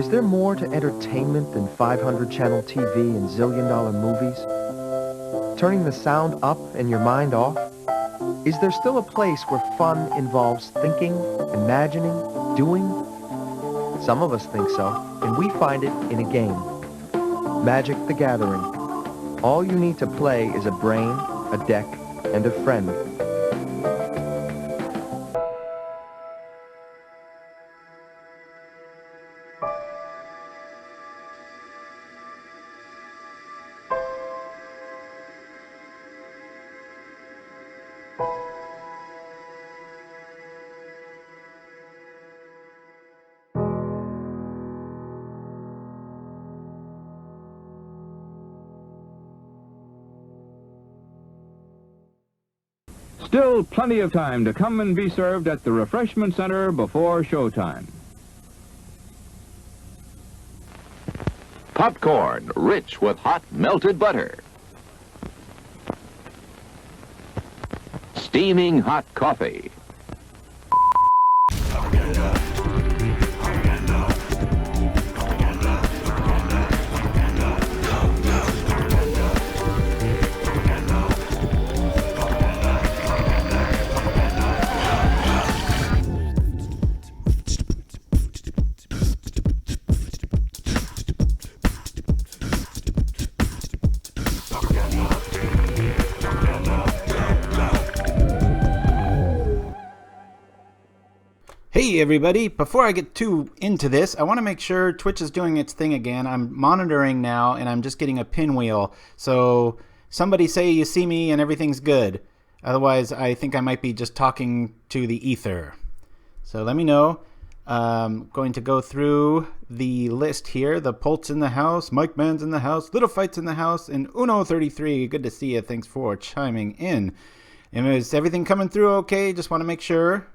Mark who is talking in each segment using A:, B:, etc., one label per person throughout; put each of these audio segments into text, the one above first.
A: Is there more to entertainment than 500-channel TV and zillion-dollar movies? Turning the sound up and your mind off? Is there still a place where fun involves thinking, imagining, doing? Some of us think so, and we find it in a game. Magic the Gathering. All you need to play is a brain, a deck, and a friend.
B: Still plenty of time to come and be served at the refreshment center before showtime.
C: Popcorn, rich with hot melted butter. Steaming hot coffee.
D: Hey everybody, before I get too into this, I want to make sure Twitch is doing its thing again. I'm monitoring now and I'm just getting a pinwheel. So somebody say you see me and everything's good. Otherwise, I think I might be just talking to the ether. So let me know. I'm going to go through the list here. The Pult's in the house, Mike Man's in the house, Little Fight's in the house, and Uno33. Good to see you. Thanks for chiming in. And is everything coming through okay? Just want to make sure.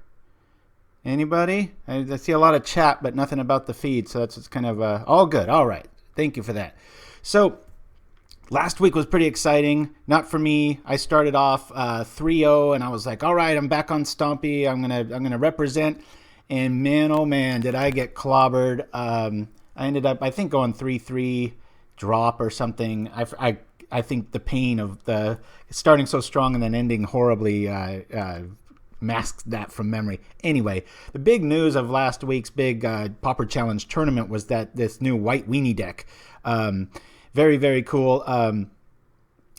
D: Anybody? I see a lot of chat, but nothing about the feed, so that's kind of all good. All right. Thank you for that. So last week was pretty exciting. Not for me. I started off 3-0, and I was like, all right, I'm back on Stompy. I'm gonna represent. And man, oh man, did I get clobbered. I ended up, I think, going 3-3 drop or something. I think the pain of the starting so strong and then ending horribly masked that from memory. Anyway, the big news of last week's big Pauper Challenge tournament was that this new white weenie deck, very, very cool.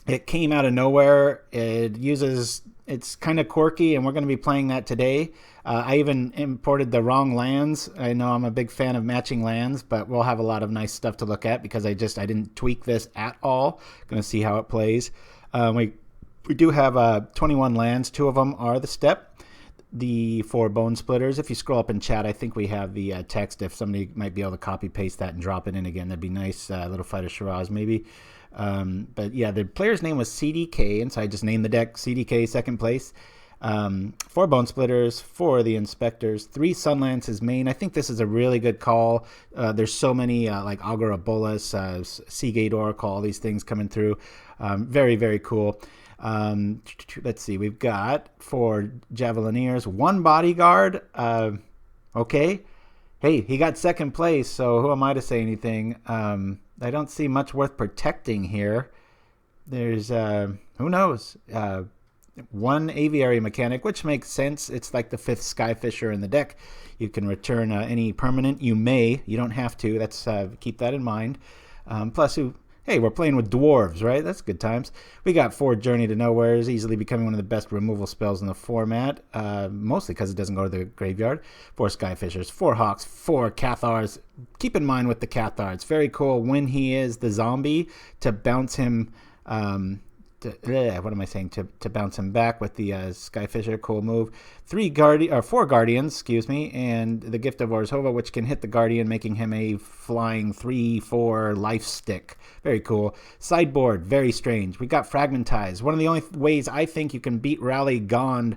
D: It came out of nowhere. It's kind of quirky, and we're going to be playing that today. I even imported the wrong lands. I know I'm a big fan of matching lands, but we'll have a lot of nice stuff to look at because I didn't tweak this at all. Going to see how it plays. We do have 21 lands. 2 of them are the Steppe. The 4 Bonesplitters. If you scroll up in chat, I think we have the text. If somebody might be able to copy paste that and drop it in again, that'd be nice. Little Fighter Shiraz maybe. But yeah, the player's name was CDK, and so I just named the deck CDK second place. 4 Bonesplitters, 4 the Inspectors, 3 Sunlances main. I think this is a really good call. There's so many like Agora Bolas, Seagate Oracle, all these things coming through. Very, very cool. Let's see, we've got 4 Javelineers, 1 Bodyguard. Okay. Hey, he got second place, so who am I to say anything? I don't see much worth protecting here. There's, who knows? 1 Aviary Mechanic, which makes sense. It's like the 5th Skyfisher in the deck. You can return any permanent. You may. You don't have to. That's keep that in mind. Plus, hey, we're playing with dwarves, right? That's good times. We got 4 Journey to Nowheres, easily becoming one of the best removal spells in the format, mostly because it doesn't go to the graveyard. 4 Skyfishers, 4 Hawks, 4 Cathars. Keep in mind with the Cathar, it's very cool when he is the zombie to bounce him, to bounce him back with the Skyfisher, cool move. 4 Guardians, excuse me, and the Gift of Orzhova, which can hit the Guardian, making him a flying 3/4 life stick. Very cool. Sideboard, very strange. We got Fragmentize. One of the only ways I think you can beat Rally Gond's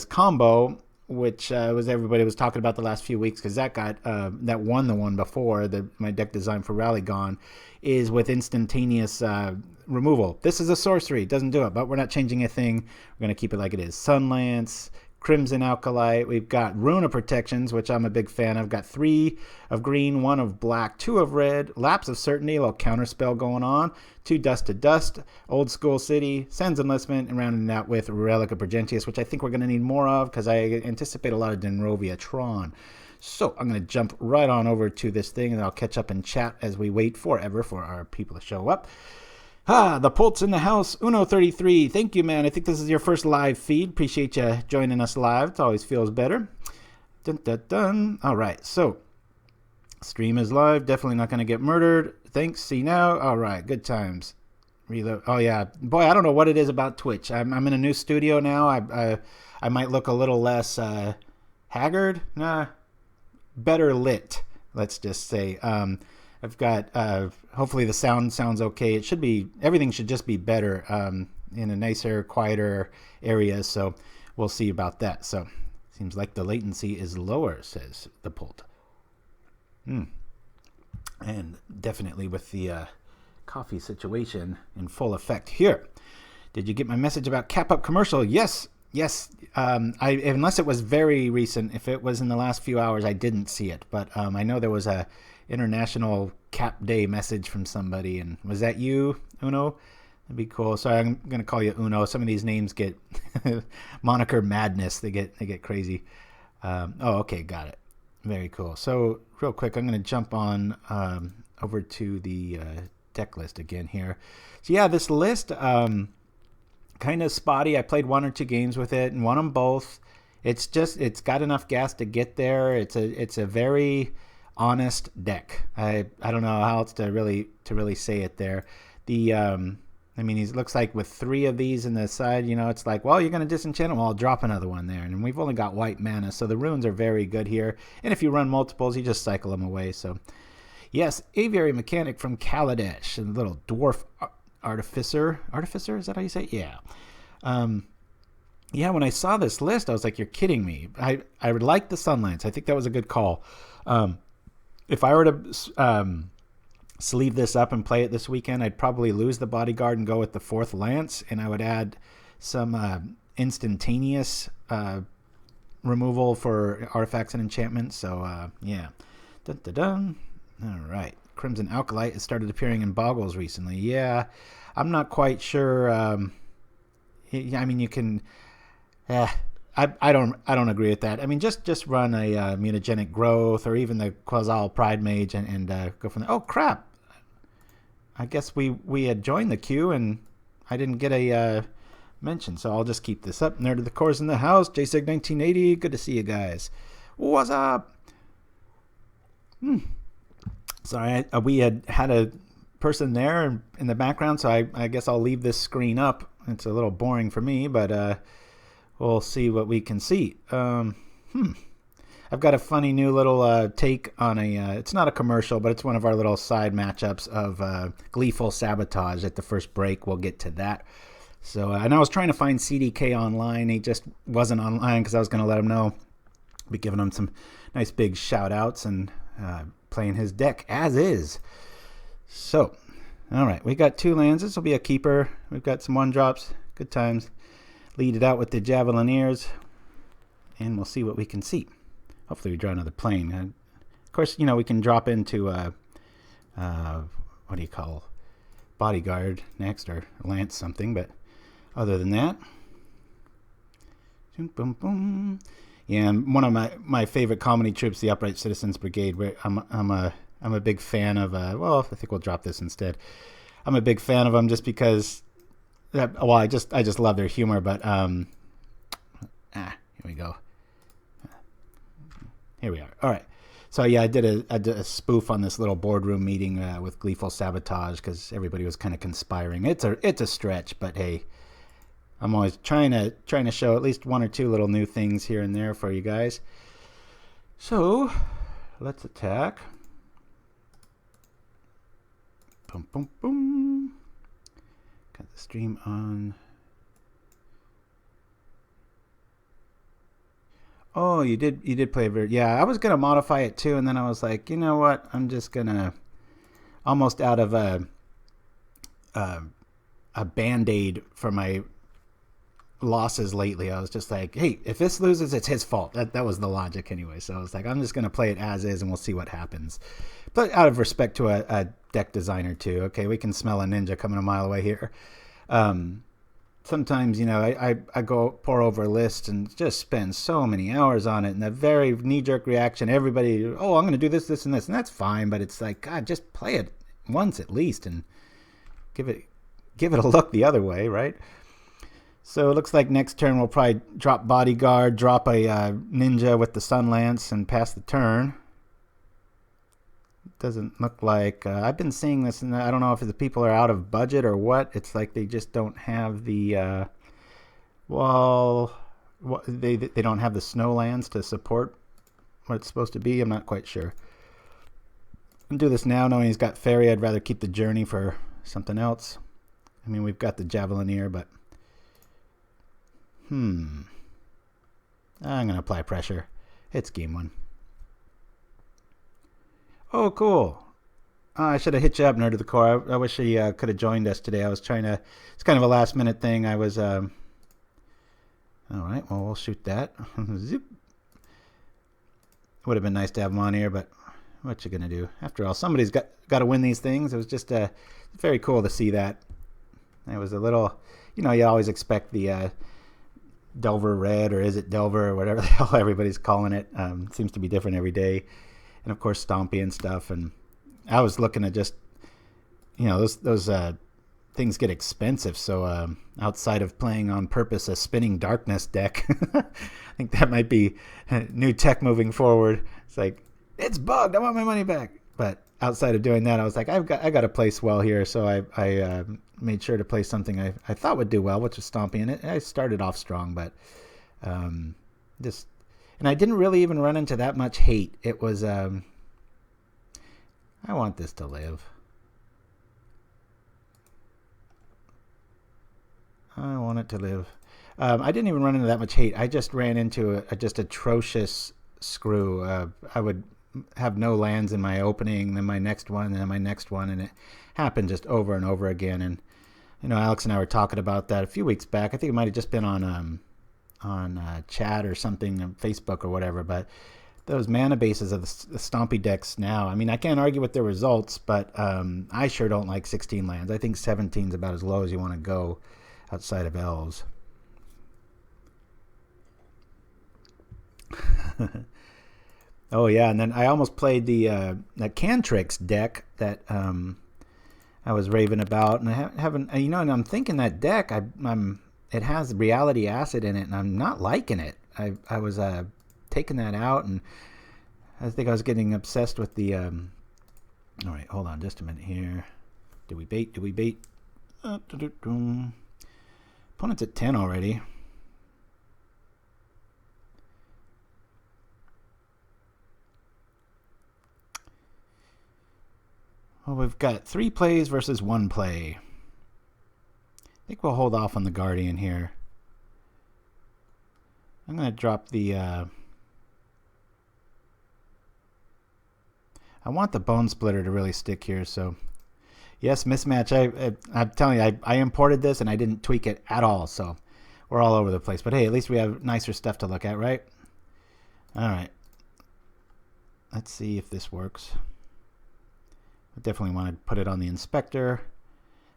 D: combo, which was everybody was talking about the last few weeks, because that got that won the one before my deck design for Rally Gone, is with instantaneous removal. This is a sorcery, doesn't do it, but we're not changing a thing. We're going to keep it like it is. Sunlance, Crimson Acolyte. We've got Rune of Protections, which I'm a big fan of. Got 3 of green, 1 of black, 2 of red. Lapse of Certainty, a little counterspell going on. 2 Dust to Dust, Old School City, Cenn's Enlistment, and rounding out with Relic of Progenitus, which I think we're going to need more of because I anticipate a lot of Denrovia Tron. So I'm going to jump right on over to this thing, and I'll catch up and chat as we wait forever for our people to show up. The Pult's in the house. Uno33, thank you, man. I think this is your first live feed. Appreciate you joining us live. It always feels better. Dun, dun, dun. All right, so stream is live. Definitely not going to get murdered. Thanks. See now. All right, good times. Reload. Oh, yeah. Boy, I don't know what it is about Twitch. I'm in a new studio now. I might look a little less haggard. Nah, better lit, let's just say. I've got, hopefully the sound sounds okay. It should be, everything should just be better in a nicer, quieter area. So we'll see about that. So seems like the latency is lower, says the Pult. And definitely with the coffee situation in full effect here. Did you get my message about Cap-Up commercial? Yes. Unless it was very recent, if it was in the last few hours, I didn't see it. But I know there was a International Cap Day message from somebody, and was that you, Uno? That'd be cool. Sorry, I'm gonna call you Uno. Some of these names get moniker madness. They get crazy. Okay, got it. Very cool. So real quick, I'm gonna jump on over to the deck list again here. So yeah, this list kind of spotty. I played 1 or 2 games with it and won them both. It's got enough gas to get there. It's a very honest deck. I don't know how else to really say it there. He looks like with 3 of these in the side, it's like, well, you're going to disenchant them, well, I'll drop another one there. And we've only got white mana, so the runes are very good here. And if you run multiples, you just cycle them away. So yes, Aviary Mechanic from Kaladesh, a little dwarf artificer, is that how you say it? Yeah. When I saw this list, I was like, you're kidding me. I would like the Sunlance. I think that was a good call. If I were to sleeve this up and play it this weekend, I'd probably lose the Bodyguard and go with the 4th Lance, and I would add some instantaneous removal for artifacts and enchantments. So, yeah. Dun-dun-dun. All right. Crimson Acolyte has started appearing in Boggles recently. Yeah, I'm not quite sure. You can... I don't agree with that. I mean, just run a mutagenic growth or even the Quasal Pride Mage and go from there. Oh crap! I guess we had joined the queue and I didn't get a mention, so I'll just keep this up. Nerd of the Core's in the house. JSEG 1980. Good to see you guys. What's up? Sorry, we had a person there in the background, so I guess I'll leave this screen up. It's a little boring for me, but we'll see what we can see. I've got a funny new little take on it's not a commercial, but it's one of our little side matchups of Gleeful Sabotage at the first break. We'll get to that. So, and I was trying to find CDK online. He just wasn't online because I was going to let him know. Be giving him some nice big shout outs and playing his deck as is. So, all right, we got 2 lands. This will be a keeper. We've got some 1-drops. Good times. Lead it out with the Javelineers, and we'll see what we can see. Hopefully we draw another plane. Of course, we can drop into what do you call Bodyguard next, or Lance something, but other than that, boom, boom. Yeah, and one of my favorite comedy troops, the Upright Citizens Brigade, where I'm a big fan of. Well, I think we'll drop this instead. I'm a big fan of them just because. Well, I just love their humor, but here we go. Here we are. All right. So yeah, I did a spoof on this little boardroom meeting with Gleeful Sabotage because everybody was kind of conspiring. It's a stretch, but hey, I'm always trying to show at least 1 or 2 little new things here and there for you guys. So let's attack. Boom, boom, boom. Got the stream on. Oh, you did play a yeah, I was gonna modify it too, and then I was like, you know what? I'm just gonna almost out of a Band-Aid for my losses lately. I was just like, hey, if this loses, it's his fault. That was the logic anyway. So I was like, I'm just going to play it as is and we'll see what happens. But out of respect to a deck designer too. Okay, we can smell a ninja coming a mile away here. Sometimes, you know, I go pour over a list and just spend so many hours on it, and the very knee-jerk reaction, everybody, oh, I'm going to do this, this, and this, and that's fine, but it's like, God, just play it once at least and give it a look the other way, right? So it looks like next turn we'll probably drop Bodyguard, drop a Ninja with the Sunlance, and pass the turn. Doesn't look like I've been seeing this, and I don't know if the people are out of budget or what. It's like they just don't have the they don't have the snowlands to support what it's supposed to be. I'm not quite sure. I'll do this now, knowing he's got Fairy. I'd rather keep the Journey for something else. I mean, we've got the Javelineer, but I'm gonna apply pressure. It's game 1. Oh, cool. I should have hit you up, Nerd of the Core. I wish he could have joined us today. I was trying to... It's kind of a last-minute thing. I was... All right, well, we'll shoot that. Zip. Would have been nice to have him on here, but what you going to do? After all, somebody's got to win these things. It was just very cool to see that. It was a little... You know, you always expect the Delver Red, or is it Delver, or whatever the hell everybody's calling it. It seems to be different every day. And of course Stompy and stuff, and I was looking at just, you know, those things get expensive, so outside of playing on purpose a Spinning Darkness deck, I think that might be new tech moving forward. It's like, it's bugged, I want my money back. But outside of doing that, I was like, I got to place well here, so I made sure to play something I thought would do well, which was Stompy, and I started off strong, but just... And I didn't really even run into that much hate. It was, I want this to live. I want it to live. I didn't even run into that much hate. I just ran into a just atrocious screw. I would have no lands in my opening, then my next one, and then my next one, and it happened just over and over again. And, you know, Alex and I were talking about that a few weeks back. I think it might have just been on chat or something, on Facebook or whatever, but those mana bases of the Stompy decks now, I mean, I can't argue with their results, but I sure don't like 16 lands. I think 17 is about as low as you want to go outside of elves. Oh yeah, and then I almost played the Cantrix deck that I was raving about, and I haven't, you know, and I'm thinking that deck, it has reality acid in it, and I'm not liking it. I was taking that out, and I think I was getting obsessed with the... All right, hold on just a minute here. Do we bait? Opponent's at 10 already. Well, we've got 3 plays versus 1 play. I think we'll hold off on the Guardian here. I'm going to drop the... I want the Bonesplitter to really stick here, so... Yes, mismatch. I'm telling you, I imported this and I didn't tweak it at all, so we're all over the place. But hey, at least we have nicer stuff to look at, right? All right. Let's see if this works. I definitely want to put it on the Inspector.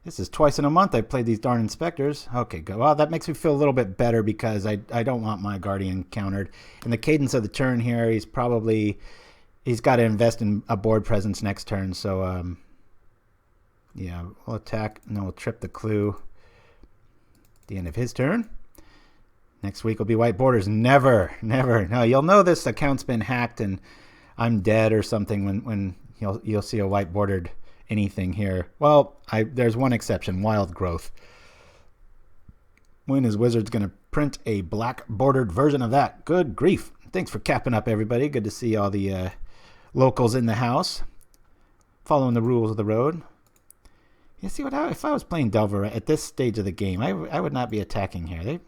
D: This is twice in a month I've played these darn Inspectors. Okay, good. Well, that makes me feel a little bit better because I don't want my Guardian countered. In the cadence of the turn here, he's got to invest in a board presence next turn. So, yeah, we'll attack and then we'll trip the clue at the end of his turn. Next week will be white borders. Never. No, you'll know this account's been hacked and I'm dead or something when you'll see a white bordered anything here. Well, there's one exception, Wild Growth. When is Wizards going to print a black bordered version of that? Good grief. Thanks for capping up, everybody. Good to see all the locals in the house following the rules of the road. You see, if I was playing Delver at this stage of the game, I would not be attacking here.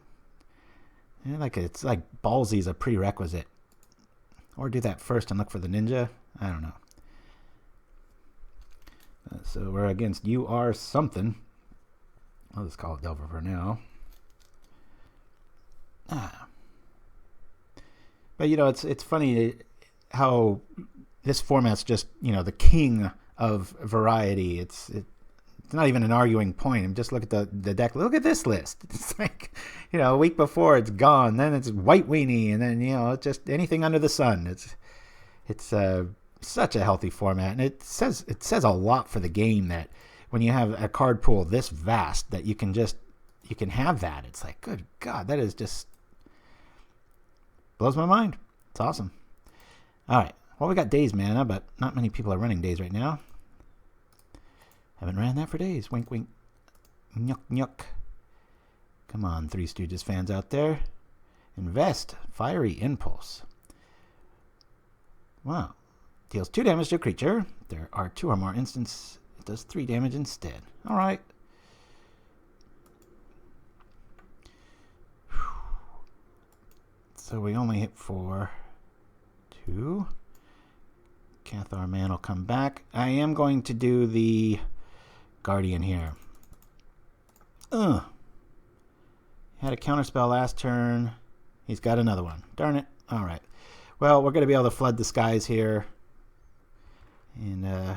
D: It's like ballsy is a prerequisite. Or do that first and look for the ninja. I don't know. So we're against You Are Something. I'll just call it Delver for now. But, it's funny how this format's just, the king of variety. It's not even an arguing point. I'm just look at the deck. Look at this list. It's like, a week before it's gone. Then it's White Weenie. And then, it's just anything under the sun. It's such a healthy format. And it says a lot for the game that when you have a card pool this vast that you can have that. It's like, good God, that is just blows my mind. It's awesome. All right. Well, we got Days Mana, but not many people are running Days right now. Haven't ran that for days. Wink, wink. Nyuk, nyuk. Come on, Three Stooges fans out there. Invest. Fiery Impulse. Wow. Deals 2 damage to a creature. There are 2 or more instances. It does 3 damage instead. All right. So we only hit for 2. Cathar Man will come back. I am going to do the Guardian here. Had a counterspell last turn. He's got another one. Darn it. All right. Well, we're going to be able to flood the skies here. And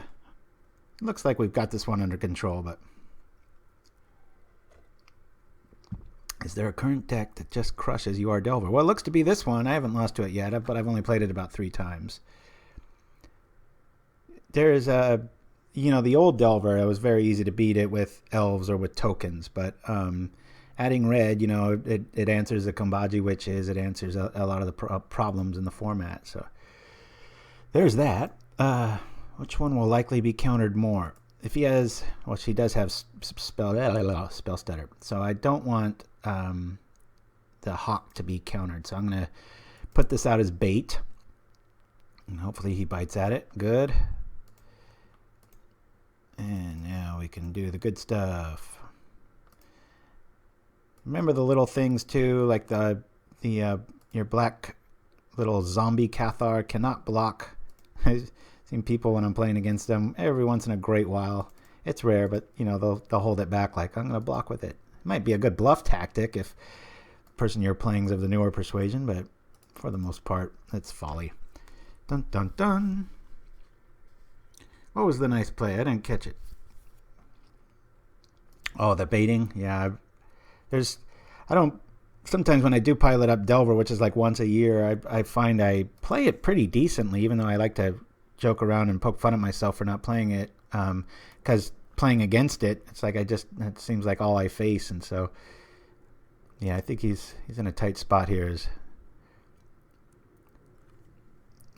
D: looks like we've got this one under control, but is there a current deck that just crushes You Are Delver? Well, it looks to be this one. I haven't lost to it yet, but I've only played it about 3 times. There's the old Delver, it was very easy to beat it with elves or with tokens, but adding red, it answers the Kambaji Witches, it answers a lot of the problems in the format. So there's that. Which one will likely be countered more? If he has, well, she does have spell stutter, so I don't want the Hawk to be countered. So I'm going to put this out as bait, and hopefully he bites at it. Good. And now we can do the good stuff. Remember the little things too, like your black little zombie Cathar cannot block. I've seen people when I'm playing against them every once in a great while. It's rare, but they'll hold it back like, I'm going to block with it. It might be a good bluff tactic if the person you're playing is of the newer persuasion, but for the most part, it's folly. Dun dun dun. What was the nice play? I didn't catch it. Oh, the baiting? Yeah. Sometimes when I do pilot up Delver, which is like once a year, I find I play it pretty decently, even though I like to joke around and poke fun at myself for not playing it. Because playing against it, it's like it seems like all I face. And so, yeah, I think he's in a tight spot here.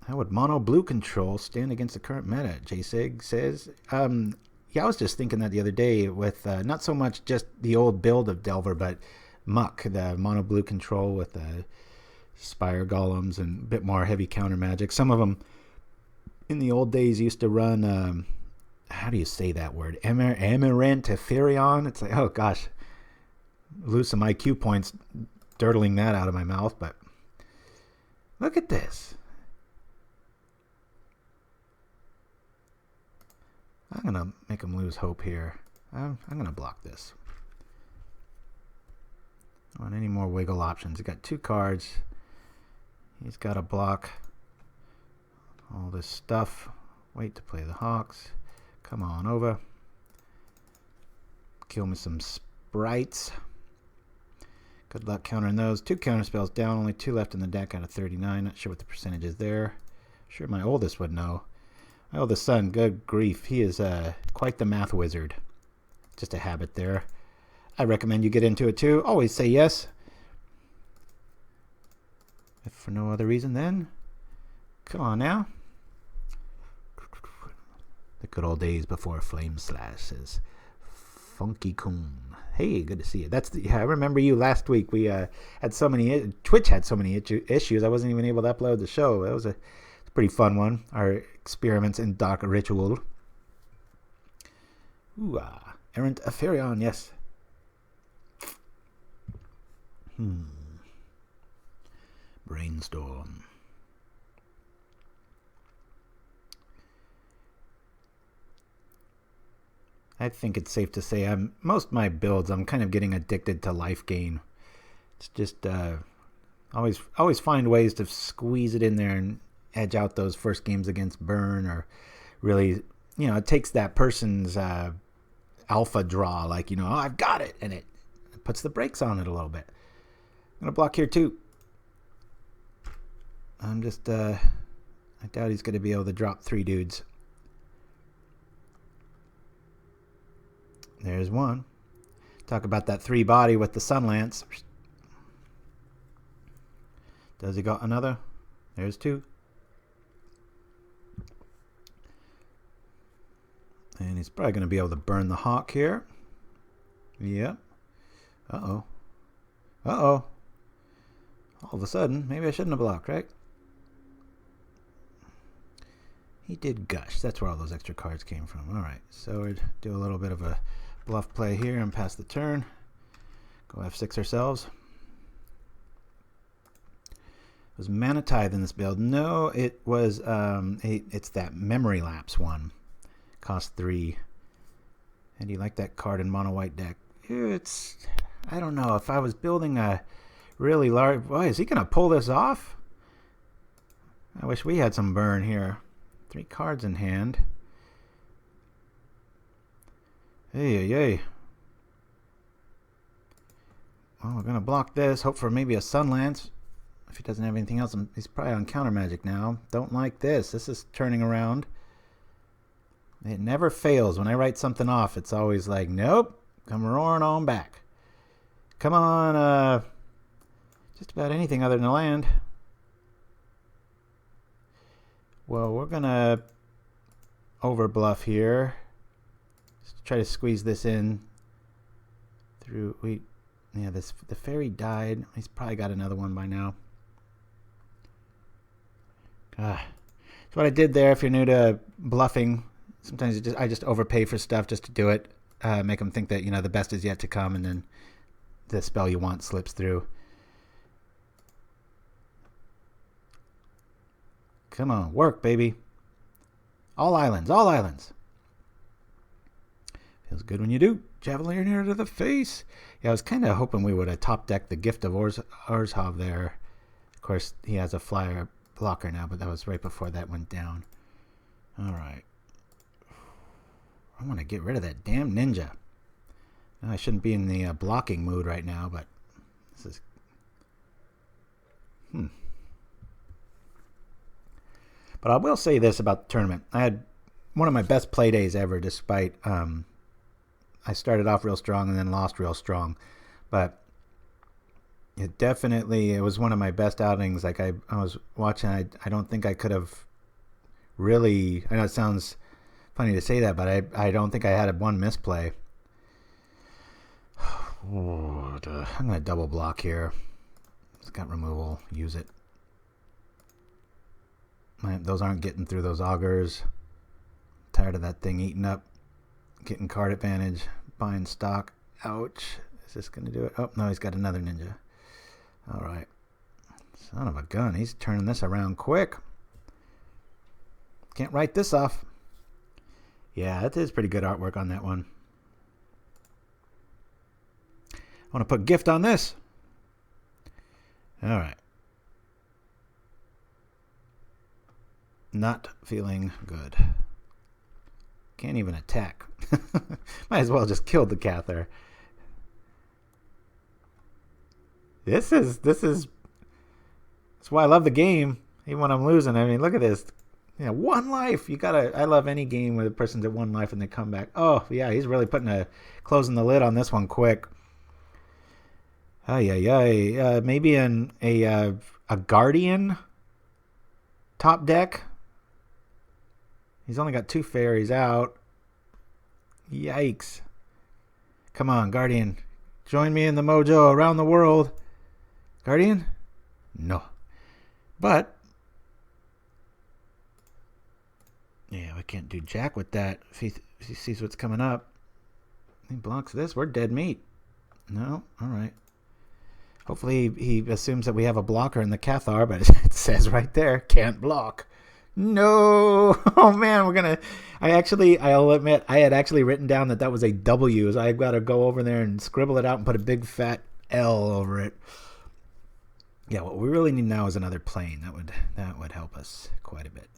D: How would mono blue control stand against the current meta? JSig says. Yeah, I was just thinking that the other day with not so much just the old build of Delver, but Muck, the mono blue control with the Spire Golems and a bit more heavy counter magic. Some of them in the old days used to run, how do you say that word? Amarant Ethereon? It's like, oh gosh, lose some IQ points dirtling that out of my mouth, but look at this. I'm going to make him lose hope here. I'm going to block this. I don't want any more wiggle options. He's got 2 cards. He's got to block all this stuff. Wait to play the Hawks. Come on over. Kill me some sprites. Good luck countering those. 2 counter spells down. Only 2 left in the deck out of 39. Not sure what the percentage is there. Sure my oldest would know. My oldest son, good grief, he is quite the math wizard. Just a habit there. I recommend you get into it too. Always say yes. If for no other reason then, come on now. The good old days before Flame Slash, says Funky Coon. Hey, good to see you. I remember you last week. We had so many, Twitch had so many issues, I wasn't even able to upload the show. That was a pretty fun one. Our experiments in Dark Ritual. Ooh, Errant Ethereon, yes. Brainstorm. I think it's safe to say most of my builds, I'm kind of getting addicted to life gain. It's just Always find ways to squeeze it in there and edge out those first games against burn, or really, it takes that person's alpha draw, like, oh, I've got it, and it puts the brakes on it a little bit. I'm going to block here too. I'm just, I doubt he's going to be able to drop 3 dudes. There's one. Talk about that 3 body with the Sunlance. Does he got another? There's 2. And he's probably going to be able to burn the Hawk here. Yep. Uh-oh. Uh-oh. All of a sudden, maybe I shouldn't have blocked, right? He did gush. That's where all those extra cards came from. All right. So we'd do a little bit of a bluff play here and pass the turn. Go F6 ourselves. Was Mana Tithe in this build? No, it was it's that Memory Lapse one. Cost 3. And you like that card in mono white deck? I don't know, if I was building a really large, boy, is he gonna pull this off? I wish we had some burn here. 3 cards in hand. Hey. Well, we're gonna block this. Hope for maybe a Sunlance. If he doesn't have anything else, he's probably on counter magic now. Don't like this. This is turning around. It never fails. When I write something off, it's always like, nope, come roaring on back. Come on, just about anything other than a land. Well, we're going to overbluff here. Just try to squeeze this in through. The fairy died. He's probably got another one by now. That's what I did there. If you're new to bluffing, sometimes I just overpay for stuff just to do it. Make them think that the best is yet to come, and then the spell you want slips through. Come on, work, baby. All islands, all islands. Feels good when you do. Javelineer to the face. Yeah, I was kind of hoping we would have top decked the Gift of Orzhova there. Of course, he has a flyer blocker now, but that was right before that went down. All right. I want to get rid of that damn ninja. I shouldn't be in the blocking mood right now, but this is... But I will say this about the tournament. I had one of my best play days ever, despite I started off real strong and then lost real strong. But it was one of my best outings. Like I was watching, I don't think I could have really... I know it sounds funny to say that, but I don't think I had one misplay. I'm going to double block here. It's got removal. Use it. Those aren't getting through those augurs. Tired of that thing eating up. Getting card advantage. Buying stock. Ouch. Is this going to do it? Oh, no, he's got another ninja. All right. Son of a gun. He's turning this around quick. Can't write this off. Yeah, that is pretty good artwork on that one. I want to put gift on this. All right. Not feeling good. Can't even attack. Might as well just kill the Cathar. This is that's why I love the game, even when I'm losing. I mean, look at this. 1 life. I love any game where the person's at 1 life and they come back. Oh yeah, he's really closing the lid on this one quick. Maybe a Guardian top deck. He's only got 2 fairies out. Yikes. Come on, Guardian. Join me in the mojo around the world. Guardian? No. But, yeah, we can't do jack with that if he sees what's coming up. He blocks this. We're dead meat. No? All right. Hopefully he assumes that we have a blocker in the Cathar, but it says right there, can't block. No. Oh man, I'll admit I had actually written down that was a W, so I've got to go over there and scribble it out and put a big fat L over it. Yeah, what we really need now is another plane. That would help us quite a bit.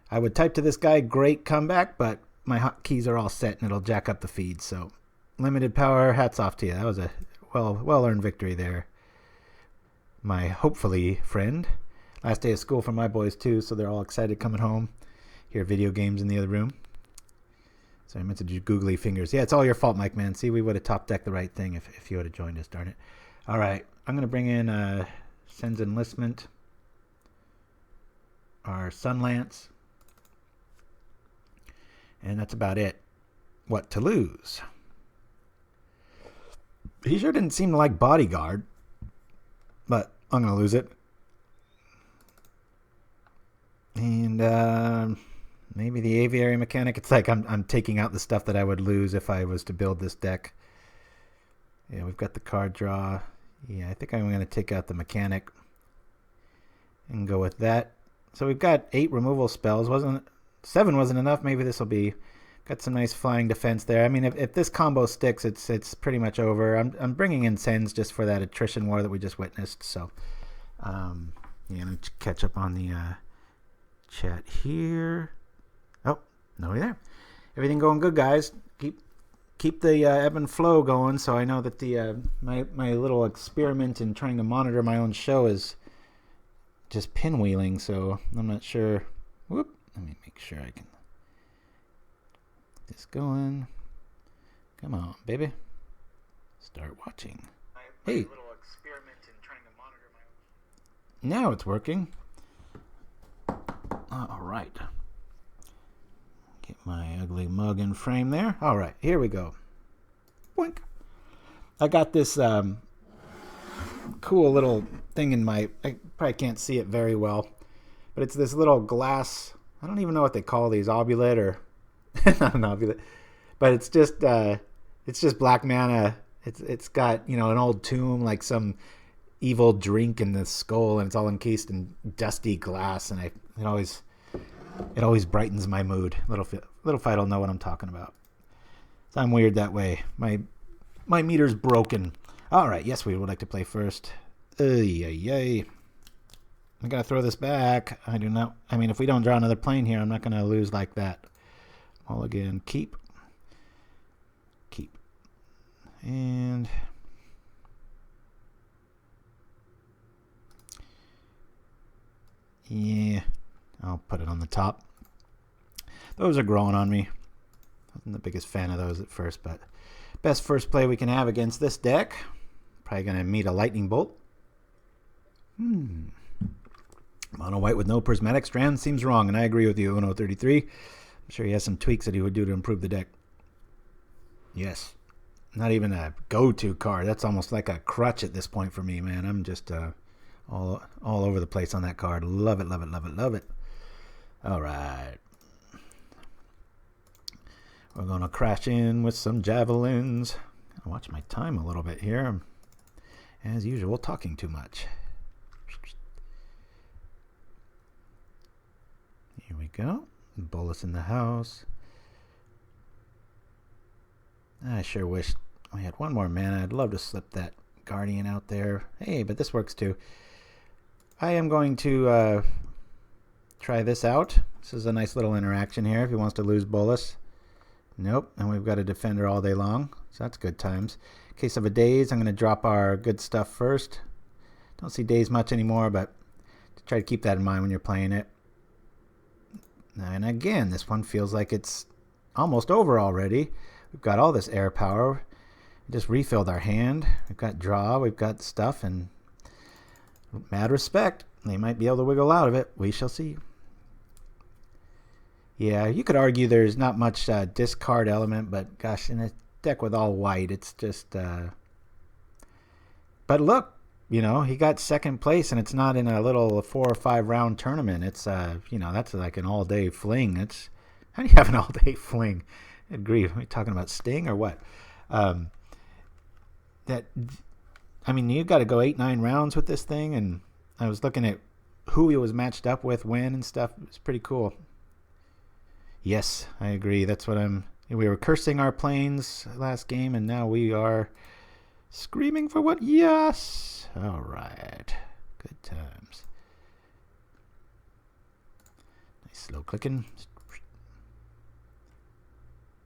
D: I would type to this guy, great comeback, but my hotkeys are all set and it'll jack up the feed. So limited power, hats off to you. That was a well-earned victory there. My hopefully friend. Last day of school for my boys too, so they're all excited coming home. Hear video games in the other room. Sorry, I meant to do googly fingers. Yeah, it's all your fault, Mike, man. See, we would have top decked the right thing if you would have joined us, darn it. All right, I'm going to bring in Cenn's Enlistment, our Sunlance, and that's about it. What to lose? He sure didn't seem to like Bodyguard, but I'm going to lose it. And maybe the Aviary Mechanic. It's like I'm taking out the stuff that I would lose if I was to build this deck. Yeah, we've got the card draw. Yeah, I think I'm going to take out the Mechanic and go with that. So we've got 8 removal spells. 7 wasn't enough. Maybe this will be. Got some nice flying defense there. I mean, if this combo sticks, it's pretty much over. I'm bringing in Cenn's just for that attrition war that we just witnessed. So, yeah, let me catch up on the chat here. Oh, nobody there. Everything going good, guys. Keep the ebb and flow going. So I know that the my little experiment in trying to monitor my own show is just pinwheeling. So I'm not sure. Whoop. Let me make sure I can. This going. Come on, baby. Start watching. Hey. Little experiment in trying to monitor my own. Now it's working. All right. Get my ugly mug in frame there. All right, here we go. Boink. I got this cool little thing in my. I probably can't see it very well, but it's this little glass. I don't even know what they call these, obulate or. Not an obulate, but it's just black mana. It's got an old tomb, like some evil drink in the skull, and it's all encased in dusty glass, and it always brightens my mood. Little fight will know what I'm talking about. So I'm weird that way. My meter's broken. All right, yes, we would like to play first. I gotta throw this back. I do not. I mean, if we don't draw another plane here, I'm not gonna lose like that. All again, keep, and yeah, I'll put it on the top. Those are growing on me. Wasn't the biggest fan of those at first, but best first play we can have against this deck. Probably gonna meet a lightning bolt. Mono white with no prismatic strand seems wrong, and I agree with you, Uno33. I'm sure he has some tweaks that he would do to improve the deck. Yes. Not even a go-to card. That's almost like a crutch at this point for me, man. I'm just all over the place on that card. Love it, love it, love it, love it. All right. We're going to crash in with some javelins. I'll watch my time a little bit here. I'm, as usual, talking too much. Here we go. Bolus in the house. I sure wish I had one more mana. I'd love to slip that Guardian out there. Hey, but this works too. I am going to try this out. This is a nice little interaction here if he wants to lose Bolus. Nope, and we've got a defender all day long, so that's good times. In case of a daze, I'm going to drop our good stuff first. Don't see daze much anymore, but try to keep that in mind when you're playing it. And again, this one feels like it's almost over already. We've got all this air power. We just refilled our hand. We've got draw. We've got stuff. And mad respect. They might be able to wiggle out of it. We shall see. Yeah, you could argue there's not much discard element. But gosh, in a deck with all white, it's just... But look. He got second place, and it's not in a little 4 or 5 round tournament. It's, that's like an all-day fling. How do you have an all-day fling? Good grief. Are we talking about Sting or what? You got to go 8-9 rounds with this thing, and I was looking at who he was matched up with, when, and stuff. It was pretty cool. Yes, I agree. That's what we were cursing our planes last game, and now we are screaming for what? Yes! All right. Good times. Nice slow clicking.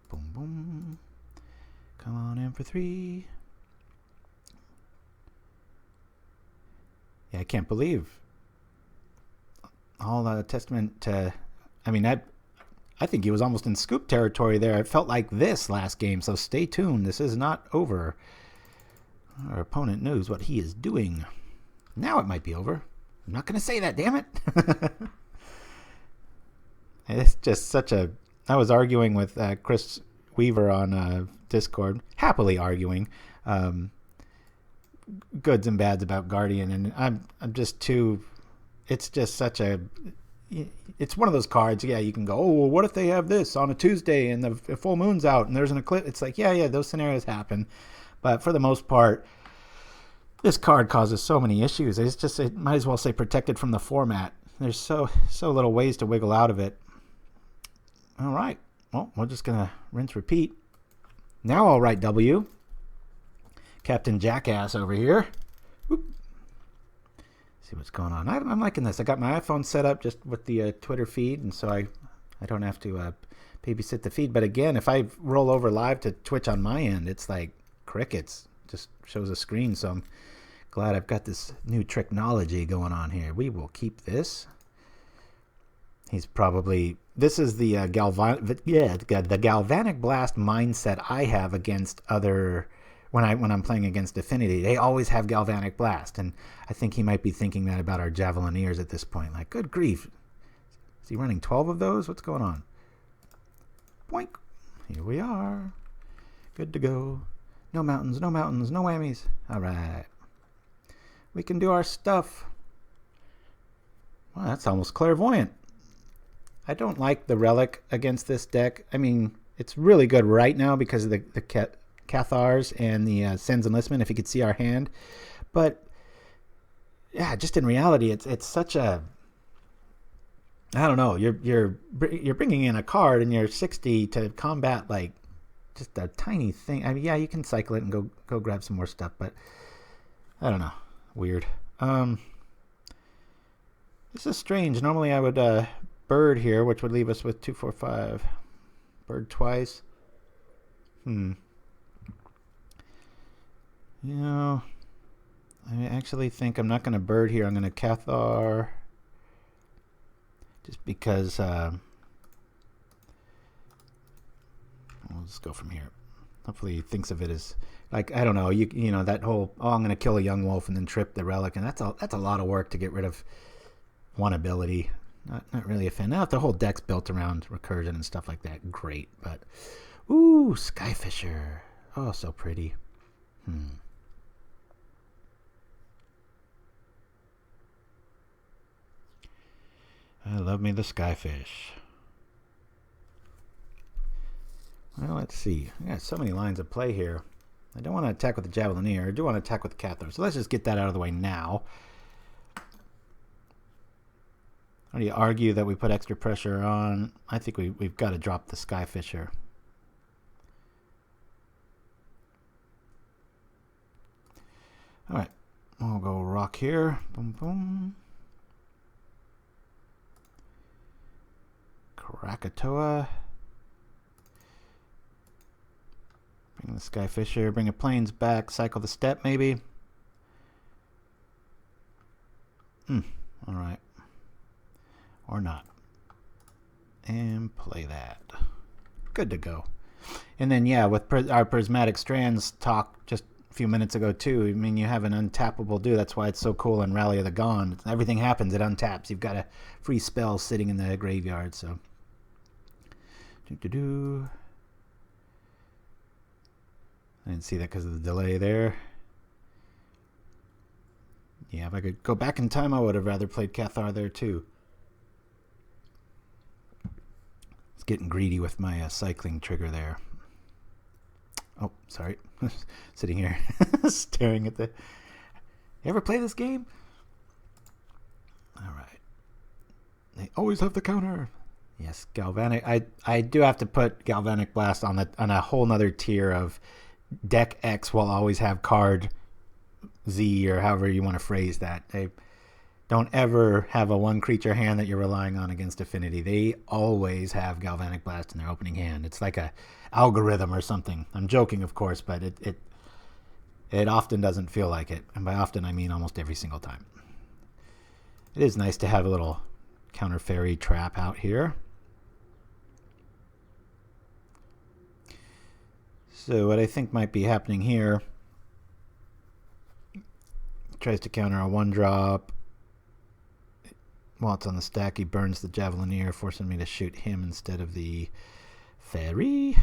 D: Boom, boom. Come on in for 3. Yeah, I can't believe all testament to... I mean, I think he was almost in scoop territory there. It felt like this last game, so stay tuned. This is not over. Our opponent knows what he is doing. Now it might be over. I'm not going to say that, damn it. It's just such a... I was arguing with Chris Weaver on Discord, happily arguing goods and bads about Guardian, and I'm just too... It's just such a... It's one of those cards, yeah, you can go, oh, well, what if they have this on a Tuesday and the full moon's out and there's an eclipse? It's like, yeah, those scenarios happen. But for the most part, this card causes so many issues. It's just, it might as well say protected from the format. There's so little ways to wiggle out of it. All right. Well, we're just going to rinse, repeat. Now I'll write W. Captain Jackass over here. Whoop. See what's going on. I'm liking this. I got my iPhone set up just with the Twitter feed, and so I don't have to babysit the feed. But again, if I roll over live to Twitch on my end, it's like crickets. Just shows a screen, so I'm glad I've got this new technology going on here. We will keep this. He's probably... This is the the galvanic blast mindset I have against other... When I'm playing against Affinity, they always have galvanic blast, and I think he might be thinking that about our Javelineers at this point. Like, good grief, is he running 12 of those? What's going on? Boink! Here we are, good to go. No mountains, no mountains, no whammies. All right, we can do our stuff. Well, that's almost clairvoyant. I don't like the Relic against this deck. I mean, it's really good right now because of the Cathars and the Cenn's Enlistment, if you could see our hand. But yeah, just in reality, it's such a... I don't know. You're bringing in a card and you're 60 to combat like just a tiny thing. I mean, yeah, you can cycle it and go grab some more stuff, but I don't know. Weird. This is strange. Normally I would bird here, which would leave us with 2, 4, 5. Bird twice. You know, I actually think I'm not going to bird here. I'm going to Cathar. Just because... we'll just go from here. Hopefully he thinks of it as... Like, I don't know, you know, that whole... Oh, I'm going to kill a young wolf and then trip the Relic. And that's a lot of work to get rid of one ability. Not really a fan. Now, if the whole deck's built around recursion and stuff like that, great. But, ooh, Skyfisher. Oh, so pretty. I love me the Skyfish. Well, let's see. I got so many lines of play here. I don't want to attack with the Javelineer. I do want to attack with the Cathar. So let's just get that out of the way now. How do you argue that we put extra pressure on? I think we've got to drop the Skyfisher. All right. We'll go rock here. Boom, boom. Krakatoa. Bring the Skyfisher. Bring a plains back. Cycle the steppe, maybe. Alright. Or not. And play that. Good to go. And then, yeah, with our Prismatic Strands talk just a few minutes ago, too. I mean, you have an untappable dude. That's why it's so cool in Rally of the Gone. Everything happens. It untaps. You've got a free spell sitting in the graveyard, so... I didn't see that because of the delay there. Yeah, if I could go back in time, I would have rather played Cathar there too. It's getting greedy with my cycling trigger there. Oh, sorry. Sitting here staring at the... You ever play this game? All right. They always have the counter. Yes, Galvanic. I do have to put Galvanic Blast on a whole nother tier of deck X will always have card Z, or however you want to phrase that. Don't ever have a one creature hand that you're relying on against Affinity. They always have Galvanic Blast in their opening hand. It's like a algorithm or something. I'm joking, of course, but it often doesn't feel like it. And by often, I mean almost every single time. It is nice to have a little counter fairy trap out here. So what I think might be happening here, tries to counter a 1-drop. While it's on the stack, he burns the Javelineer, forcing me to shoot him instead of the fairy.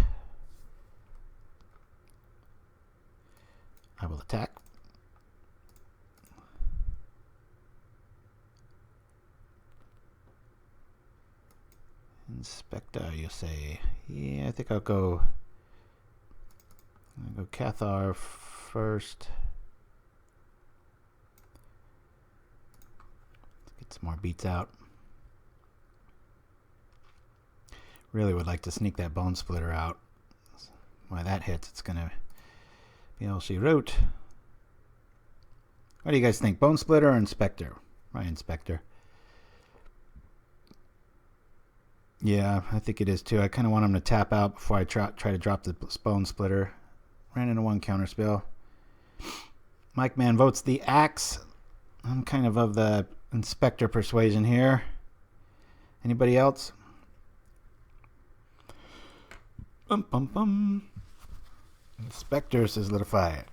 D: I will attack. Inspector, you say? Yeah, I think I'll go Cathar first. Let's get some more beats out. Really would like to sneak that Bonesplitter out. When that hits, it's going to be all she wrote. What do you guys think? Bonesplitter or Inspector? My Inspector. Yeah, I think it is too. I kind of want him to tap out before I try to drop the Bonesplitter. Ran into one counter spell. Mike Man votes the axe. I'm kind of the Inspector persuasion here. Anybody else? Bum bum bum. Inspector says solidify it.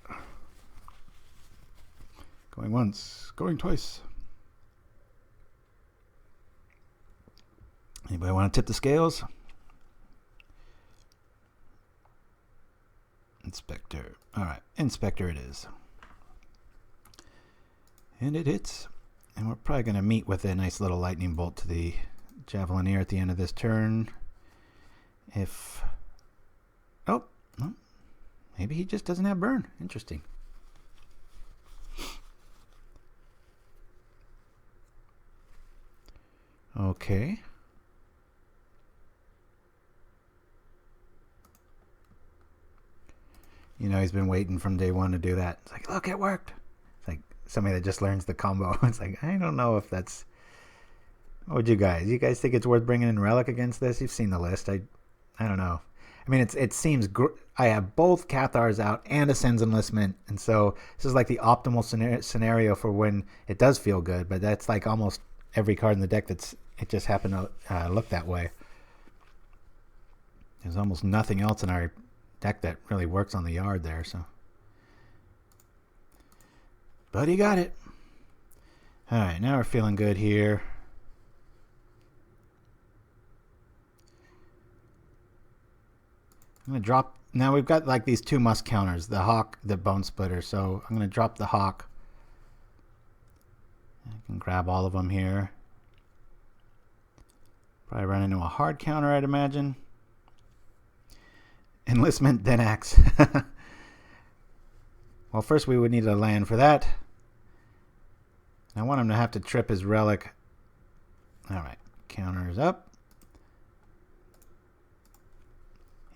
D: Going once, going twice. Anybody want to tip the scales? Inspector. Alright, Inspector it is. And it hits. And we're probably going to meet with a nice little lightning bolt to the Javelineer at the end of this turn. If... Oh, no. Maybe he just doesn't have burn. Interesting. Okay. You know, he's been waiting from day one to do that. It's like, look, it worked. It's like somebody that just learns the combo. It's like, I don't know if that's... What would you guys? You guys think it's worth bringing in Relic against this? You've seen the list. I don't know. I mean, it seems... I have both Cathars out and a Cenn's Enlistment. And so this is like the optimal scenario for when it does feel good. But that's like almost every card in the deck it just happened to look that way. There's almost nothing else in our deck that really works on the yard there, so. But he got it. Alright, now we're feeling good here. I'm going to drop... Now we've got like these two must counters, the Hawk, the Bonesplitter, so I'm going to drop the Hawk. I can grab all of them here. Probably run into a hard counter, I'd imagine. Enlistment, then axe. Well, first we would need a land for that. I want him to have to trip his relic. Alright, counters up.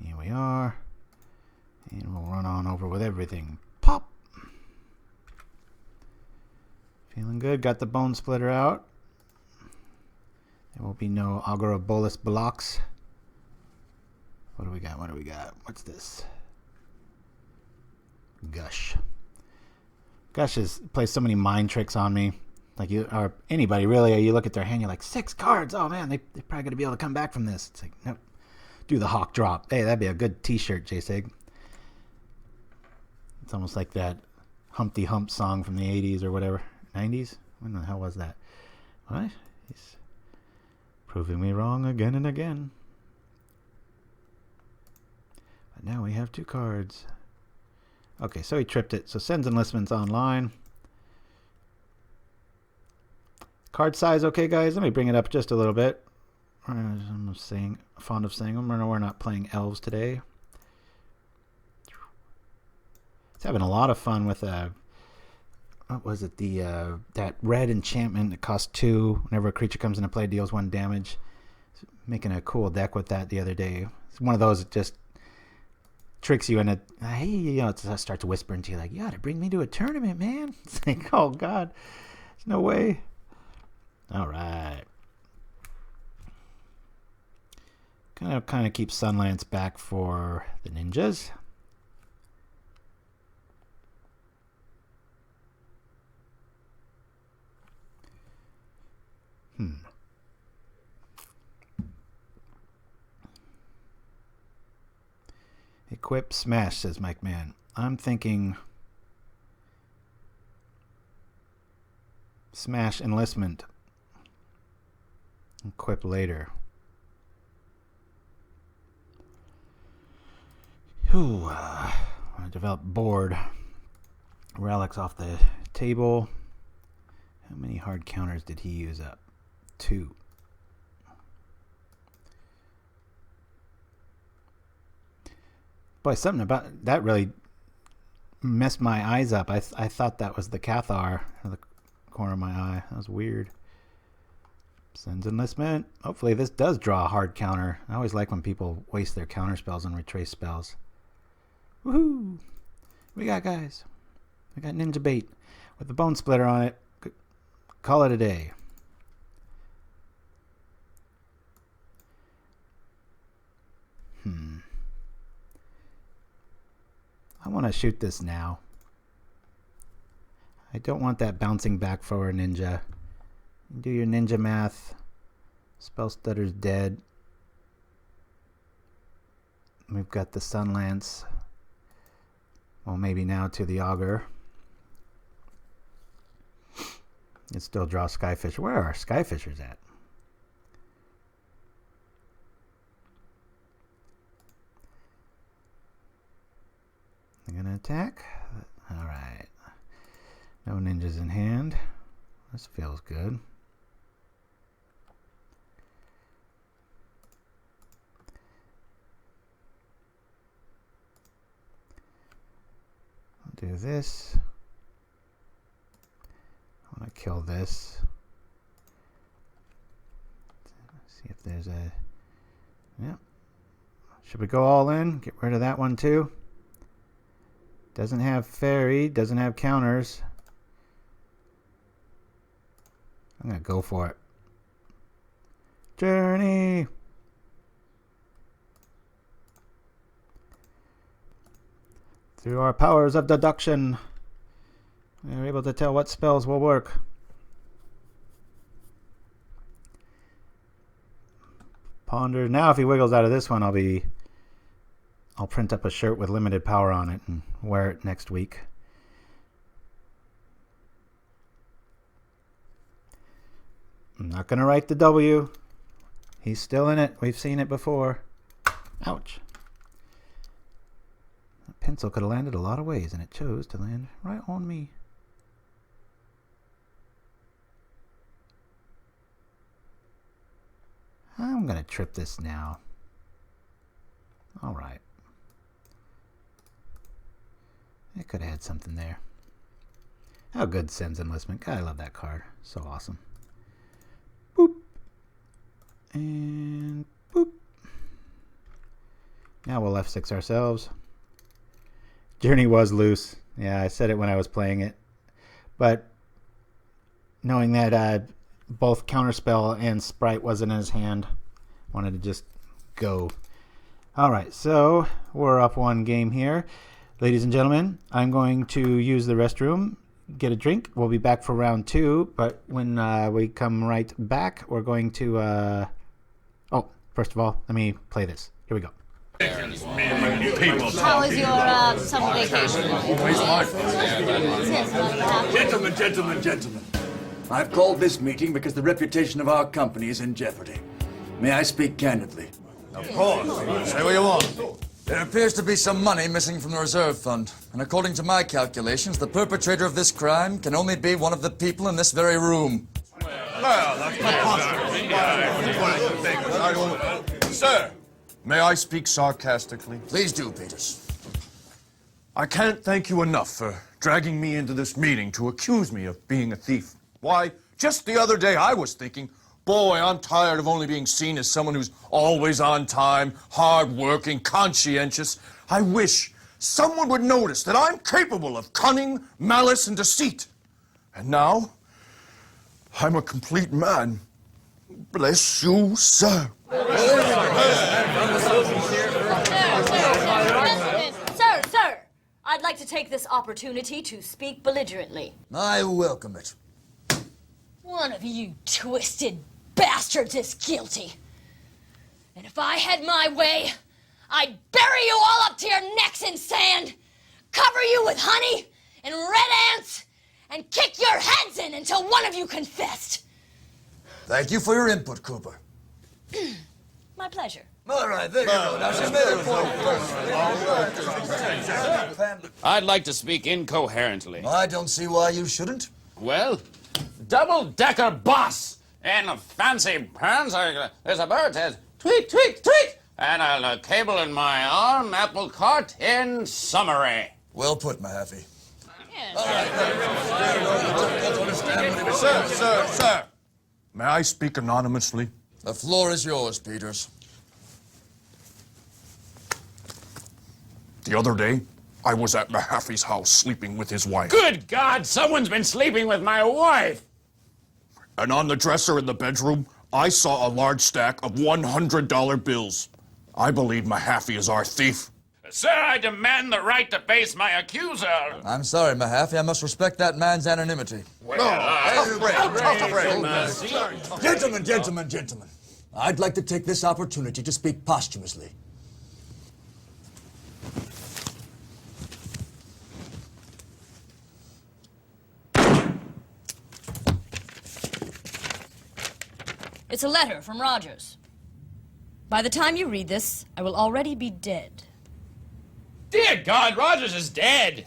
D: Here we are. And we'll run on over with everything. Pop! Feeling good. Got the Bonesplitter out. There will be no Augur of Bolus blocks. What do we got? What do we got? What's this? Gush. Gush plays so many mind tricks on me. Like you or anybody really. You look at their hand, you're like 6 cards. Oh man, they're probably gonna be able to come back from this. It's like nope. Do the Hawk drop. Hey, that'd be a good T-shirt, J-Sig. It's almost like that Humpty Hump song from the 80s or whatever. 90s? When the hell was that? What? He's proving me wrong again and again. But now we have 2 cards. Okay, so he tripped it. So Cenn's Enlistment's online. Card size, okay, guys? Let me bring it up just a little bit. I'm fond of saying them. We're not playing elves today. It's having a lot of fun with what was it? That red enchantment that costs 2. Whenever a creature comes into play, deals 1 damage. Making a cool deck with that the other day. It's one of those that just tricks you into, hey, you know, it starts whispering to you like, you got to bring me to a tournament, man. It's like, oh God, there's no way. All right. Kind of keep Sunlance back for the ninjas. Equip smash, says Mike Man. I'm thinking smash enlistment. Equip later. I develop board. Relics off the table. How many hard counters did he use up? 2. Boy, something about that really messed my eyes up. I thought that was the Cathar in the corner of my eye. That was weird. Sends enlistment. Hopefully this does draw a hard counter. I always like when people waste their counter spells on retrace spells. Woohoo! We got guys. We got ninja bait with the Bonesplitter on it. Call it a day. I want to shoot this now. I don't want that bouncing back for a ninja. Do your ninja math. Spell Stutter's dead. We've got the Sunlance. Well, maybe now to the Augur. It still draws Skyfisher. Where are our Skyfishers at? They're gonna attack. Alright. No ninjas in hand. This feels good. I'll do this. I want to kill this. See if there's a... Yep. Should we go all in? Get rid of that one too. Doesn't have fairy, doesn't have counters. I'm going to go for it. Journey! Through our powers of deduction, we are able to tell what spells will work. Ponder. Now if he wiggles out of this one, I'll print up a shirt with limited power on it and wear it next week. I'm not going to write the W. He's still in it. We've seen it before. Ouch. That pencil could have landed a lot of ways, and it chose to land right on me. I'm going to trip this now. All right. It could have had something there. How good Cenn's Enlistment. God, I love that card. So awesome. Boop. And boop. Now we'll F6 ourselves. Journey was loose. Yeah, I said it when I was playing it. But knowing that both Counterspell and Sprite wasn't in his hand, wanted to just go. Alright, so we're up one game here. Ladies and gentlemen, I'm going to use the restroom, get a drink. We'll be back for round 2, but when we come right back, we're going to... Oh, first of all, let me play this. Here we go.
E: How was your summer vacation?
F: Gentlemen. I've called this meeting because the reputation of our company is in jeopardy. May I speak candidly?
G: Of course. Say what you want. There appears to be some money missing from the reserve fund. And according to my calculations, the perpetrator of this crime can only be one of the people in this very room.
H: Well, that's preposterous. Sir, may I speak sarcastically?
G: Please do, Peters.
H: I can't thank you enough for dragging me into this meeting to accuse me of being a thief. Why, just the other day I was thinking, boy, I'm tired of only being seen as someone who's always on time, hard-working, conscientious. I wish someone would notice that I'm capable of cunning, malice, and deceit. And now, I'm a complete man. Bless you, sir.
E: Sir, I'd like to take this opportunity to speak belligerently.
F: I welcome it.
E: One of you twisted bastards is guilty. And if I had my way, I'd bury you all up to your necks in sand, cover you with honey and red ants, and kick your heads in until one of you confessed.
F: Thank you for your input, Cooper.
E: My pleasure.
F: All right, there you go. Now, she made her point.
I: I'd like to speak incoherently.
F: I don't see why you shouldn't.
I: Well, double-decker bus and fancy pants. There's a bird says, tweet, tweet, tweet, and a cable in my arm, apple cart in summary.
F: Well put, Mahaffey.
H: Sir. May I speak anonymously?
F: The floor is yours, Peters.
H: The other day, I was at Mahaffey's house sleeping with his wife.
I: Good God, someone's been sleeping with my wife.
H: And on the dresser in the bedroom, I saw a large stack of $100 bills. I believe Mahaffey is our thief.
I: Sir, I demand the right to face my accuser.
F: I'm sorry, Mahaffey. I must respect that man's anonymity. Gentlemen. I'd like to take this opportunity to speak posthumously.
E: It's a letter from Rogers. By the time you read this, I will already be dead.
I: Dear God, Rogers is dead.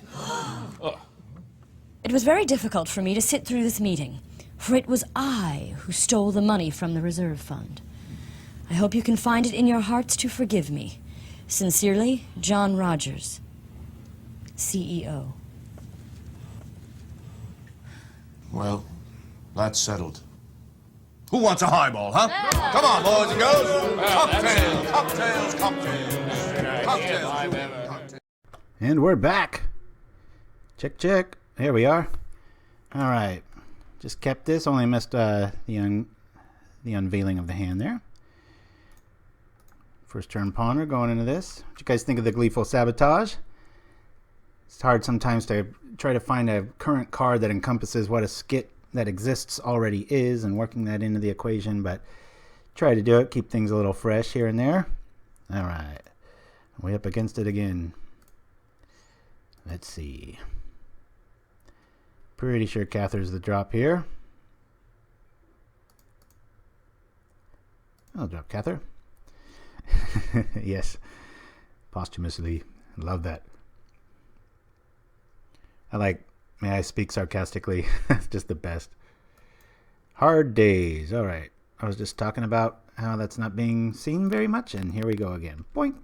E: It was very difficult for me to sit through this meeting, for it was I who stole the money from the reserve fund. I hope you can find it in your hearts to forgive me. Sincerely, John Rogers, CEO.
H: Well, that's settled. Who wants a highball, huh? Come on, boys and girls. Cocktails.
D: And we're back. Check. Here we are. All right. Just kept this. Only missed the unveiling of the hand there. First turn pawner going into this. What you guys think of the gleeful sabotage? It's hard sometimes to try to find a current card that encompasses what a skit that exists already is and working that into the equation, but try to do it, keep things a little fresh here and there. All right. Way up against it again. Let's see. Pretty sure Cathar's the drop here. I'll drop Cathar. Yes. Posthumously. Love that. I like, may I speak sarcastically? It's just the best. Hard days. All right. I was just talking about how that's not being seen very much, and here we go again. Boink.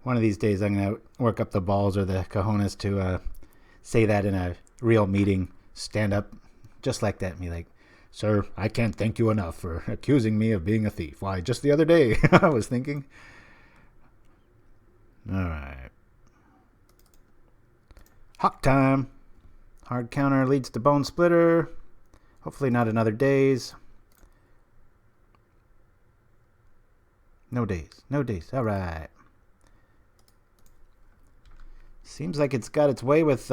D: One of these days I'm going to work up the balls or the cojones to say that in a real meeting. Stand up just like that and be like, "Sir, I can't thank you enough for accusing me of being a thief. Why, just the other day I was thinking." All right. Hawk time. Hard counter leads to Bonesplitter. Hopefully not another daze. No days. No days. All right. Seems like it's got its way with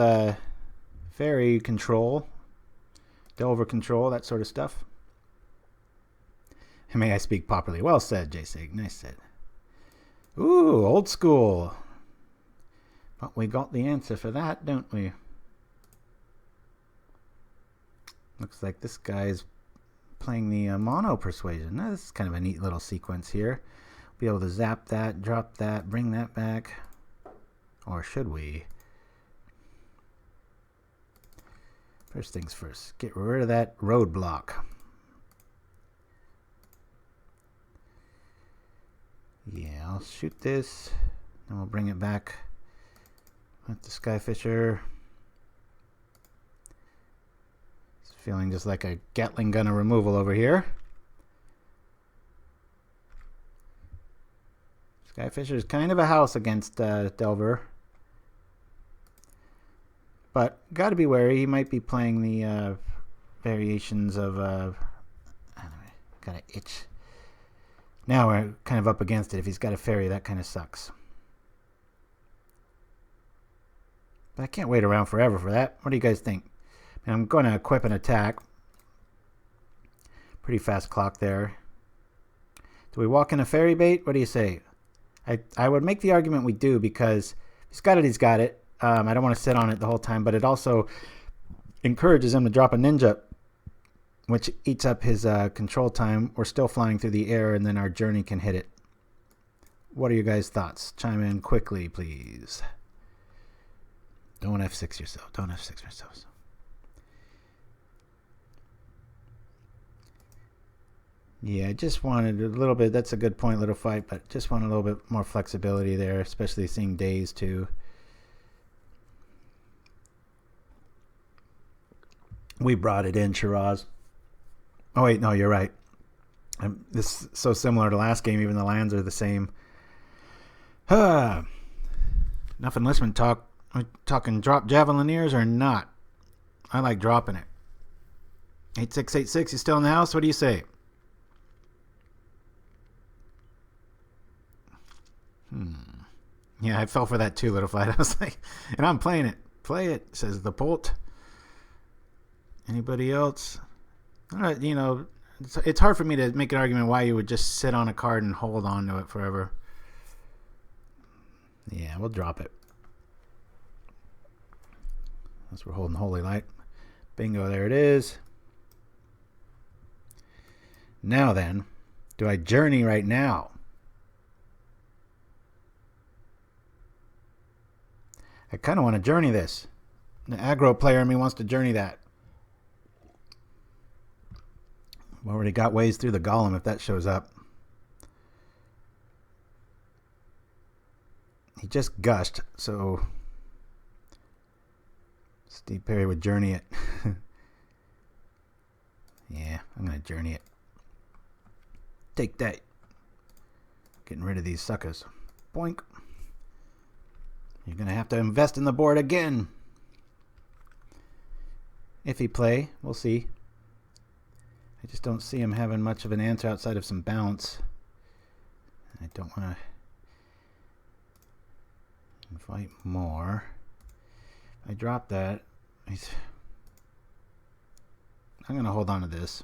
D: fairy control, delver control, that sort of stuff. May I speak properly? Well said, J-Sig. Nice said. Ooh, old school. But we got the answer for that, don't we? Looks like this guy's playing the mono persuasion. Now, this is kind of a neat little sequence here. Be able to zap that, drop that, bring that back. Or should we? First things first, get rid of that roadblock. Yeah, I'll shoot this, then we'll bring it back with the Skyfisher. It's feeling just like a Gatling gun of removal over here. Skyfisher's kind of a house against Delver. But got to be wary. He might be playing the variations of got an itch. Now we're kind of up against it. If he's got a fairy, that kind of sucks. But I can't wait around forever for that. What do you guys think? I'm going to equip an attack. Pretty fast clock there. Do we walk in a fairy bait? What do you say? I would make the argument we do, because he's got it, he's got it. I don't want to sit on it the whole time, but it also encourages him to drop a ninja, which eats up his control time. We're still flying through the air, and then our journey can hit it. What are your guys' thoughts? Chime in quickly, please. Don't F6 yourself. Don't F6 yourselves. Yeah, I just wanted a little bit. That's a good point, Little Fight, but just want a little bit more flexibility there, especially seeing days too. We brought it in, Shiraz. Oh wait, no, you're right. This is so similar to last game. Even the lands are the same. Enough enlistment talk. Are we talking drop Javelineers or not? I like dropping it. 8686, you still in the house? What do you say? Yeah, I fell for that too, Little Fight. I was like, and I'm playing it. Play it, says the Bolt. Anybody else? You know, it's hard for me to make an argument why you would just sit on a card and hold on to it forever. Yeah, we'll drop it. Unless we're holding Holy Light. Bingo, there it is. Now then, do I journey right now? I kind of want to journey this. The aggro player in me wants to journey that. I've already got ways through the golem if that shows up. He just gushed, so Steve Perry would journey it. Yeah, I'm going to journey it. Take that. Getting rid of these suckers. Boink. You're going to have to invest in the board again. If he play, we'll see. I just don't see him having much of an answer outside of some bounce. I don't want to invite more. If I drop that, I'm going to hold on to this.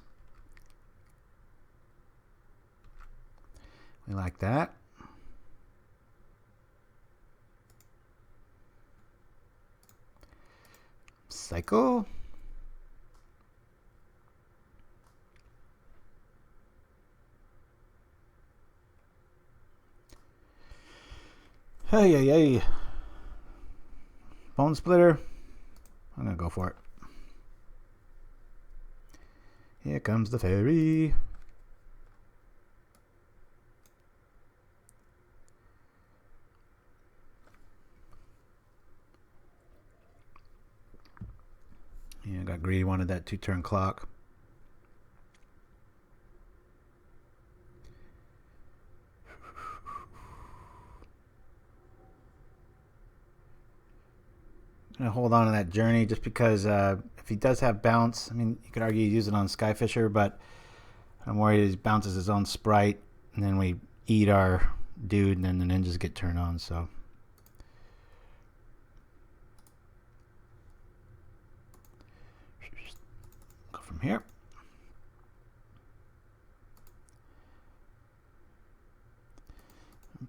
D: We like that. Cycle. Hey. Bonesplitter. I'm going to go for it. Here comes the fairy. Yeah, got greedy, wanted that 2-turn clock. I'm going to hold on to that journey just because if he does have bounce, I mean, you could argue use it on Skyfisher, but I'm worried he bounces his own sprite, and then we eat our dude, and then the ninjas get turned on, so. Go from here.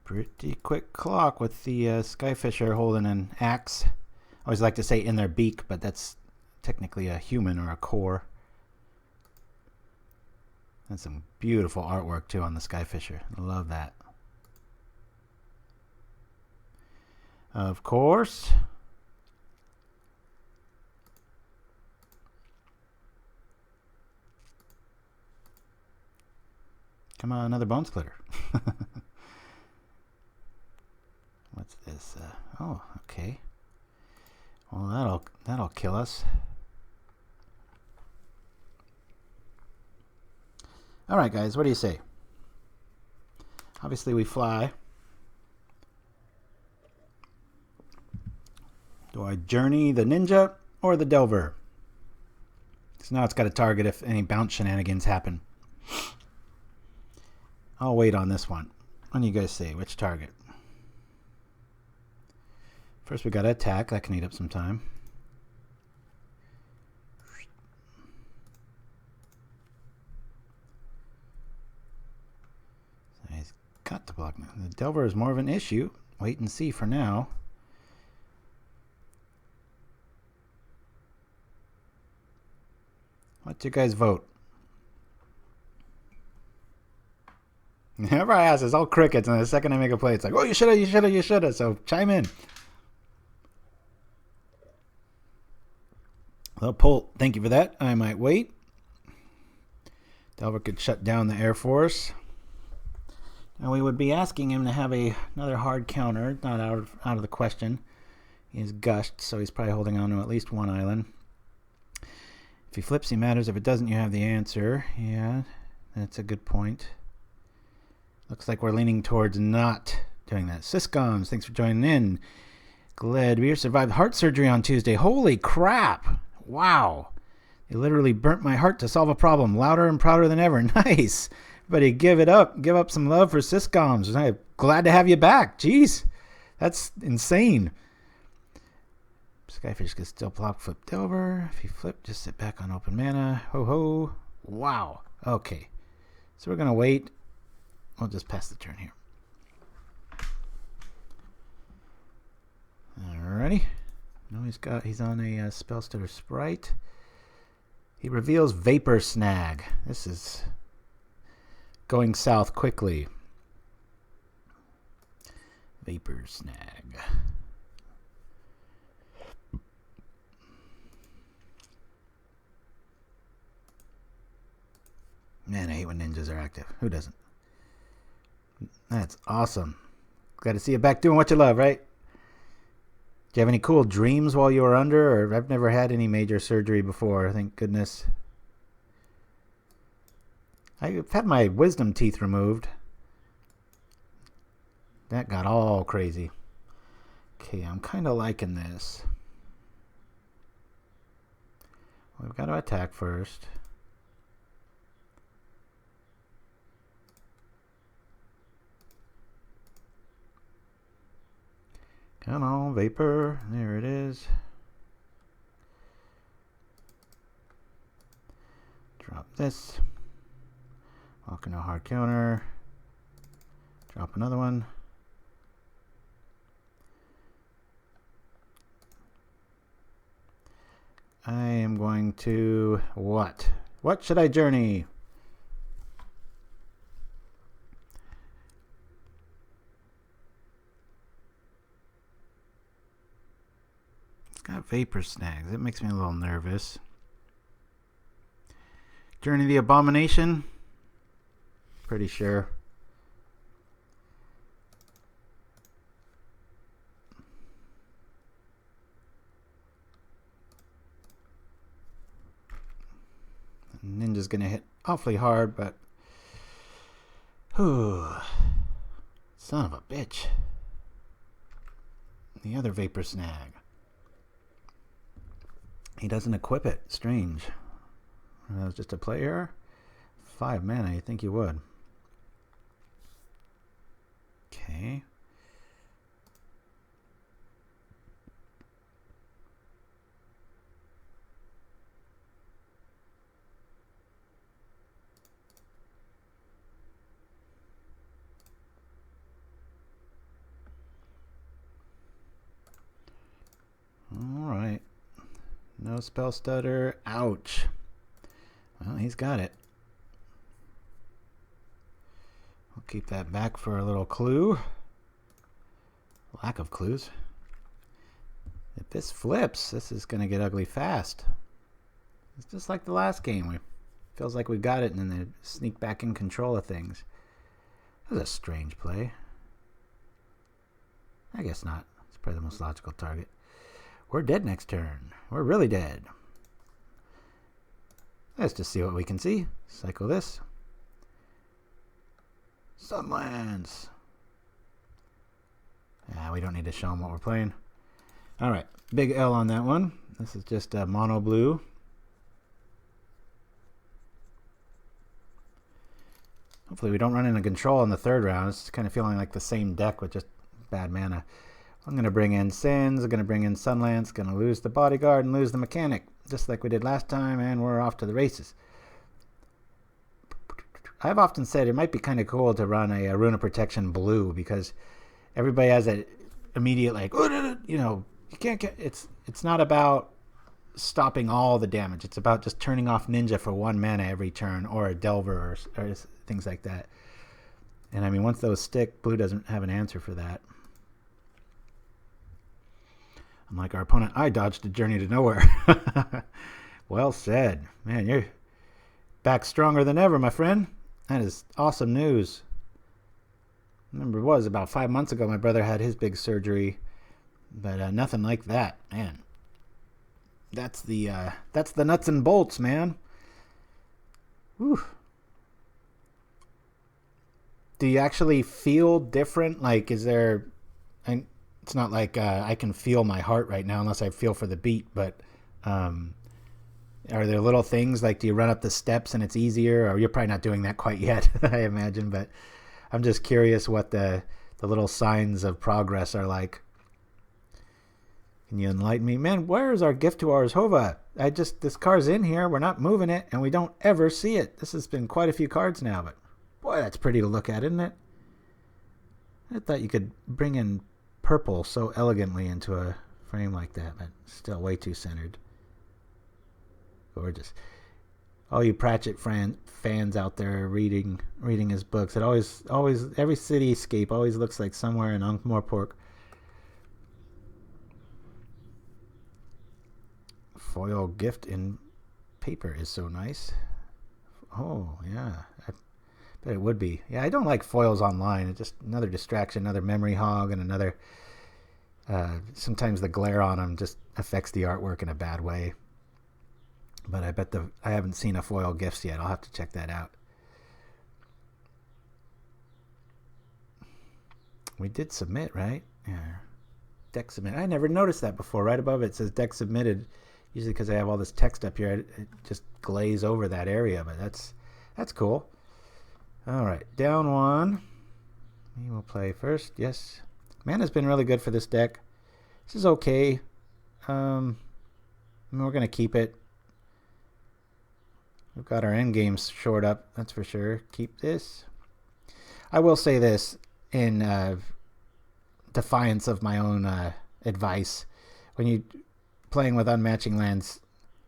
D: Pretty quick clock with the Skyfisher holding an axe. I always like to say in their beak, but that's technically a human or a Kor. That's some beautiful artwork too on the Skyfisher. I love that. Of course. Come on, another Bonesplitter. What's this? Oh, okay. Well, that'll kill us. All right, guys, what do you say? Obviously, we fly. Do I journey the ninja or the delver? So now it's got a target if any bounce shenanigans happen. I'll wait on this one. What do you guys say? Which target? First we got to attack. That can eat up some time. So he's got to block now. The Delver is more of an issue. Wait and see for now. What's your guys' vote? Whenever I ask, it's all crickets, and the second I make a play, it's like, oh, you shoulda, you shoulda, you shoulda. So chime in. Well, Polt, thank you for that. I might wait. Delver could shut down the Air Force. And we would be asking him to have another hard counter. Not out of the question. He's gushed, so he's probably holding on to at least one island. If he flips, he matters. If it doesn't, you have the answer. Yeah, that's a good point. Looks like we're leaning towards not doing that. Syscoms, thanks for joining in. Glad survived heart surgery on Tuesday. Holy crap! Wow. They literally burnt my heart to solve a problem. Louder and prouder than ever. Nice. Everybody give it up. Give up some love for Syscoms. I'm glad to have you back. Jeez. That's insane. Skyfish can still block flip Delver. If he flipped, just sit back on open mana. Ho ho. Wow. Okay. So we're going to wait. We'll just pass the turn here. Alrighty. No, he's on a Spellstutter Sprite. He reveals Vapor Snag. This is going south quickly. Vapor Snag. Man, I hate when ninjas are active. Who doesn't? That's awesome. Glad to see you back doing what you love, right? Do you have any cool dreams while you were under? Or I've never had any major surgery before, thank goodness. I've had my wisdom teeth removed. That got all crazy. Okay, I'm kind of liking this. We've got to attack first. Come on, Vapor. There it is. Drop this. Walk into a hard counter. Drop another one. I am going to... What? What should I journey? Got Vapor Snags. That makes me a little nervous. Journey the Abomination. Pretty sure. Ninja's gonna hit awfully hard, but whew, son of a bitch. The other Vapor Snag. He doesn't equip it. Strange. That was just a play error. 5 mana, you think you would. Okay. All right. No spell stutter. Ouch. Well, he's got it. We'll keep that back for a little clue. Lack of clues. If this flips, this is going to get ugly fast. It's just like the last game. It feels like we got it and then they sneak back in control of things. That was a strange play. I guess not. It's probably the most logical target. We're dead next turn. We're really dead. Let's just see what we can see. Cycle this. Sunlance. Yeah, we don't need to show them what we're playing. Alright, big L on that one. This is just a mono blue. Hopefully we don't run into control in the third round. It's kind of feeling like the same deck with just bad mana. I'm going to bring in Cenn. I'm going to bring in Sunlance. Going to lose the Bodyguard and lose the Mechanic, just like we did last time, and we're off to the races. I've often said it might be kind of cool to run a Rune of Protection blue, because everybody has that immediate, like, you know, you can't get... It's not about stopping all the damage. It's about just turning off Ninja for 1 mana every turn, or a Delver, or things like that. And I mean, once those stick, blue doesn't have an answer for that. Unlike our opponent, I dodged a Journey to Nowhere. Well said. Man, you're back stronger than ever, my friend. That is awesome news. I remember it was about 5 months ago my brother had his big surgery, but nothing like that. Man, that's the nuts and bolts, man. Whew. Do you actually feel different? Like, is there... It's not like I can feel my heart right now unless I feel for the beat, but are there little things like, do you run up the steps and it's easier? Or you're probably not doing that quite yet, I imagine, but I'm just curious what the little signs of progress are like. Can you enlighten me? Man, where's our Gift to Orzhova? This car's in here, we're not moving it, and we don't ever see it. This has been quite a few cards now, but boy, that's pretty to look at, isn't it? I thought you could bring in purple so elegantly into a frame like that, but still way too centered. Gorgeous. All you Pratchett fans out there reading his books, it always every cityscape always looks like somewhere in Ankh-Morpork. Foil gift in paper is so nice. Oh yeah, I bet it would be. Yeah, I don't like foils online. It's just another distraction, another memory hog, and another... sometimes the glare on them just affects the artwork in a bad way. But I bet I haven't seen a foil gifts yet. I'll have to check that out. We did submit, right? Yeah. Deck submit. I never noticed that before. Right above it says deck submitted. Usually because I have all this text up here, it just glaze over that area. But that's cool. All right, down one. We will play first. Yes. Mana's been really good for this deck. This is okay. I mean, we're going to keep it. We've got our end games shored up, that's for sure. Keep this. I will say this in defiance of my own advice. When you playing with unmatching lands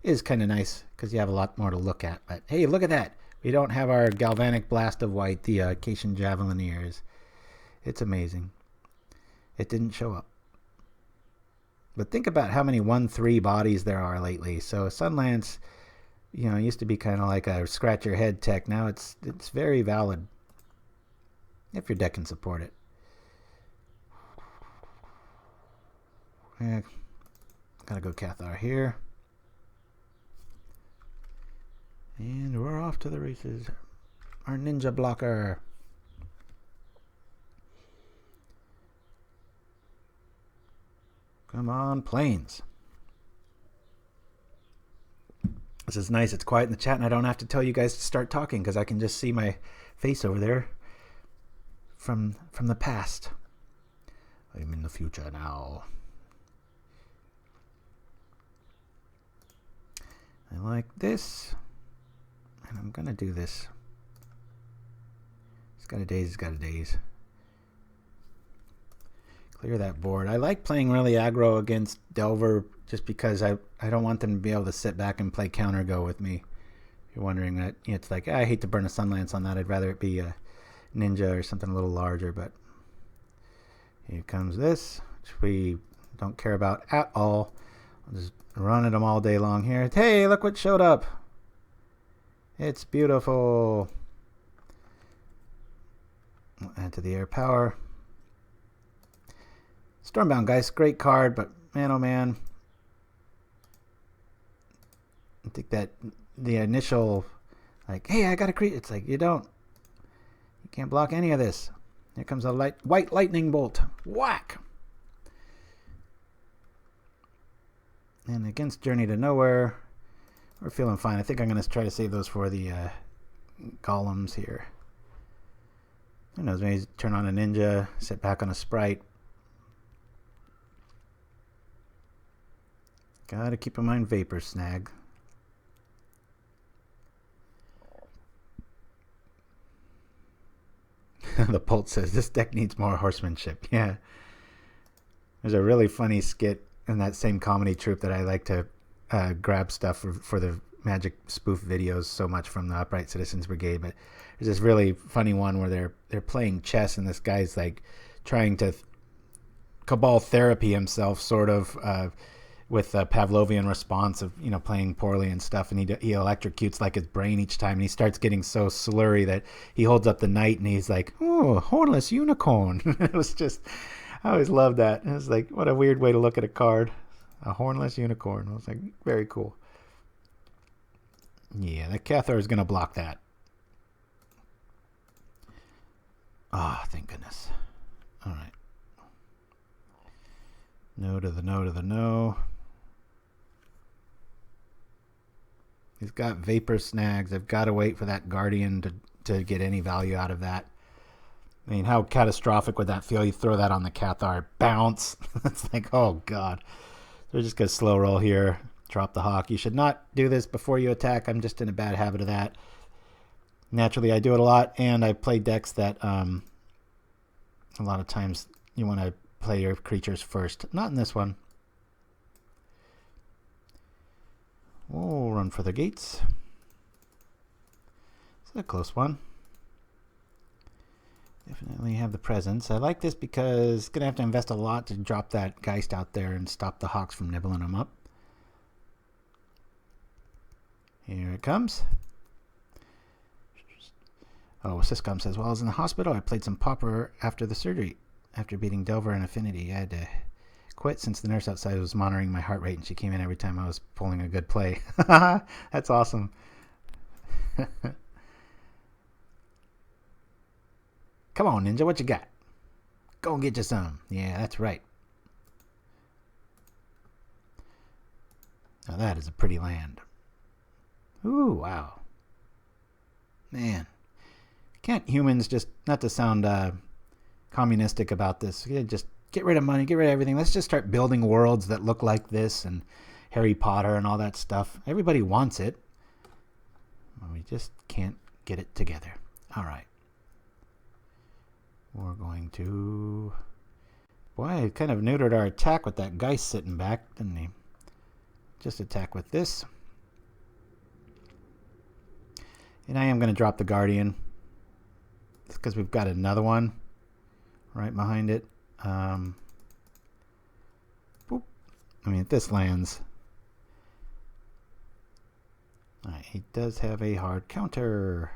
D: is kind of nice because you have a lot more to look at. But hey, look at that. We don't have our Galvanic Blast of White, the Icatian Javelineers. It's amazing. It didn't show up. But think about how many 1/3 bodies there are lately. So Sunlance, you know, used to be kind of like a scratch your head tech. Now it's very valid if your deck can support it. Yeah, gotta go Cathar here. And we're off to the races. Our ninja blocker. Come on, planes. This is nice. It's quiet in the chat, and I don't have to tell you guys to start talking because I can just see my face over there from the past. I'm in the future now. I like this, and I'm gonna do this. He's got a daze. He's got a daze. Clear that board. I like playing really aggro against Delver just because I don't want them to be able to sit back and play counter go with me. If you're wondering that, it's like, I hate to burn a Sunlance on that. I'd rather it be a Ninja or something a little larger, but here comes this, which we don't care about at all. I'll just run at them all day long here. Hey, look what showed up. It's beautiful. I'll add to the air power. Stormbound Geist, great card, but man, oh man. I think that the initial, like, hey, I got a creep. It's like, you don't. You can't block any of this. Here comes a white lightning bolt. Whack! And against Journey to Nowhere, we're feeling fine. I think I'm going to try to save those for the golems here. Who knows, maybe turn on a ninja, sit back on a sprite. Gotta keep in mind Vapor Snag. The Pult says, this deck needs more horsemanship. Yeah. There's a really funny skit in that same comedy troupe that I like to grab stuff for the Magic spoof videos so much from the Upright Citizens Brigade. But there's this really funny one where they're playing chess and this guy's like trying to cabal therapy himself, sort of, with a Pavlovian response of, playing poorly and stuff, and he electrocutes like his brain each time, and he starts getting so slurry that he holds up the knight and he's like, oh, hornless unicorn. It was just, I always loved that. It was like, what a weird way to look at a card. A hornless unicorn. I was like, very cool. Yeah, that Cathar is going to block that. Ah, thank goodness. All right. No to the no to the no. He's got Vapor Snags. I've got to wait for that Guardian to get any value out of that. I mean, how catastrophic would that feel? You throw that on the Cathar, bounce. It's like, oh, God. They're just going to slow roll here. Drop the Hawk. You should not do this before you attack. I'm just in a bad habit of that. Naturally, I do it a lot, and I play decks that a lot of times you want to play your creatures first. Not in this one. We'll run for the gates. It's a close one. Definitely have the presence. I like this because it's going to have to invest a lot to drop that Geist out there and stop the Hawks from nibbling them up. Here it comes. Oh, Syscom says, while I was in the hospital, I played some Pauper after the surgery. After beating Delver and Affinity, I had to quit since the nurse outside was monitoring my heart rate, and she came in every time I was pulling a good play. That's awesome. Come on, Ninja, what you got? Go and get you some. Yeah, that's right. Now that is a pretty land. Ooh, wow. Man. Can't humans just, not to sound communistic about this, just get rid of money, get rid of everything. Let's just start building worlds that look like this and Harry Potter and all that stuff. Everybody wants it. We just can't get it together. All right. We're going to... Boy, it kind of neutered our attack with that Geist sitting back, didn't he? Just attack with this. And I am going to drop the Guardian. It's because we've got another one right behind it. Boop. I mean, if this lands... Alright, he does have a hard counter.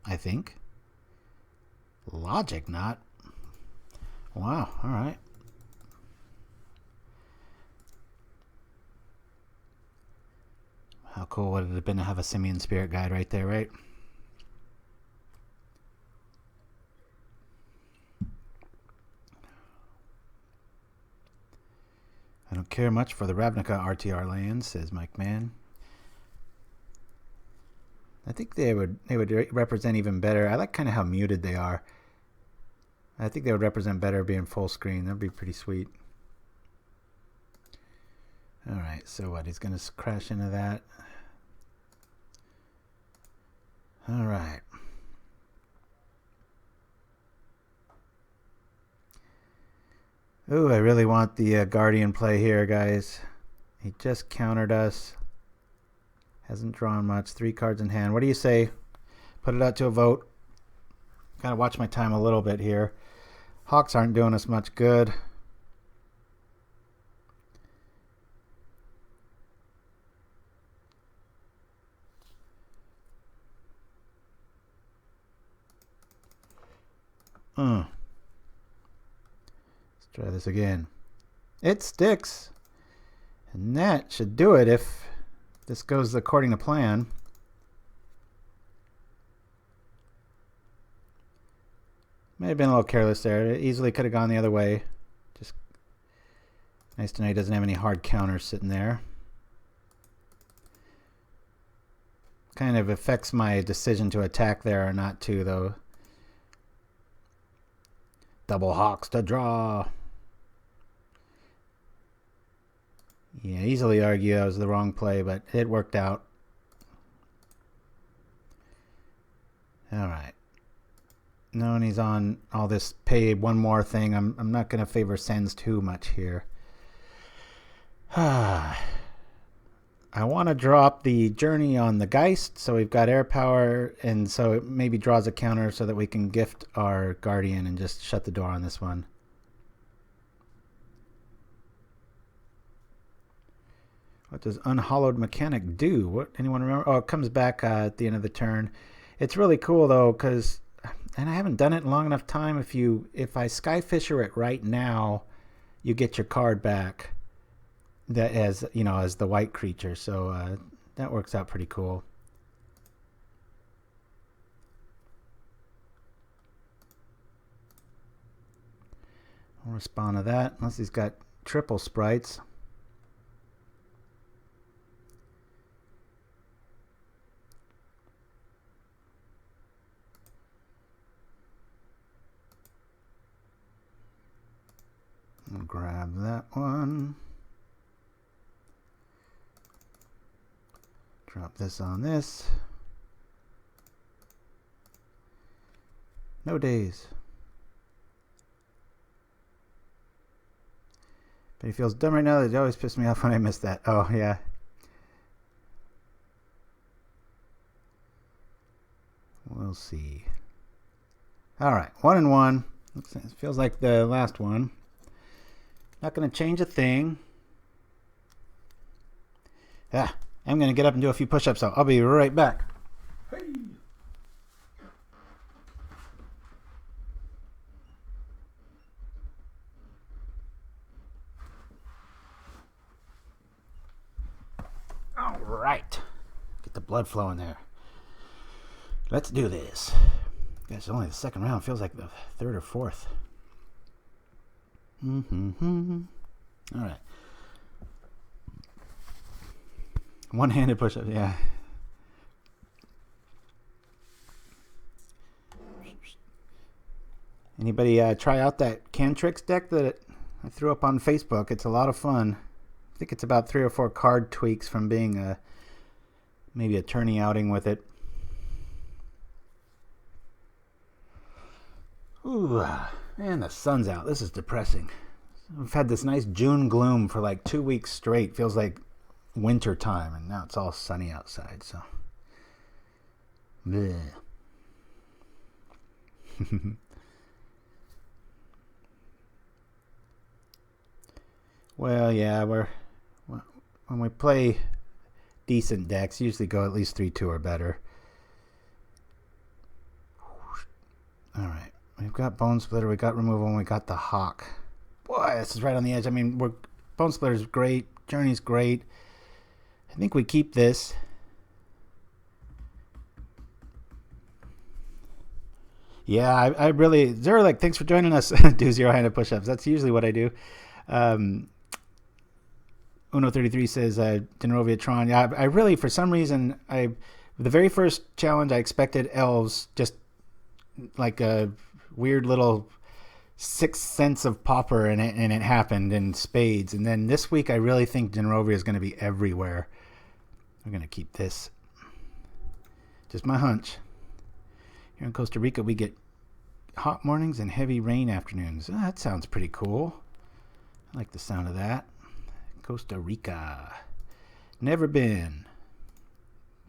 D: I think. Logic not. Wow, alright. How cool would it have been to have a Simian Spirit Guide right there, right? I don't care much for the Ravnica RTR lands, says Mike Mann. I think they would represent even better. I like kind of how muted they are. I think they would represent better being full screen. That'd be pretty sweet. All right, so what? He's going to crash into that. All right. Ooh, I really want the Guardian play here, guys. He just countered us. Hasn't drawn much. 3 cards in hand. What do you say? Put it out to a vote. Gotta watch my time a little bit here. Hawks aren't doing us much good. Let's try this again. It sticks. And that should do it if this goes according to plan. May have been a little careless there. It easily could have gone the other way. Just nice to know he doesn't have any hard counters sitting there. Kind of affects my decision to attack there or not to, though. Double Hawks to draw. Yeah, easily argue that was the wrong play, but it worked out. Alright. Knowing he's on all this pay one more thing, I'm not going to favor Cenn too much here. I want to drop the Journey on the Geist, so we've got air power, and so it maybe draws a counter so that we can gift our Guardian and just shut the door on this one. What does Unhallowed Mechanic do? What, anyone remember? Oh, it comes back at the end of the turn. It's really cool though, because, and I haven't done it in long enough time. If I Skyfisher it right now, you get your card back. That as you know, as the white creature. So that works out pretty cool. I'll respond to that unless he's got triple sprites. I'll grab that one. Drop this on this. No days. But he feels dumb right now. They always piss me off when I miss that. Oh, yeah. We'll see. All right, 1 and 1. It feels like the last one. Not going to change a thing. Ah, I'm going to get up and do a few push-ups, so I'll be right back. Hey. All right. Get the blood flowing there. Let's do this. Guess only the second round. Feels like the third or fourth. All right. One-handed push-up, yeah. Anybody try out that Cantrix deck that I threw up on Facebook? It's a lot of fun. I think it's about 3 or 4 card tweaks from being maybe a tourney outing with it. Ooh, and the sun's out. This is depressing. We've had this nice June gloom for like 2 weeks straight. Feels like winter time, and now it's all sunny outside, so. Bleh. Well, yeah, when we play decent decks, usually go at least 3-2 or better. All right. We've got Bonesplitter, we got Removal, and we got the Hawk. Boy, this is right on the edge. I mean, Bonesplitter's great, Journey's great. I think we keep this. Yeah, I really... Zerlik, thanks for joining us. Do zero-handed push-ups. That's usually what I do. Uno33 says, Denovia Tron. Yeah, I really, for some reason, the very first challenge, I expected elves, just like a weird little sixth sense of Pauper, and it happened in spades. And then this week, I really think Denovia is going to be everywhere. We're going to keep this. Just my hunch. Here in Costa Rica, we get hot mornings and heavy rain afternoons. Oh, that sounds pretty cool. I like the sound of that. Costa Rica. Never been.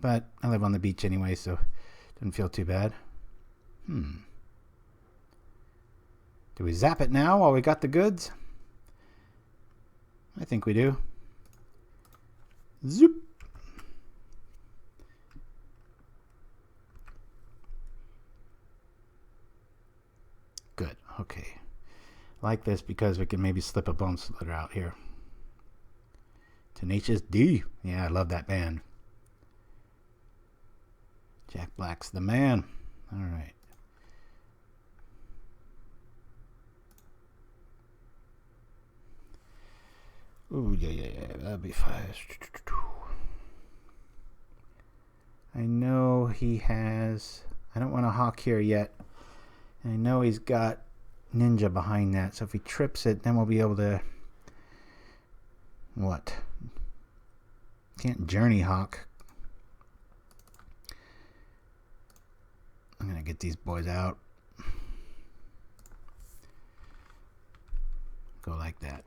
D: But I live on the beach anyway, so it doesn't feel too bad. Do we zap it now while we got the goods? I think we do. Zoop. Good. Okay. Like this because we can maybe slip a Bonesplitter out here. Tenacious D. Yeah, I love that band. Jack Black's the man. All right. Ooh, yeah. That'd be fast. I he has... I don't want a hawk here yet. And I know he's got ninja behind that, so if he trips it, then we'll be able to... What? Can't journey hawk. I'm gonna get these boys out. Go like that.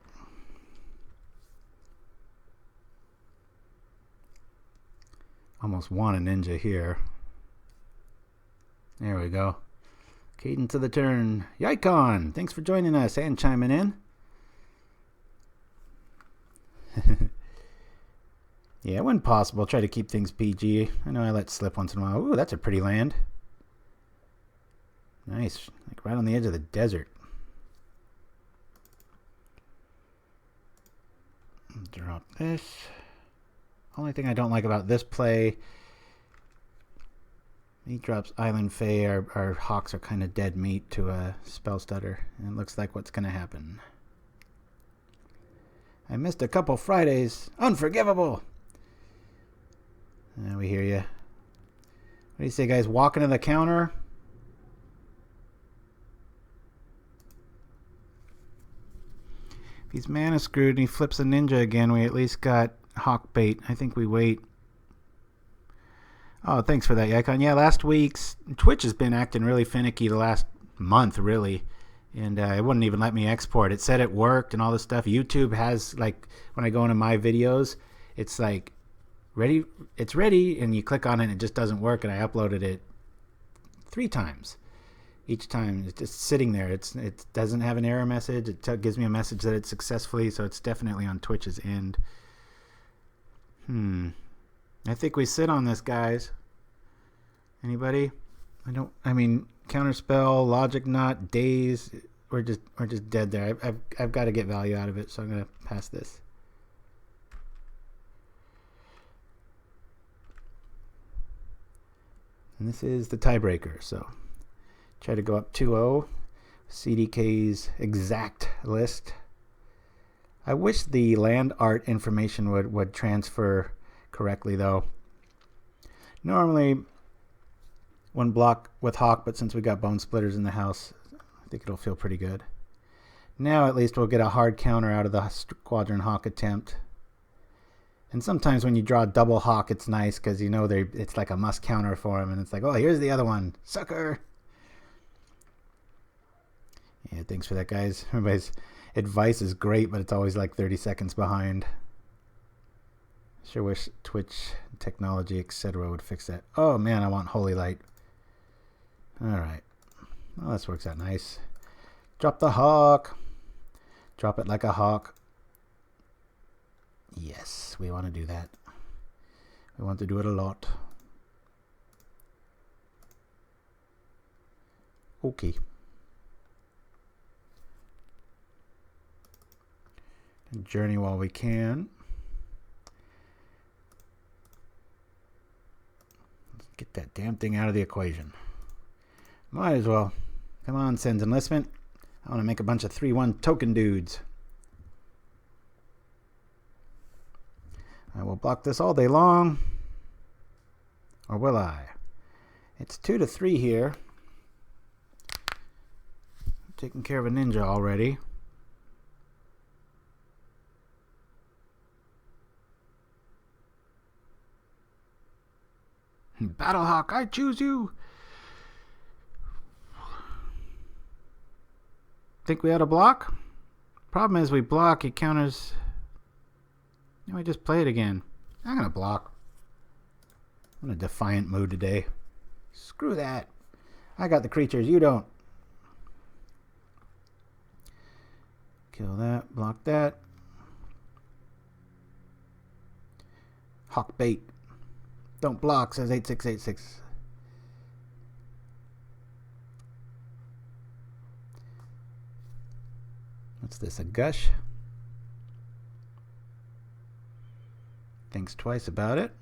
D: Almost want a ninja here. There we go. Cadence of the turn. Yikon, thanks for joining us and chiming in. Yeah, when possible, try to keep things PG. I know I let slip once in a while. Ooh, that's a pretty land. Nice, like right on the edge of the desert. Drop this. Only thing I don't like about this play, he drops Island Fae. Our hawks are kind of dead meat to a spell stutter, and it looks like what's going to happen. I missed a couple Fridays. Unforgivable. We hear you. What do you say, guys? Walking to the counter. If he's mana screwed and he flips a ninja again, we at least got hawk bait. I think we wait. Oh, thanks for that, Yikon. Yeah, last week's Twitch has been acting really finicky the last month, really. And it wouldn't even let me export. It said it worked and all this stuff. YouTube has, like, when I go into my videos, it's like, ready, it's ready, and you click on it and it just doesn't work, and I uploaded it 3 times. Each time it's just sitting there. It doesn't have an error message. It gives me a message that it's successfully, so it's definitely on Twitch's end. I think we sit on this, guys. Anybody? I mean, counterspell, logic knot, daze. We're just dead there. I've got to get value out of it, so I'm gonna pass this. And this is the tiebreaker, so try to go up 2-0. CDK's exact list. I wish the land art information would transfer correctly, though. Normally, one block with Hawk, but since we got Bonesplitters in the house, I think it'll feel pretty good. Now, at least, we'll get a hard counter out of the Squadron Hawk attempt. And sometimes when you draw a double Hawk, it's nice because you know it's like a must counter for him, and it's like, oh, here's the other one, sucker. Yeah, thanks for that, guys. Everybody's advice is great, but it's always like 30 seconds behind. Sure wish Twitch technology, etc. would fix that. Oh man, I want Holy Light. Alright. Well, this works out nice. Drop the Hawk. Drop it like a hawk. Yes, we want to do that. We want to do it a lot. Okay. And journey while we can. Let's get that damn thing out of the equation. Might as well. Come on, Cenn's Enlistment. I want to make a bunch of 3/1 token dudes. I will block this all day long. Or will I? It's 2-3 here. Taking care of a ninja already. Battlehawk, I choose you. Think we ought to block? Problem is we block, he counters. Now we just play it again. I'm gonna block. I'm in a defiant mood today. Screw that. I got the creatures, you don't. Kill that, block that. Hawk bait. Don't block, says 8686. What's this, a gush? Thinks twice about it.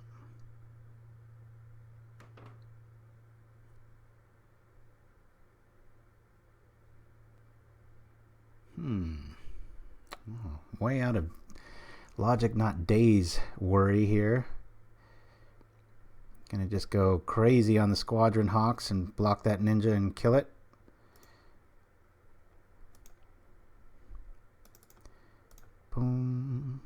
D: Oh, way out of logic, not days worry here. Gonna just go crazy on the Squadron Hawks and block that ninja and kill it. Boom.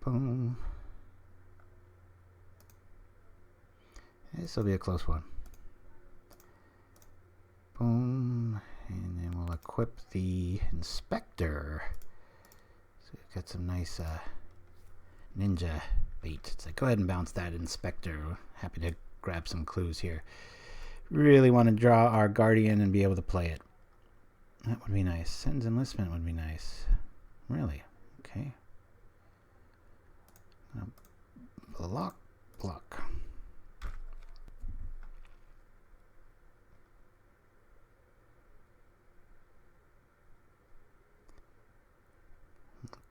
D: Boom. This will be a close one. Boom. And then we'll equip the Inspector. So we've got some nice ninja bait. So go ahead and bounce that Inspector. Happy to grab some clues here. Really want to draw our Guardian and be able to play it. That would be nice. Cenn's Enlistment would be nice. Really? Okay. Block.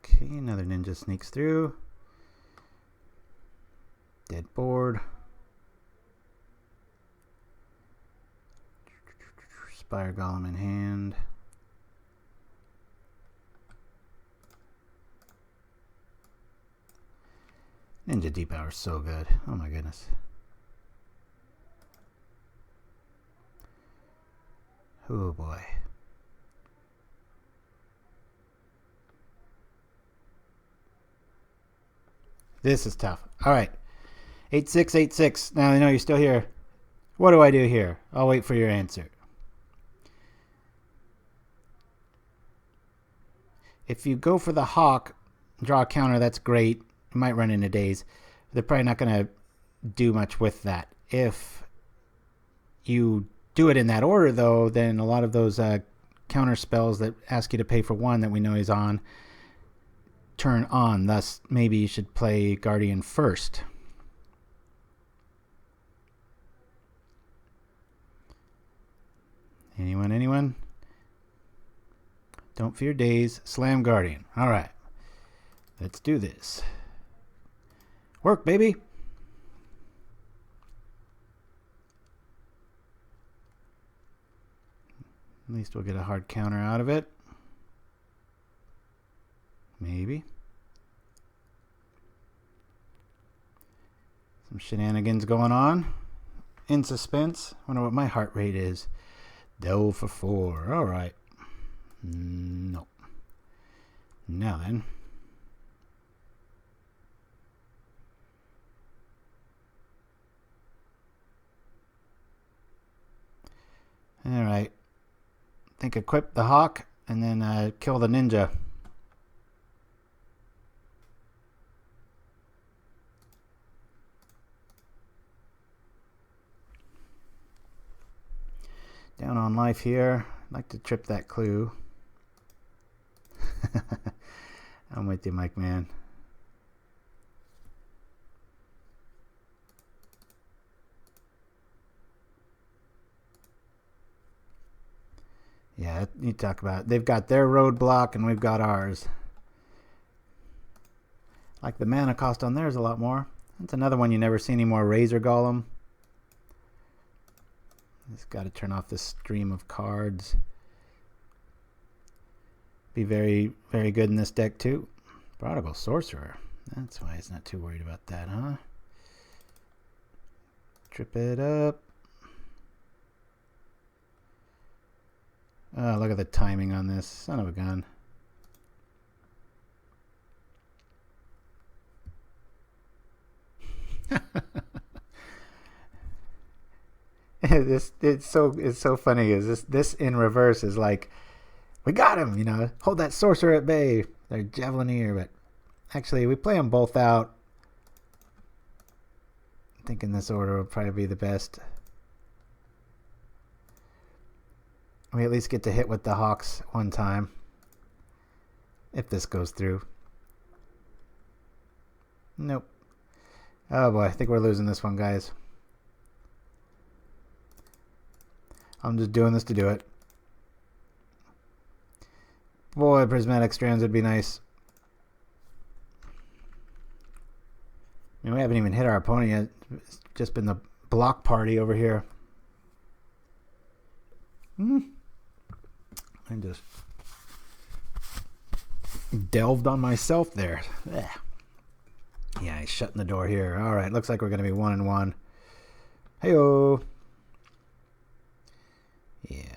D: Okay, another ninja sneaks through. Dead board. Spire Golem in hand. Ninja Depower is so good. Oh my goodness. Oh boy. This is tough. All right. 8686. Now I know you're still here. What do I do here? I'll wait for your answer. If you go for the Hawk, draw a counter, that's great. You might run into days. They're probably not going to do much with that. If you do it in that order, though, then a lot of those counter spells that ask you to pay for one that we know he's on turn on. Thus, maybe you should play Guardian first. Anyone? Don't fear days. Slam Guardian. All right. Let's do this. Work, baby. At least we'll get a hard counter out of it. Maybe. Some shenanigans going on. In suspense. Wonder what my heart rate is. Delve for 4. All right. No. Now then. All right. Think equip the Hawk and then kill the ninja. Down on life here. I'd like to trip that clue. I'm with you, Mike, man. Yeah, you talk about it. They've got their roadblock and we've got ours. Like the mana cost on theirs a lot more. That's another one you never see any more. Razor Golem. Just got to turn off this stream of cards. Be very, very good in this deck too. Prodigal Sorcerer. That's why he's not too worried about that, huh? Trip it up. Oh, look at the timing on this. Son of a gun. It's so funny. Is this in reverse is like, we got him, you know, hold that sorcerer at bay. They're Javelineer, but actually we play them both out. I think in this order would probably be the best. We at least get to hit with the Hawks one time. If this goes through. Nope. Oh boy, I think we're losing this one, guys. I'm just doing this to do it. Boy, Prismatic Strands would be nice. I mean, we haven't even hit our opponent yet. It's just been the block party over here. I just delved on myself there. Ugh. Yeah, he's shutting the door here. All right, looks like we're going to be 1-1. Hey-oh. Yeah.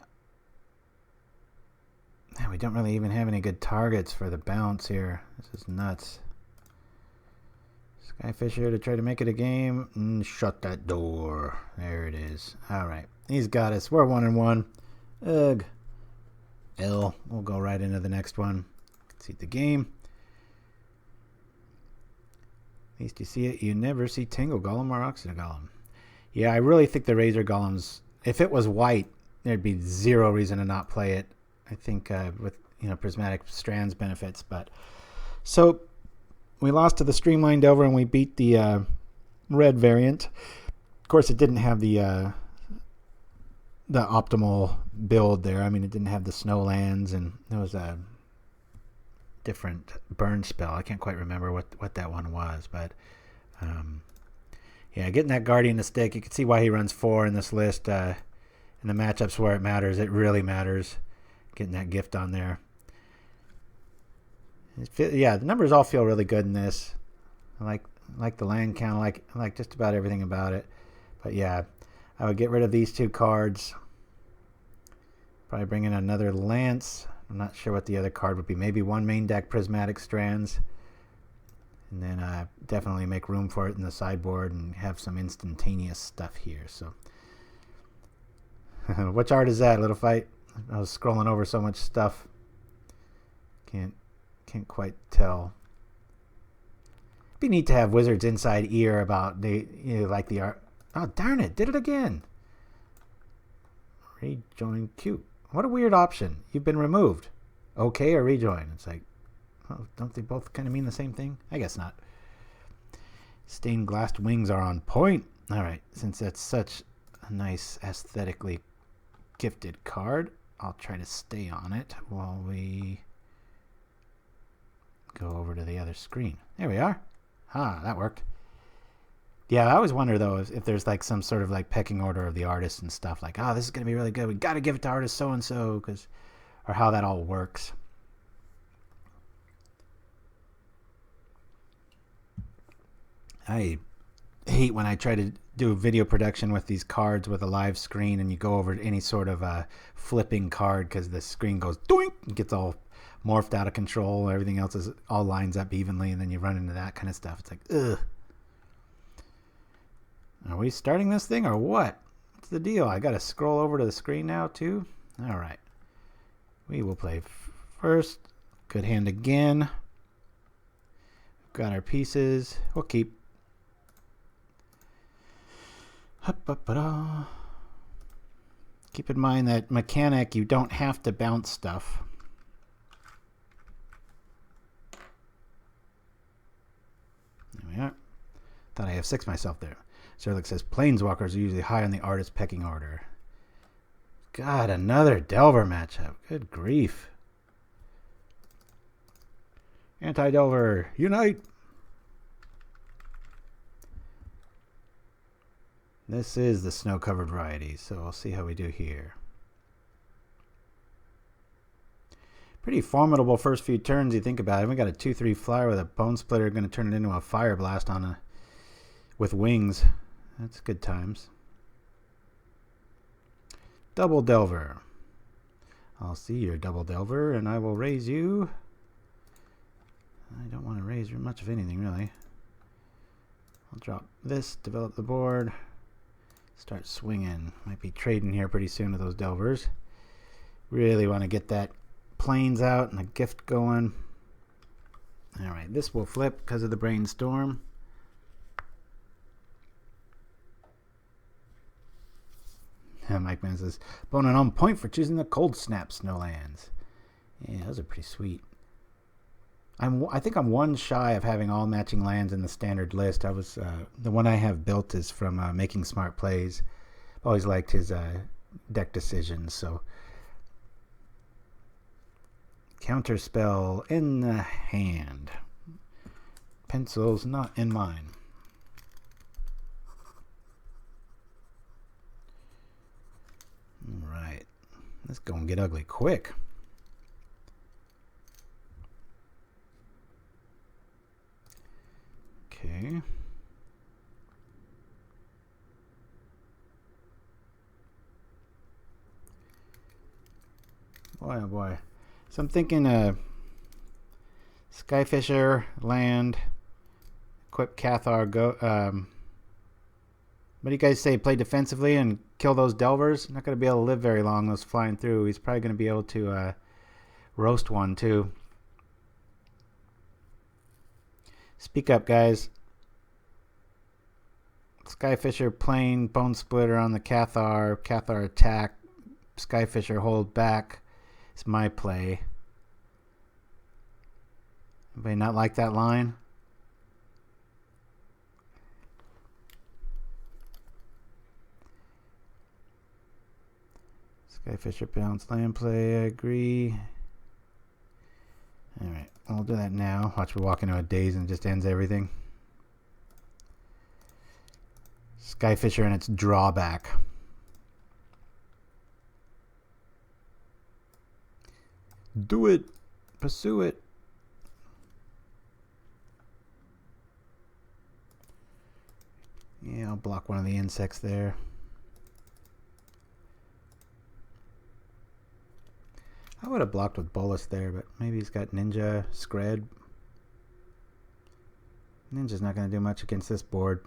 D: Man, we don't really even have any good targets for the bounce here. This is nuts. Skyfisher to try to make it a game. Shut that door. There it is. All right. He's got us. We're 1-1. Ugh. L. We'll go right into the next one. See the game. At least you see it. You never see Tingle Golem or Oxida Golem. Yeah, I really think the Razor Golems, if it was white, there'd be zero reason to not play it. I think with prismatic strands benefits. But so we lost to the Streamlined Delver and we beat the red variant. Of course, it didn't have the optimal build there. I mean, it didn't have the Snowlands, and there was a different burn spell. I can't quite remember what that one was, but yeah, getting that Guardian to stick, you can see why he runs 4 in this list. In the matchups where it matters, it really matters. Getting that gift on there. Yeah, the numbers all feel really good in this. I like the land count. I like just about everything about it. But yeah, I would get rid of these 2 cards. Probably bring in another Lance. I'm not sure what the other card would be. Maybe 1 main deck Prismatic Strands. And then definitely make room for it in the sideboard and have some instantaneous stuff here. So, which art is that, Little Fight? I was scrolling over so much stuff. Can't quite tell. It'd be neat to have Wizards inside ear about like the art. Oh, darn it. Did it again. Rejoin queue. What a weird option. You've been removed. Okay or rejoin. It's like, oh, don't they both kind of mean the same thing? I guess not. Stained glass wings are on point. All right. Since that's such a nice aesthetically gifted card, I'll try to stay on it while we go over to the other screen. There we are. That worked. Yeah, I always wonder, though, if there's like some sort of like pecking order of the artists and stuff. Like, oh, this is going to be really good. We got to give it to artist so-and-so, or how that all works. I hate when I try to do video production with these cards with a live screen and you go over any sort of flipping card because the screen goes doink and gets all morphed out of control. Everything else all lines up evenly, and then you run into that kind of stuff. It's like, ugh. Are we starting this thing or what? What's the deal? I got to scroll over to the screen now too? All right. We will play first. Good hand again. Got our pieces. We'll keep. Keep in mind that mechanic, you don't have to bounce stuff. There we are. Thought I have 6 myself there. Zerlik says Planeswalkers are usually high on the artist pecking order. God, another Delver matchup. Good grief. Anti-Delver, unite! This is the snow-covered variety, so we'll see how we do here. Pretty formidable first few turns, you think about it. We got a 2/3 flyer with a Bonesplitter, going to turn it into a Fire Blast with wings. That's good times. Double Delver. I'll see your Double Delver, and I will raise you. I don't want to raise much of anything, really. I'll drop this, develop the board, start swinging. Might be trading here pretty soon with those Delvers. Really want to get that Plains out and the gift going. All right, this will flip because of the Brainstorm. Mike Man says, Bonin on point for choosing the Cold Snap Snowlands. Yeah, those are pretty sweet. I think I'm 1 shy of having all matching lands in the standard list. I was the one I have built is from Making Smart Plays. I've always liked his deck decisions. So Counterspell in the hand. Pencils not in mine. All right, let's go and get ugly quick. Boy, oh boy. So I'm thinking Skyfisher, land, equip Cathar, go. What do you guys say? Play defensively and kill those delvers? Not going to be able to live very long, those flying through. He's probably going to be able to roast one, too. Speak up, guys. Skyfisher playing Bonesplitter on the Cathar. Cathar attack. Skyfisher hold back. It's my play. Anybody not like that line? Skyfisher balanced land play. I agree. Alright, I'll do that now. Watch me walk into a daze and it just ends everything. Skyfisher and its drawback. Do it. Pursue it. Yeah, I'll block one of the insects there. I would have blocked with Bolus there, but maybe he's got Ninja, Scred. Ninja's not going to do much against this board.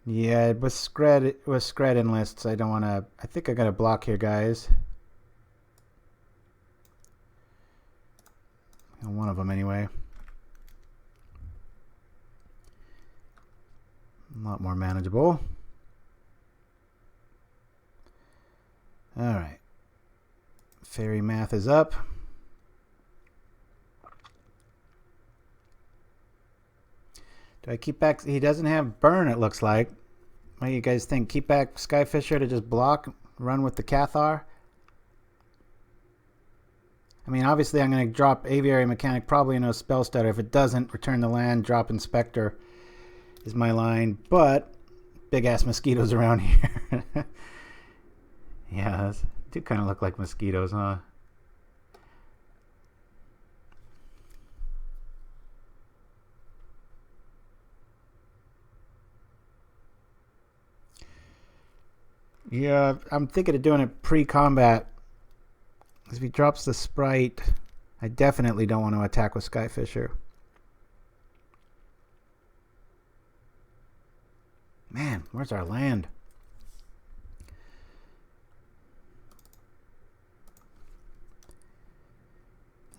D: Yeah, it was Scred enlists. I don't want to. I think I got a block here, guys. One of them, anyway. A lot more manageable. All right. Fairy math is up. Do I keep back? He doesn't have burn, it looks like. What do you guys think? Keep back Skyfisher to just block, run with the Cathar? I mean, obviously I'm going to drop Aviary Mechanic, probably no Spell Stutter. If it doesn't, return the land, drop Inspector is my line. But, big-ass mosquitoes around here. Yeah, those do kind of look like mosquitoes, huh? Yeah, I'm thinking of doing it pre-combat. If he drops the Sprite, I definitely don't want to attack with Skyfisher. Man, where's our land?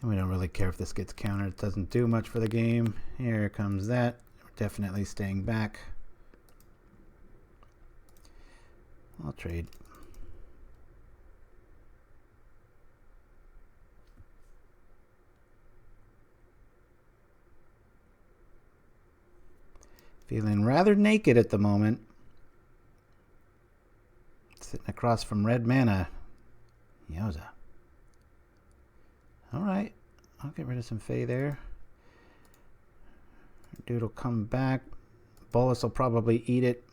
D: And we don't really care if this gets countered. It doesn't do much for the game. Here comes that. We're definitely staying back. I'll trade. Feeling rather naked at the moment. Sitting across from red mana. Yowza. Alright. I'll get rid of some Fae there. Dude will come back. Bolus will probably eat it.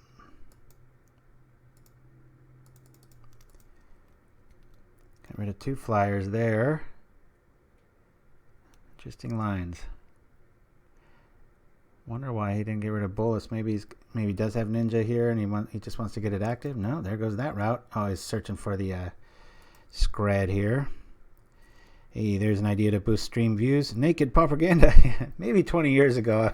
D: Got rid of 2 flyers there. Interesting lines. Wonder why he didn't get rid of Bolus. Maybe he does have Ninja here and he just wants to get it active. No, there goes that route. Oh, he's searching for the Scred here. Hey, there's an idea to boost stream views. Naked Pauperganda. Maybe 20 years ago.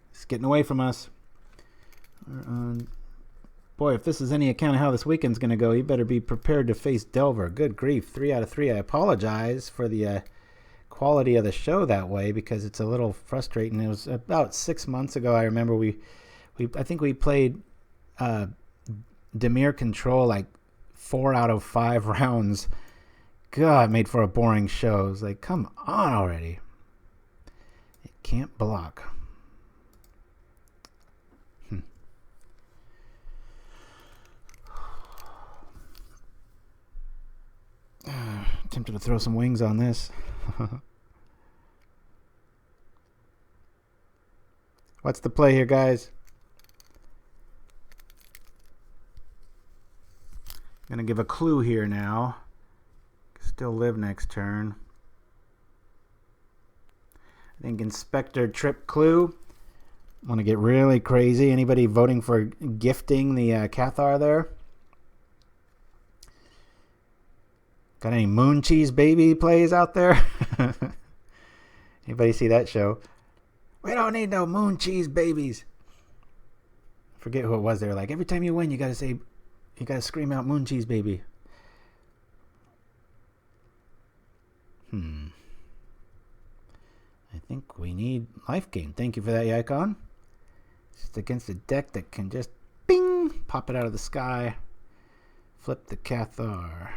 D: It's getting away from us. Boy, if this is any account of how this weekend's going to go, you better be prepared to face Delver. Good grief. 3 out of 3. I apologize for the quality of the show that way because it's a little frustrating. It was about 6 months ago. I remember I think we played Dimir Control like 4 out of 5 rounds. God, made for a boring show. It was like, come on already. It can't block. Tempted to throw some wings on this. What's the play here, guys? I'm going to give a clue here now. still live next turn. I think Inspector Trip Clue. Want to get really crazy. Anybody voting for gifting the Cathar there? Got any Moon Cheese Baby plays out there? Anybody see that show? We don't need no Moon Cheese Babies. Forget who it was. They were like, every time you win, you gotta say, you gotta scream out Moon Cheese Baby. I think we need life gain. Thank you for that, Icon. Just against a deck that can just bing, pop it out of the sky. Flip the Cathar.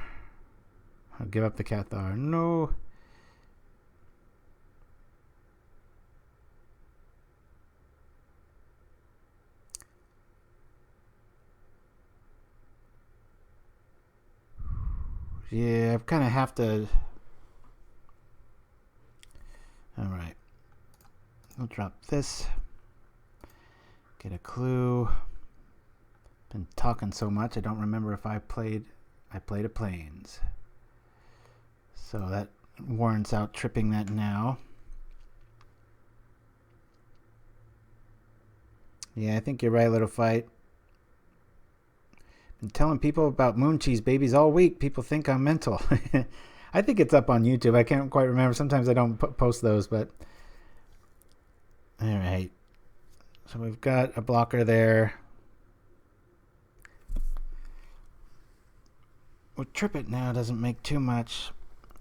D: I'll give up the Cathar. No. Yeah, I kind of have to. All right. I'll drop this. Get a clue. Been talking so much, I don't remember if I played a plains. So that warrants out tripping that now. Yeah, I think you're right, Little Fight. Been telling people about Moon Cheese Babies all week. People think I'm mental. I think it's up on YouTube. I can't quite remember. Sometimes I don't post those, but all right. So we've got a blocker there. We'll trip it now. Doesn't make too much.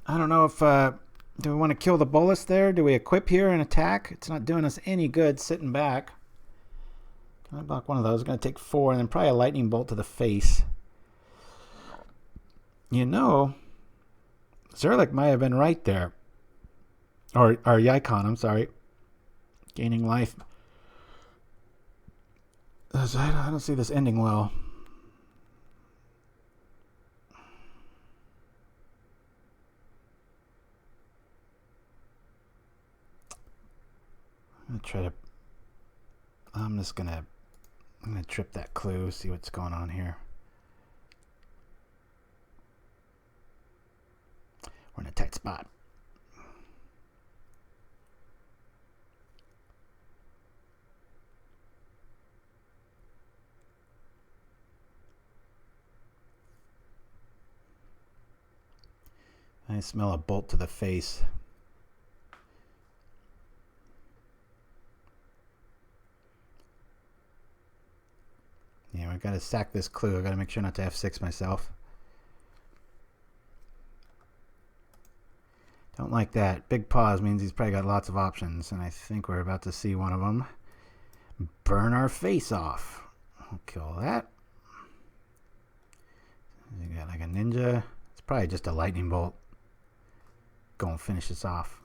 D: I don't know if do we want to kill the bolus there? Do we equip here and attack? It's not doing us any good sitting back. Can I block one of those? I'm going to take 4 and then probably a lightning bolt to the face. You know, Zerlik might have been right there. Or Yikon, I'm sorry. Gaining life. I don't see this ending well. I'm gonna trip that clue, see what's going on here. We're in a tight spot. I smell a bolt to the face. Yeah, I've got to sack this clue. I've got to make sure not to F6 myself. Don't like that. Big pause means he's probably got lots of options, and I think we're about to see one of them. Burn our face off. I'll kill that. You got like a ninja. It's probably just a lightning bolt. Go and finish this off.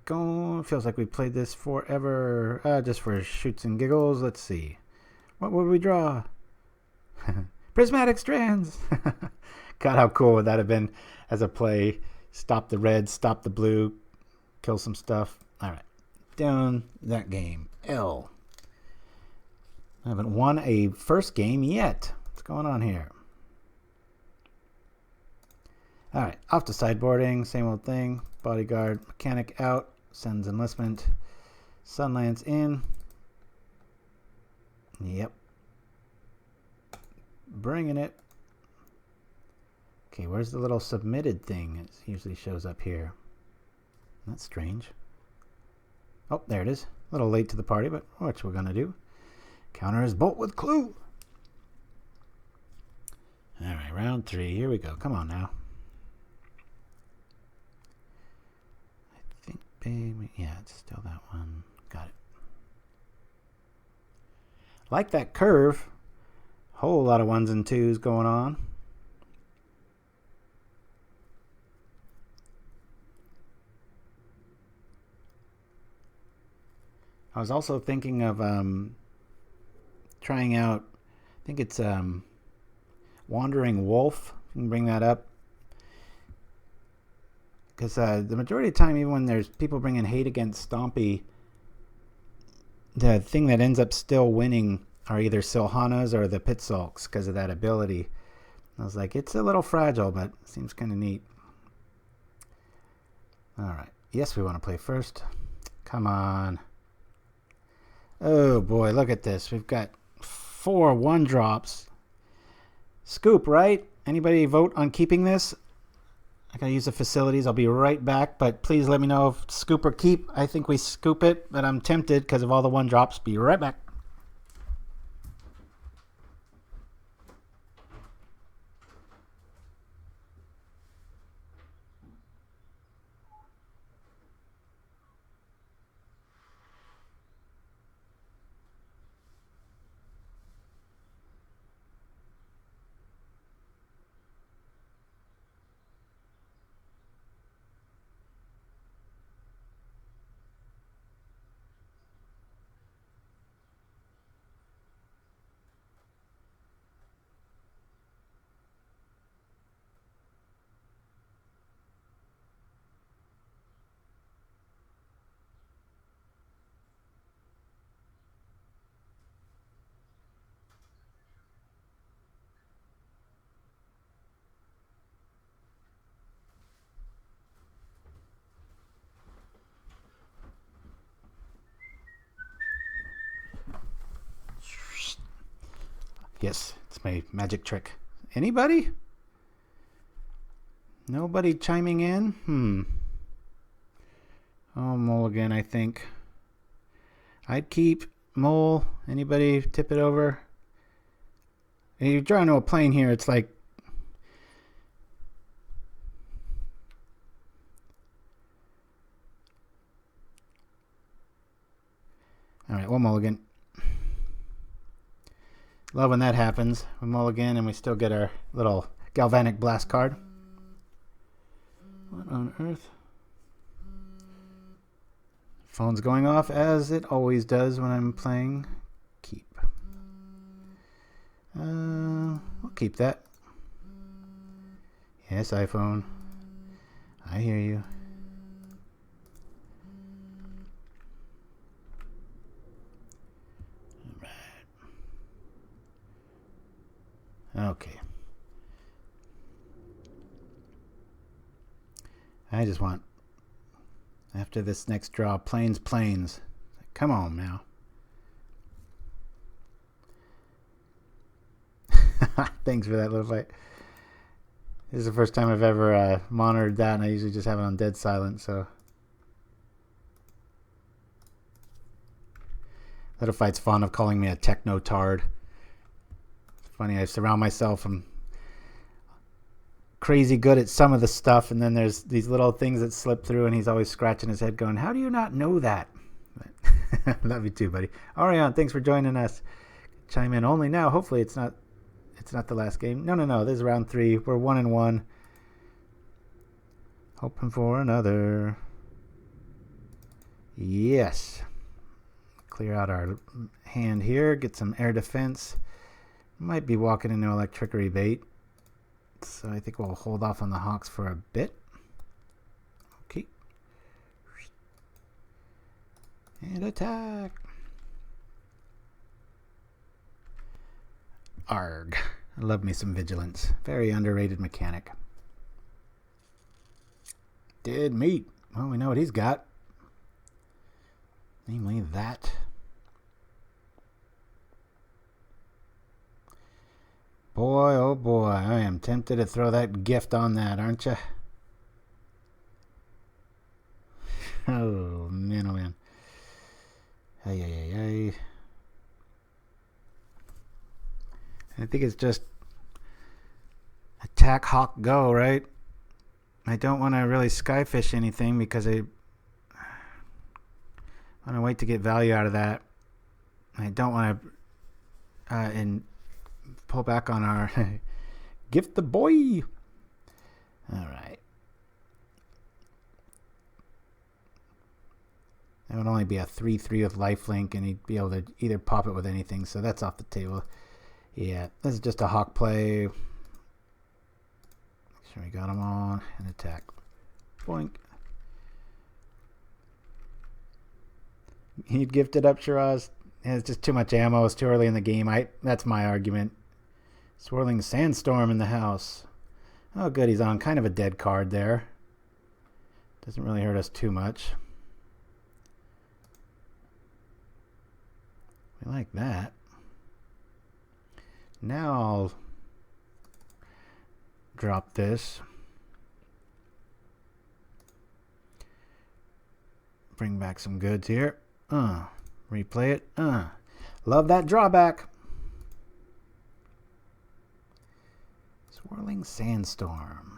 D: Go. Feels like we played this forever. Just for shoots and giggles. Let's see. What would we draw? Prismatic Strands. God, how cool would that have been as a play? Stop the red, stop the blue, kill some stuff. All right. Down that game. L. I haven't won a first game yet. What's going on here? All right. Off to sideboarding. Same old thing. Bodyguard. Mechanic out. Sends Enlistment. Sunlance in. Yep. Bringing it. Okay, where's the little submitted thing? It usually shows up here. That's strange. Oh, there it is. A little late to the party, but what we're going to do. Counter his bolt with clue. All right, round 3. Here we go. Come on now. I think, baby. Yeah, it's still that one. Got it. Like that curve. Whole lot of 1s and 2s going on. I was also thinking of trying out, I think it's Wandering Wolf. You can bring that up. Because the majority of the time, even when there's people bringing hate against Stompy, the thing that ends up still winning are either Silhanas or the Pit Sulks because of that ability. I was like, it's a little fragile, but it seems kind of neat. Alright. Yes, we want to play first. Come on. Oh boy, look at this. We've got 4 1-drops. Scoop, right? Anybody vote on keeping this? I gotta use the facilities. I'll be right back, but please let me know if scoop or keep. I think we scoop it, but I'm tempted because of all the 1-drops. Be right back. Yes, it's my magic trick. Anybody? Nobody chiming in? Oh, mulligan, I think. I'd keep. Mole. Anybody tip it over? And you're drawing to a plane here. It's like... Alright, one mulligan. Love when that happens. We mulligan and we still get our little galvanic blast card. What on earth? Phone's going off as it always does when I'm playing. Keep. We'll keep that. Yes, iPhone. I hear you. Okay. I just want, after this next draw, planes. Come on now. Thanks for that little fight. This is the first time I've ever monitored that, and I usually just have it on dead silent, so. Little fight's fond of calling me a techno-tard. Funny, I surround myself. I'm crazy good at some of the stuff, and then there's these little things that slip through, and he's always scratching his head going, how do you not know that? Love you too, buddy. Orion, thanks for joining us. Chime in only now. Hopefully it's not the last game. No. This is round 3. We're 1-1. Hoping for another. Yes. Clear out our hand here. Get some air defense. Might be walking into electricity bait. So I think we'll hold off on the Hawks for a bit. Okay. And attack. Arg. I love me some vigilance. Very underrated mechanic. Dead meat. Well, we know what he's got. Namely that. Boy, oh boy, I am tempted to throw that gift on that, aren't you? Oh, man. Ay. I think it's just attack, hawk, go, right? I don't want to really skyfish anything because I want to wait to get value out of that. I don't want to pull back on our gift the boy. All right. That would only be a 3/3 with lifelink, and he'd be able to either pop it with anything, so that's off the table. Yeah, this is just a hawk play. Make sure we got him on and attack. Boink. He'd gift it up, Shiraz. It's just too much ammo. It's too early in the game. That's my argument. Swirling Sandstorm in the house. Oh, good. He's on kind of a dead card there. Doesn't really hurt us too much. We like that. Now I'll drop this. Bring back some goods here. Replay it. Love that drawback. Swirling Sandstorm.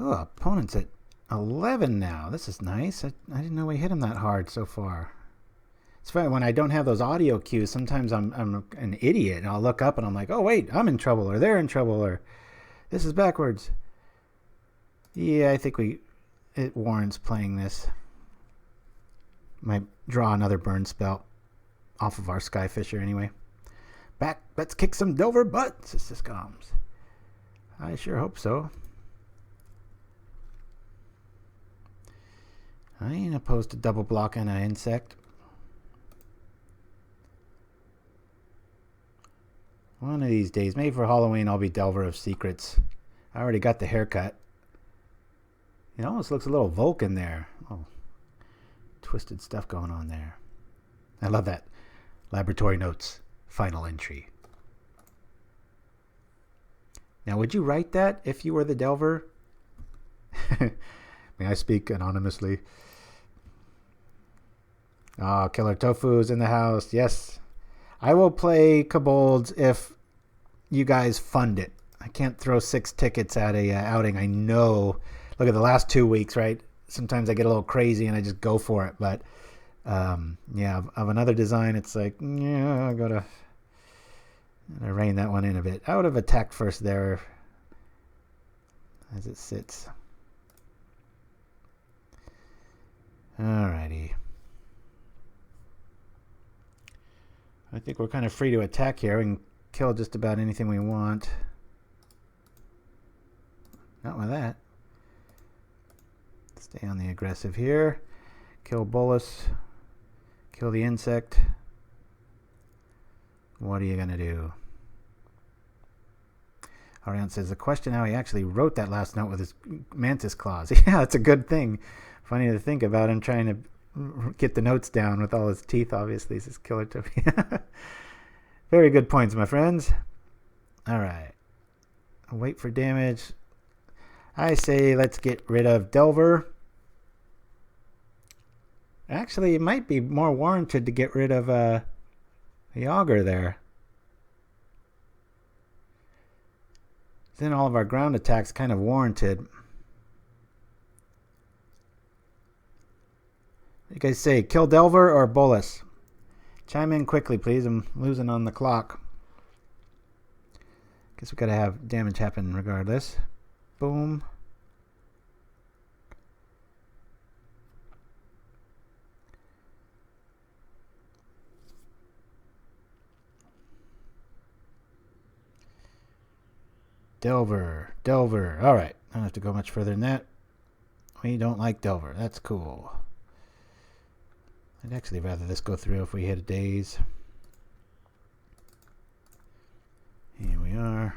D: Oh, opponent's at 11 now. This is nice. I didn't know we hit him that hard so far. It's funny, when I don't have those audio cues, sometimes I'm an idiot, and I'll look up and I'm like, oh, wait, I'm in trouble, or they're in trouble, or this is backwards. Yeah, I think it warrants playing this. Might draw another burn spell off of our Skyfisher anyway. Back, let's kick some Delver butt, Sister Scoms. I sure hope so. I ain't opposed to double blocking an insect. One of these days, maybe for Halloween, I'll be Delver of Secrets. I already got the haircut. It almost looks a little Vulcan there. Oh, twisted stuff going on there. I love that. Laboratory notes. Final entry. Now, would you write that if you were the Delver? May I speak anonymously? Oh, Killer Tofu's in the house. Yes. I will play Kobolds if you guys fund it. I can't throw 6 tickets at a outing. I know. Look at the last 2 weeks, right? Sometimes I get a little crazy and I just go for it. But, yeah, of another design, it's like, yeah, I gotta rein that one in a bit. I would have attacked first there as it sits. Alrighty. I think we're kind of free to attack here. We can kill just about anything we want. Not with that. Stay on the aggressive here. Kill Bolus. Kill the insect. What are you going to do? Ariane says, the question how he actually wrote that last note with his mantis claws. Yeah, that's a good thing. Funny to think about him trying to get the notes down with all his teeth, obviously. This is Killer Toby. Very good points, my friends. All right. Wait for damage. I say let's get rid of Delver. Actually, it might be more warranted to get rid of the Augur there. Then all of our ground attacks kind of warranted. What do you guys say? Kill Delver or Bolus? Chime in quickly, please. I'm losing on the clock. Guess we gotta have damage happen regardless. Boom. Delver. Delver. Alright. I don't have to go much further than that. We don't like Delver. That's cool. I'd actually rather this go through if we hit a daze. Here we are.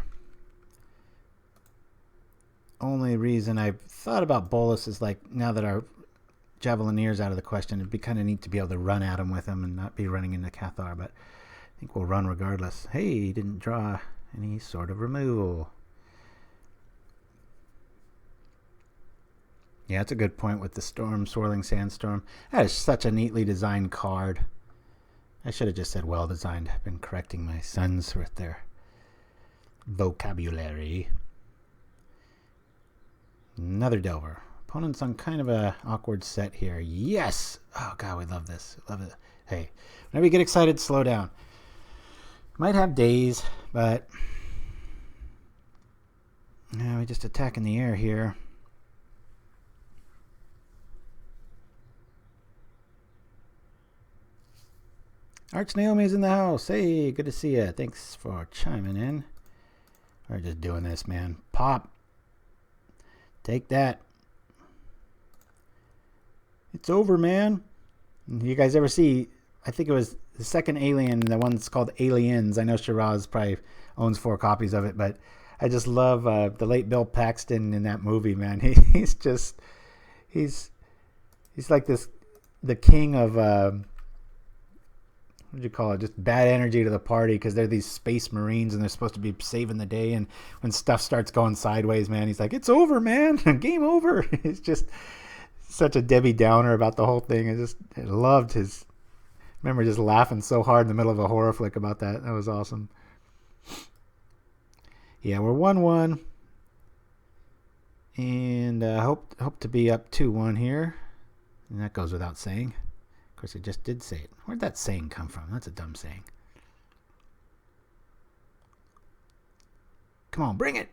D: Only reason I thought about Bolus is like now that our Javelineers out of the question, it'd be kind of neat to be able to run at him with him and not be running into Cathar, but I think we'll run regardless. Hey, he didn't draw any sort of removal. Yeah, that's a good point with the Storm, Swirling Sandstorm. That is such a neatly designed card. I should have just said well designed. I've been correcting my sons with their vocabulary. Another Delver. Opponent's on kind of a awkward set here. Yes! Oh, God, we love this. Love it. Hey, whenever you get excited, slow down. Might have days, but yeah, we just attack in the air here. Arch Naomi's in the house. Hey, good to see you. Thanks for chiming in. We're just doing this, man. Pop. Take that. It's over, man. You guys ever see, I think it was the second Alien, the one that's called Aliens. I know Shiraz probably owns 4 copies of it, but I just love the late Bill Paxton in that movie, man. He's like the king of what do you call it? Just bad energy to the party, because they're these space marines and they're supposed to be saving the day. And when stuff starts going sideways, man, he's like, "It's over, man, game over." It's just such a Debbie Downer about the whole thing. I loved his. Remember just laughing so hard in the middle of a horror flick about that. That was awesome. Yeah, we're 1-1. And hope to be up 2-1 here. And that goes without saying. Of course, I just did say it. Where'd that saying come from? That's a dumb saying. Come on, bring it.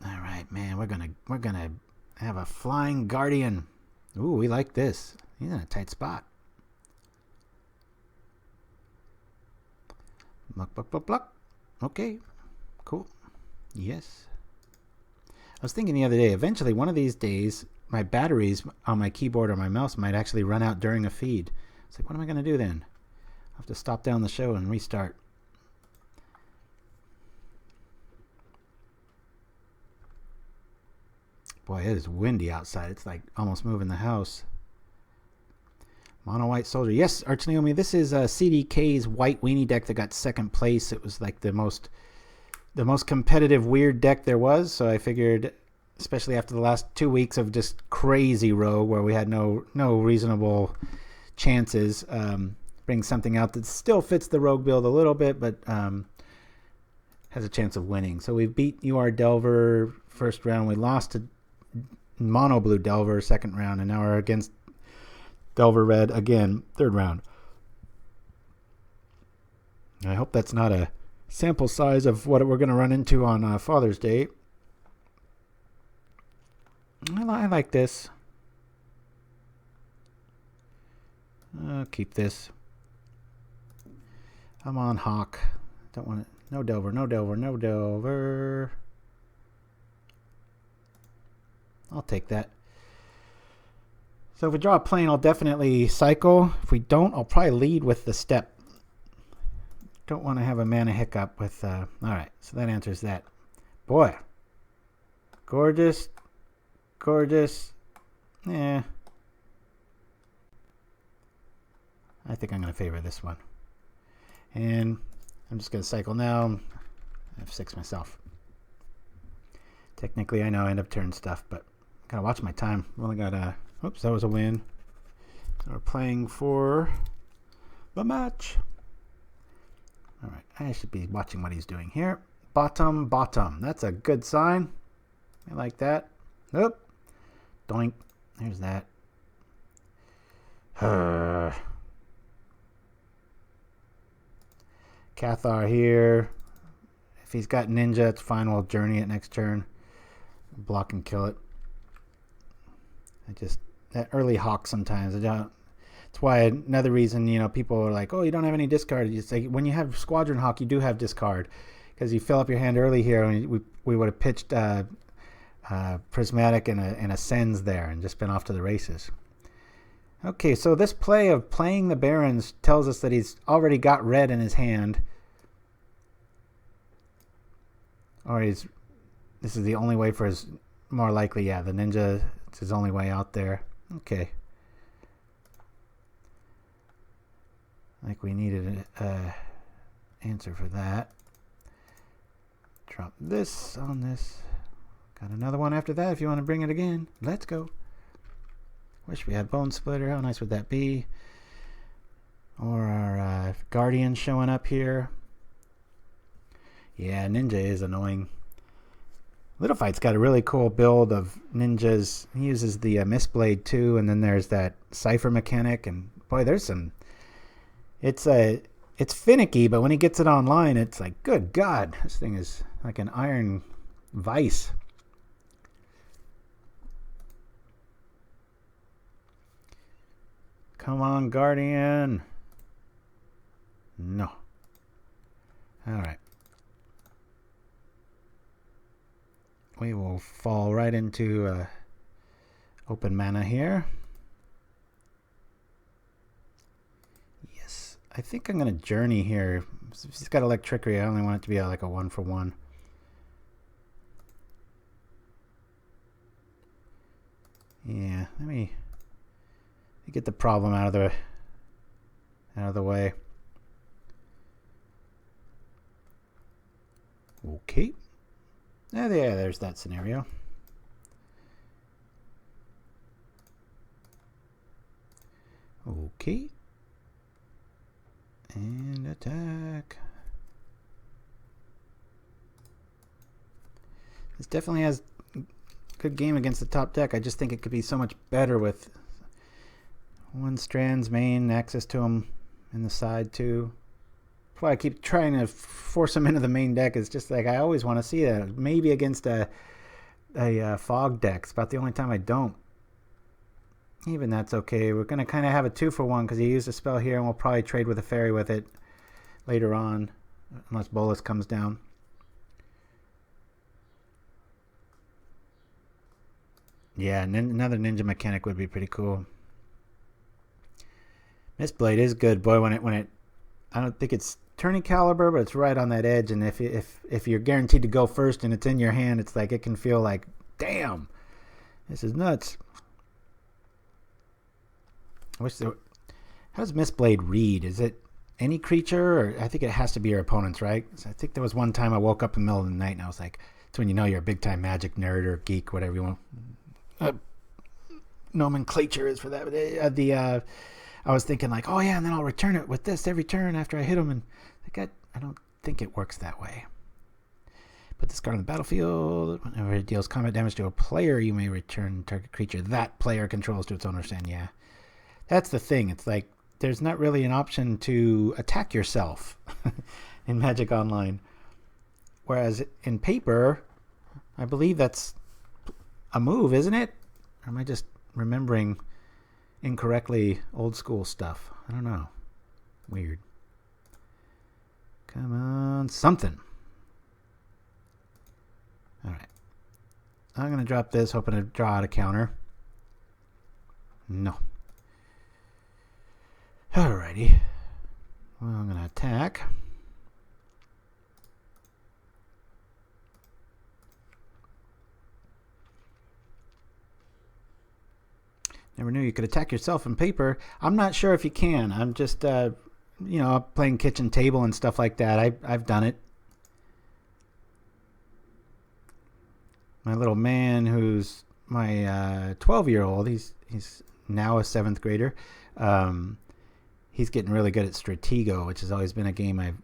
D: All right, man, we're gonna have a flying guardian. Ooh, we like this. He's in a tight spot. Pluck, pluck, pluck, pluck. Okay, cool. Yes. I was thinking the other day, eventually one of these days, my batteries on my keyboard or my mouse might actually run out during a feed. It's like, what am I going to do then? I'll have to stop down the show and restart. Boy, it is windy outside. It's like almost moving the house. Mono White Soldier. Yes, Arch Naomi, this is CDK's white weenie deck that got second place. It was like the most competitive weird deck there was, so I figured, especially after the last 2 weeks of just crazy rogue where we had no reasonable chances, bring something out that still fits the rogue build a little bit, but has a chance of winning. So we beat UR Delver first round. We lost to Mono Blue Delver second round, and now we're against Delver Red again third round. I hope that's not a sample size of what we're going to run into on Father's Day. I like this. I'll keep this. I'm on Hawk. Don't want it. No Delver, no Delver, no Delver. I'll take that. So if we draw a plane, I'll definitely cycle. If we don't, I'll probably lead with the step. Don't want to have a mana hiccup with... all right, so that answers that. Boy. Gorgeous. Gorgeous. Yeah. I think I'm going to favor this one. And I'm just going to cycle now. I have 6 myself. Technically, I know I end up turn stuff, but got to watch my time. I've only got... oops, that was a win. So we're playing for the match. All right, I should be watching what he's doing here. Bottom, bottom. That's a good sign. I like that. Oop. Doink. There's that. Cathar here. If he's got ninja, it's fine. We'll journey it next turn. Block and kill it. That early Hawk sometimes. That's why another reason, people are like, oh, you don't have any discard. It's like when you have Squadron Hawk, you do have discard because you fill up your hand early here, and we would have pitched Prismatic and a Cenn there and just been off to the races. Okay, so this play of playing the Barons tells us that he's already got red in his hand. Or this is the only way for his, more likely, yeah, the ninja, it's his only way out there. Okay. I think we needed an answer for that. Drop this on this. Got another one after that if you want to bring it again. Let's go. Wish we had Bonesplitter. How nice would that be? Or our Guardian showing up here. Yeah, Ninja is annoying. Little Fight's got a really cool build of ninjas. He uses the Mistblade too, and then there's that Cipher mechanic, and boy, there's some... It's finicky, but when he gets it online, it's like, good God, this thing is like an iron vice. Come on, Guardian. No. All right. We will fall right into open mana here. Yes. I think I'm going to journey here. If he's got Electricity, I only want it to be like a 1-for-1. Yeah, let me get the problem out of the way. Okay. There's that scenario. Okay. And attack. This definitely has good game against the top deck. I just think it could be so much better with one Strand's main, access to him in the side too. That's why I keep trying to force him into the main deck. It's just like I always want to see that. Maybe against a fog deck. It's about the only time I don't. Even that's okay. We're going to kind of have a 2-for-1 because he used a spell here, and we'll probably trade with a fairy with it later on, unless Bolus comes down. Yeah, another ninja mechanic would be pretty cool. Mistblade is good, boy. When it, I don't think it's turning caliber, but it's right on that edge. And if you're guaranteed to go first and it's in your hand, it's like it can feel like, damn, this is nuts. I wish there. How does Mistblade read? Is it any creature, or I think it has to be your opponent's, right? So I think there was one time I woke up in the middle of the night and I was like, it's when you know you're a big time magic nerd or geek, whatever you want. Nomenclature is for that. I was thinking like, oh yeah, and then I'll return it with this every turn after I hit him, and I don't think it works that way. Put this card on the battlefield. Whenever it deals combat damage to a player, you may return target creature that player controls to its owner's hand. Yeah, that's the thing. It's like there's not really an option to attack yourself in Magic Online, whereas in Pauper, I believe that's a move, isn't it? Or am I just remembering incorrectly old school stuff? I don't know. Weird. Come on, something. Alright. I'm going to drop this, hoping to draw out a counter. No. Alrighty. Well, I'm going to attack. Never knew you could attack yourself in Pauper. I'm not sure if you can. I'm just, playing kitchen table and stuff like that. I've done it. My little man, who's my 12-year-old, he's now a 7th grader. He's getting really good at Stratego, which has always been a game I've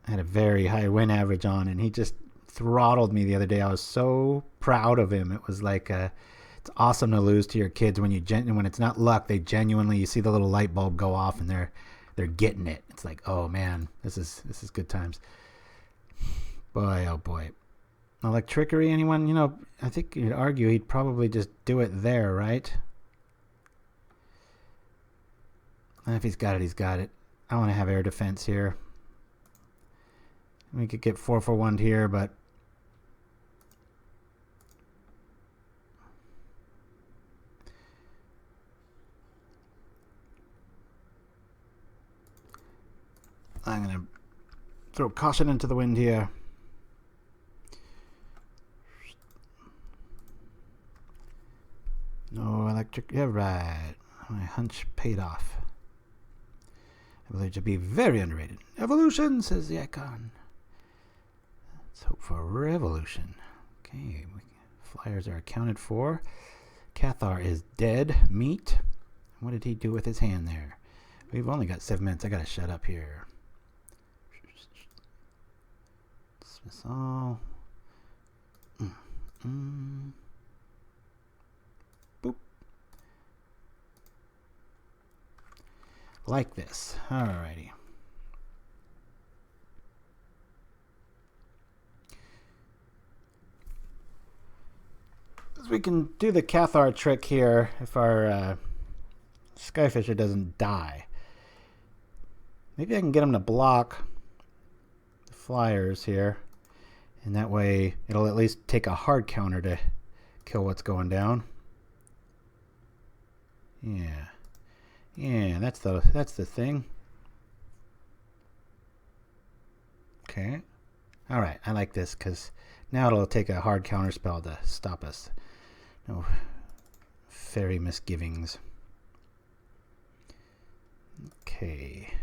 D: had a very high win average on, and he just throttled me the other day. I was so proud of him. It was like it's awesome to lose to your kids when when it's not luck. They genuinely, you see the little light bulb go off and they're getting it. It's like, oh man, this is good times. Boy, oh boy. Electrickery, anyone? I think you'd argue he'd probably just do it there, right? If he's got it, he's got it. I want to have air defense here. We could get 4-for-1 here, but I'm going to throw caution into the wind here. No electric. Yeah, right. My hunch paid off. I believe to be very underrated. Evolution, says the icon. Let's hope for revolution. Okay, flyers are accounted for. Cathar is dead meat. What did he do with his hand there? We've only got 7 minutes. I gotta shut up here. Dismiss all. Boop. Like this. Alrighty. We can do the Cathar trick here if our Skyfisher doesn't die. Maybe I can get him to block the flyers here, and that way it'll at least take a hard counter to kill what's going down. Yeah, that's the thing. Okay. All right, I like this because now it'll take a hard counter spell to stop us. No fairy misgivings. Okay.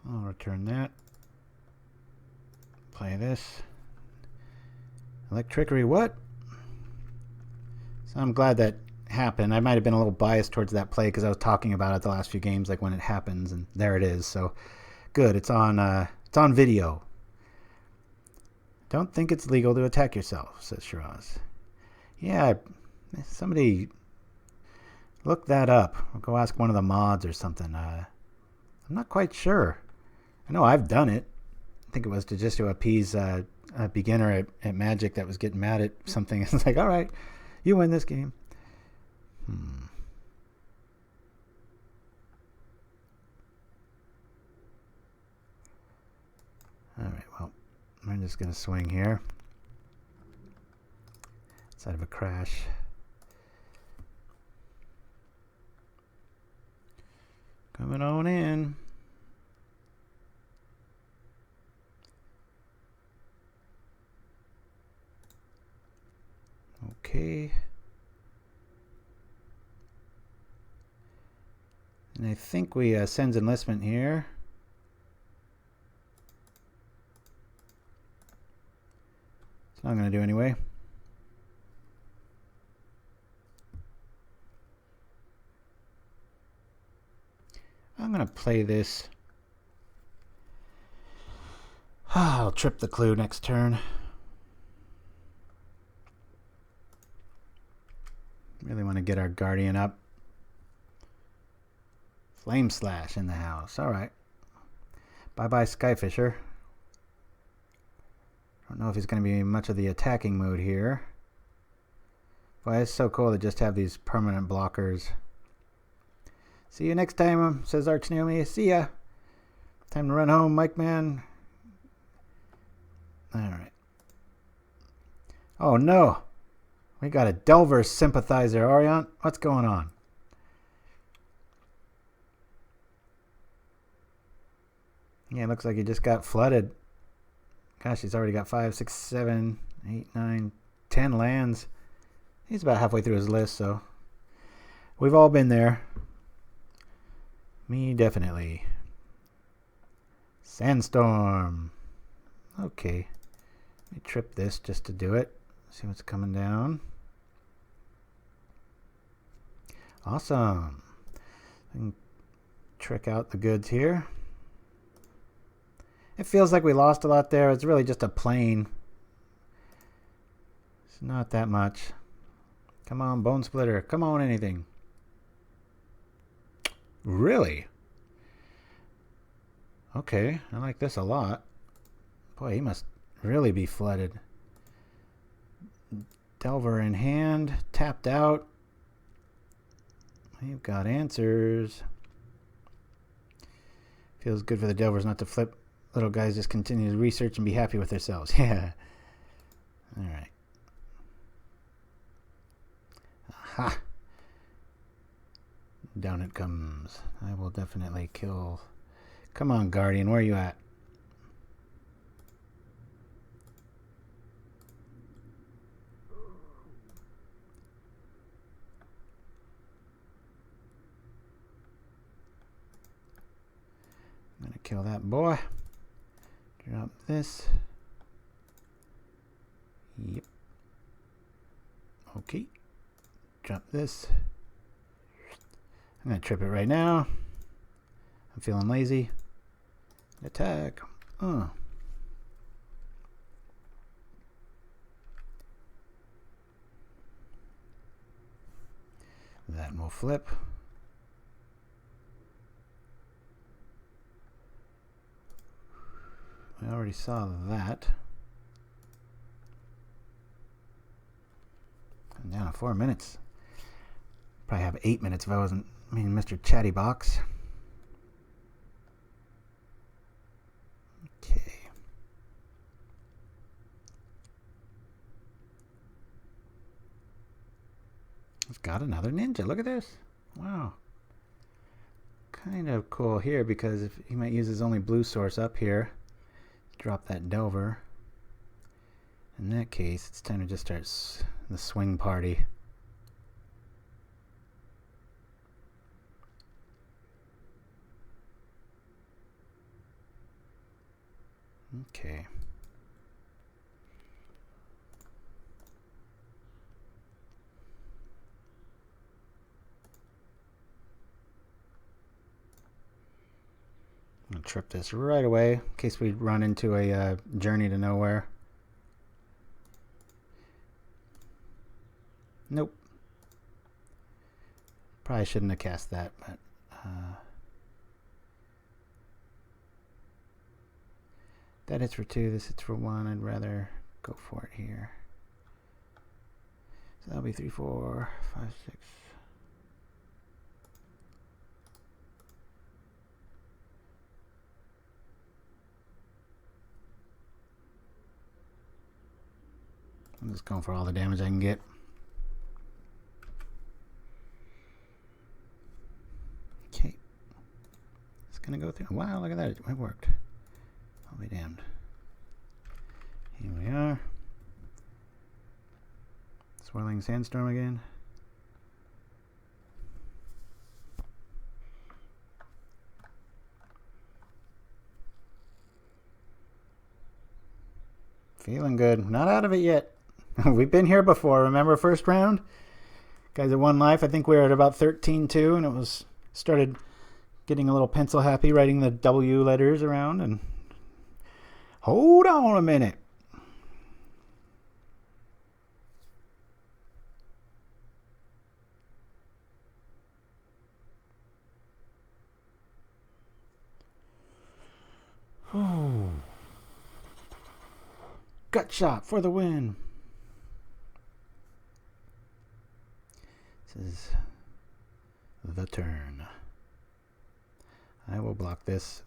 D: I'll return that. Play this. Electrickery, what? So I'm glad that happened. I might have been a little biased towards that play because I was talking about it the last few games, like when it happens, and there it is. So good. It's on video. Don't think it's legal to attack yourself, says Shiraz. Yeah, somebody look that up. Or go ask one of the mods or something. I'm not quite sure. I know I've done it. I think it was to just to appease a beginner at Magic that was getting mad at something. It's like, all right, you win this game. All right, well, I'm just going to swing here. Inside of a crash. Coming on in. Okay. And I think we Cenn's Enlistment here. That's what I'm going to do anyway. I'm going to play this. I'll trip the clue next turn. Really want to get our Guardian up. Flame Slash in the house. All right. Bye-bye, Skyfisher. Don't know if he's going to be much of the attacking mode here. Boy, it's so cool to just have these permanent blockers. See you next time, says Arch Naomi. See ya. Time to run home, Mike Man. All right. Oh, no. We got a Delver sympathizer, Orient. What's going on? Yeah, it looks like he just got flooded. Gosh, he's already got 5, 6, 7, 8, 9, 10 lands. He's about halfway through his list, so we've all been there. Me, definitely. Sandstorm. Okay. Let me trip this just to do it. See what's coming down. Awesome. I can trick out the goods here. It feels like we lost a lot there. It's really just a plane. It's not that much. Come on, Bonesplitter. Come on, anything. Really? Okay, I like this a lot. Boy, he must really be flooded. Delver in hand, tapped out. We've got answers. Feels good for the Delvers not to flip. Little guys just continue to research and be happy with themselves. Yeah. All right. Aha. Down it comes. I will definitely kill. Come on, Guardian. Where are you at? I'm going to kill that boy. Drop this. Yep. Okay. Drop this. I'm going to trip it right now. I'm feeling lazy. Attack. Oh. That will flip. I already saw that. I'm down to 4 minutes. Probably have 8 minutes if I wasn't, Mr. Chatty Box. Okay. It's got another ninja. Look at this. Wow. Kind of cool here because if he might use his only blue source up here. Drop that Delver. In that case, it's time to just start the swing party. Okay. I'm going to trip this right away in case we run into a journey to nowhere. Nope. Probably shouldn't have cast that, but that hits for 2, this hits for 1. I'd rather go for it here. So that'll be 3, 4, 5, 6. I'm just going for all the damage I can get. Okay. It's going to go through. Wow, look at that. It worked. I'll be damned. Here we are. Swirling Sandstorm again. Feeling good. Not out of it yet. We've been here before. Remember first round? Guys at 1 life. I think we were at about 13-2, and it was started getting a little pencil happy, writing the W letters around, and hold on a minute. Gut shot for the win. This is the turn. I will block this.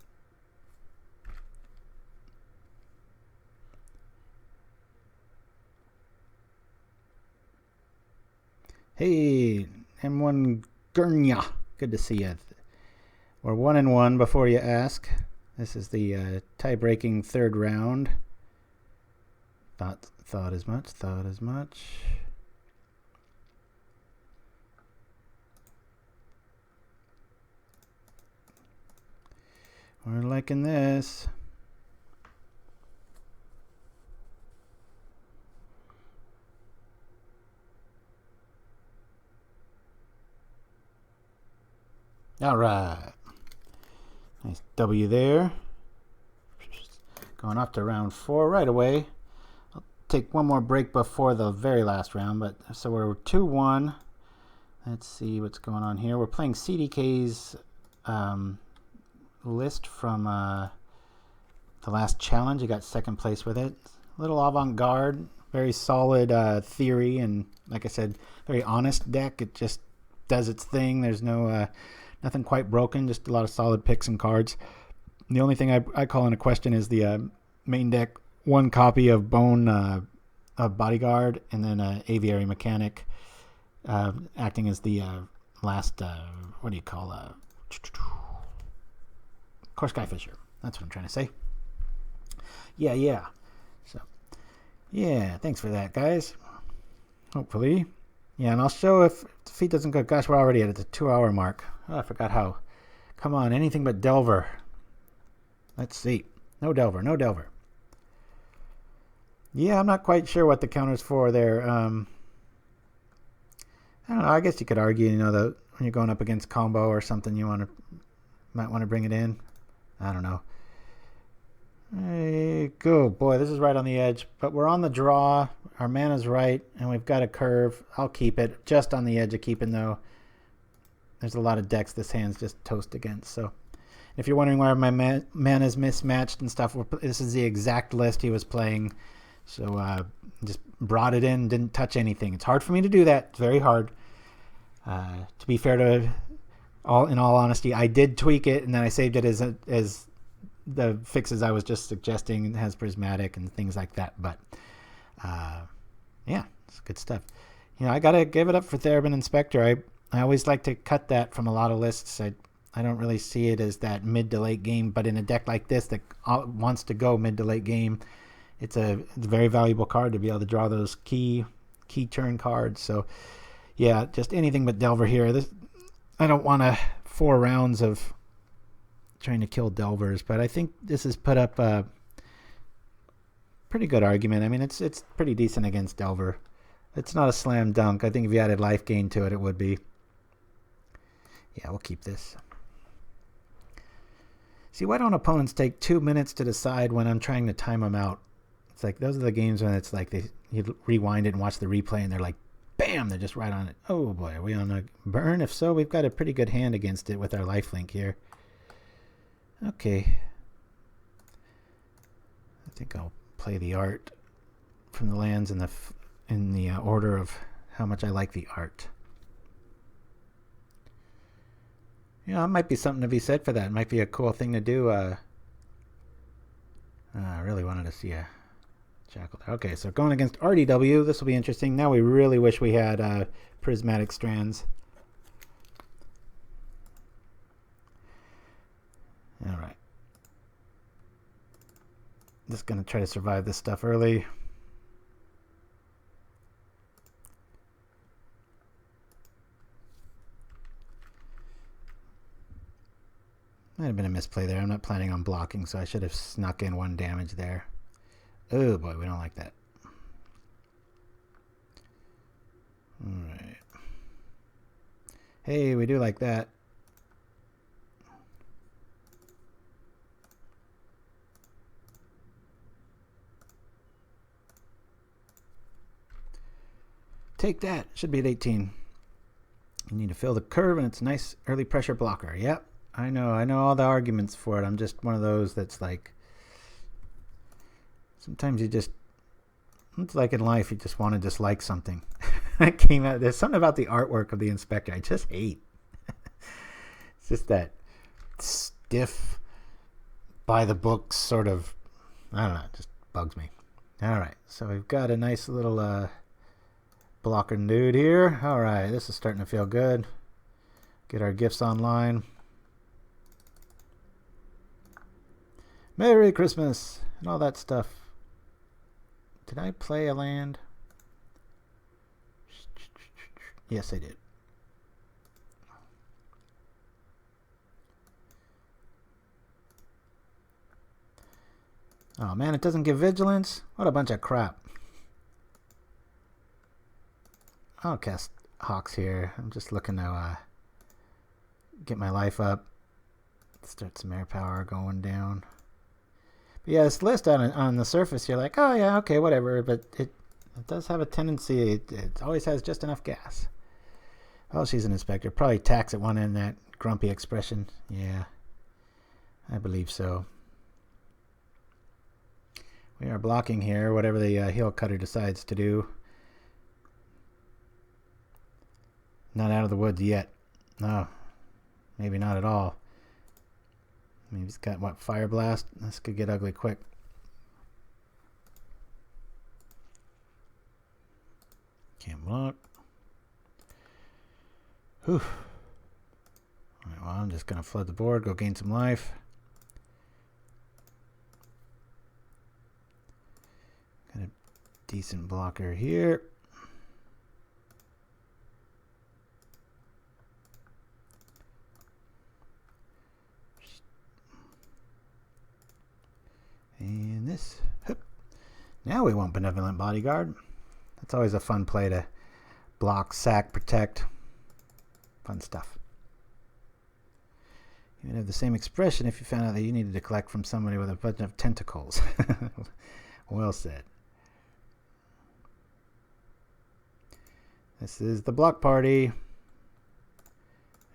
D: Hey, M1 Gurnya. Good to see you. We're 1-1 before you ask. This is the tie-breaking 3rd round. Thought as much. We're liking this. All right. Nice W there. Going off to round 4 right away. I'll take one more break before the very last round, but so we're 2-1. Let's see what's going on here. We're playing CDK's list from the last challenge. You got 2nd place with it. A little avant-garde, very solid theory, and like I said, very honest deck. It just does its thing. There's no nothing quite broken, just a lot of solid picks and cards. The only thing I call into question is the main deck, 1 copy of Bodyguard, and then Aviary Mechanic acting as the last, what do you call, Kor Skyfisher. That's what I'm trying to say. Yeah. So, yeah, thanks for that, guys. Hopefully. Yeah, and I'll show if the feed doesn't go. Gosh, we're already at the 2-hour mark. Oh, I forgot how. Come on, anything but Delver. Let's see. No Delver. Yeah, I'm not quite sure what the counter's for there. I don't know. I guess you could argue, that when you're going up against combo or something, might want to bring it in. I don't know. Hey, go. Boy, this is right on the edge. But we're on the draw. Our mana's right, and we've got a curve. I'll keep it. Just on the edge of keeping, though. There's a lot of decks this hand's just toast against. So if you're wondering why my mana's mismatched and stuff, this is the exact list he was playing. So just brought it in, didn't touch anything. It's hard for me to do that. It's very hard. To be fair to in all honesty, I did tweak it, and then I saved it as the fixes I was just suggesting. It has prismatic and things like that. But yeah, it's good stuff. I gotta give it up for Thraben Inspector. I always like to cut that from a lot of lists. I don't really see it as that mid to late game, but in a deck like this that wants to go mid to late game, it's a very valuable card to be able to draw those key turn cards. So yeah, just anything but Delver here. I don't want 4 rounds of trying to kill Delvers, but I think this has put up a pretty good argument. I mean, it's pretty decent against Delver. It's not a slam dunk. I think if you added life gain to it, it would be. Yeah, we'll keep this. See, why don't opponents take 2 minutes to decide when I'm trying to time them out? It's like, those are the games when it's like you rewind it and watch the replay and they're like, bam, they're just right on it. Oh boy, are we on a burn? If so, we've got a pretty good hand against it with our lifelink here. Okay. I think I'll play the art from the lands in the order of how much I like the art. Yeah, it might be something to be said for that. It might be a cool thing to do. I really wanted to see a Jackal there. Okay, so going against RDW, this will be interesting. Now we really wish we had prismatic strands. All right. Just going to try to survive this stuff early. Might have been a misplay there. I'm not planning on blocking, so I should have snuck in 1 damage there. Oh boy, we don't like that. Alright. Hey, we do like that. Take that. Should be at 18. You need to fill the curve, and it's a nice early pressure blocker. Yep. I know all the arguments for it. I'm just one of those that's like, sometimes you just, it's like in life, you just want to dislike something. There's something about the artwork of the Inspector I just hate. It's just that stiff, by the books sort of, I don't know, it just bugs me. All right, so we've got a nice little blocker dude here. All right, this is starting to feel good. Get our gifts online. Merry Christmas and all that stuff. Did I play a land? Yes, I did. Oh man, it doesn't give vigilance? What a bunch of crap. I'll cast Hawks here. I'm just looking to get my life up. Start some air power going down. But yeah, this list on the surface, you're like, oh yeah, okay, whatever. But it does have a tendency, it always has just enough gas. Oh, she's an Inspector. Probably tax at one end, that grumpy expression. Yeah, I believe so. We are blocking here, whatever the heel cutter decides to do. Not out of the woods yet. No, maybe not at all. Maybe he's got, what, Fire Blast? This could get ugly quick. Can't block. Whew. Alright, well, I'm just going to flood the board, go gain some life. Got a decent blocker here. And this. Now we want Benevolent Bodyguard. That's always a fun play to block, sack, protect. Fun stuff. You would have the same expression if you found out that you needed to collect from somebody with a bunch of tentacles. Well said. This is the block party.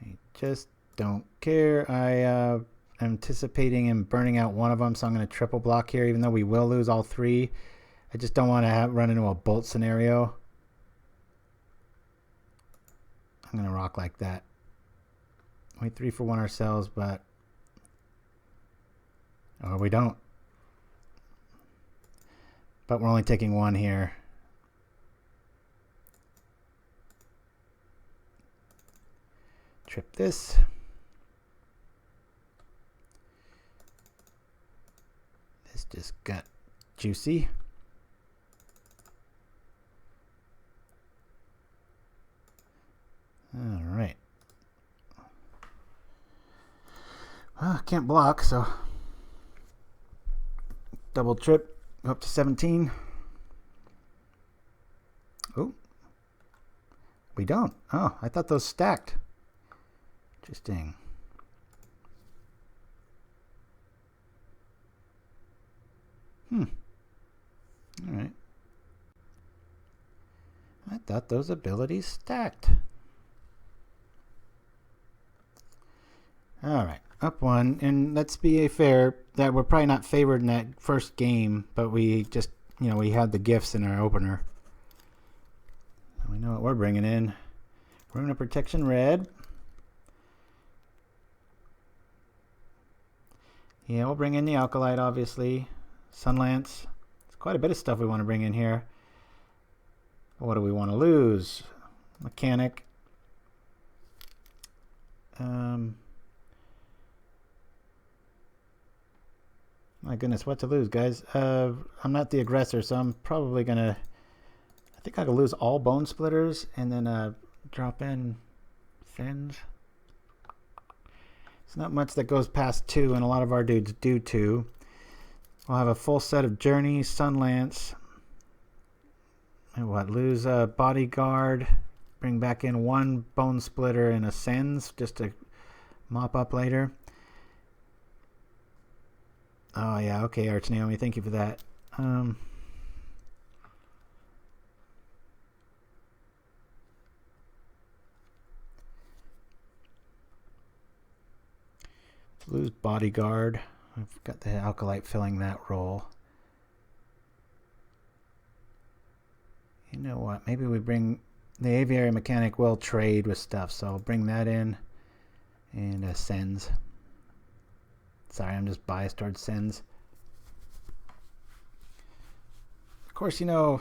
D: I just don't care. I anticipating him burning out one of them, so I'm going to triple block here, even though we will lose all 3. I just don't want to run into a bolt scenario. I'm going to rock like that. We 3 for 1 ourselves, but or we don't. But we're only taking 1 here. Trip this. This just got juicy. All right. Well, I can't block, so double trip, go up to 17. Oh, we don't. Oh, I thought those stacked. Interesting. All right. I thought those abilities stacked. All right, up one, and let's be fair that we're probably not favored in that first game, but we just, we had the gifts in our opener. We know what we're bringing in. Rune of Protection red. Yeah, we'll bring in the Acolyte, obviously. Sunlance. There's quite a bit of stuff we want to bring in here. What do we want to lose? Mechanic. My goodness, what to lose, guys? I'm not the aggressor, so I'm probably going to... I think I could lose all Bonesplitters and then drop in Fins. It's not much that goes past 2, and a lot of our dudes do 2. We'll have a full set of Journeys, Sunlance. And what? Lose a Bodyguard. Bring back in 1 Bonesplitter and a Cenn just to mop up later. Oh, yeah. Okay, Arch Naomi. Thank you for that. Lose Bodyguard. I've got the Acolyte filling that role. You know what? Maybe we bring... The Aviary Mechanic will trade with stuff, so I'll bring that in. And Cenn. Sorry, I'm just biased towards Cenn. Of course, Cenn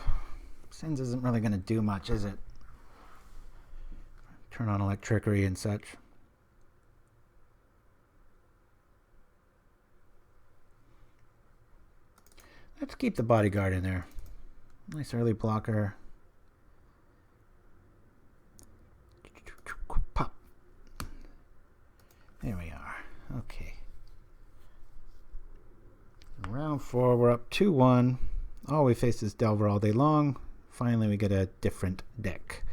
D: isn't really going to do much, is it? Turn on electricity and such. Let's keep the Bodyguard in there. Nice early blocker. Pop. There we are. Okay. Round 4, we're up 2-1. All we face is Delver all day long. Finally, we get a different deck.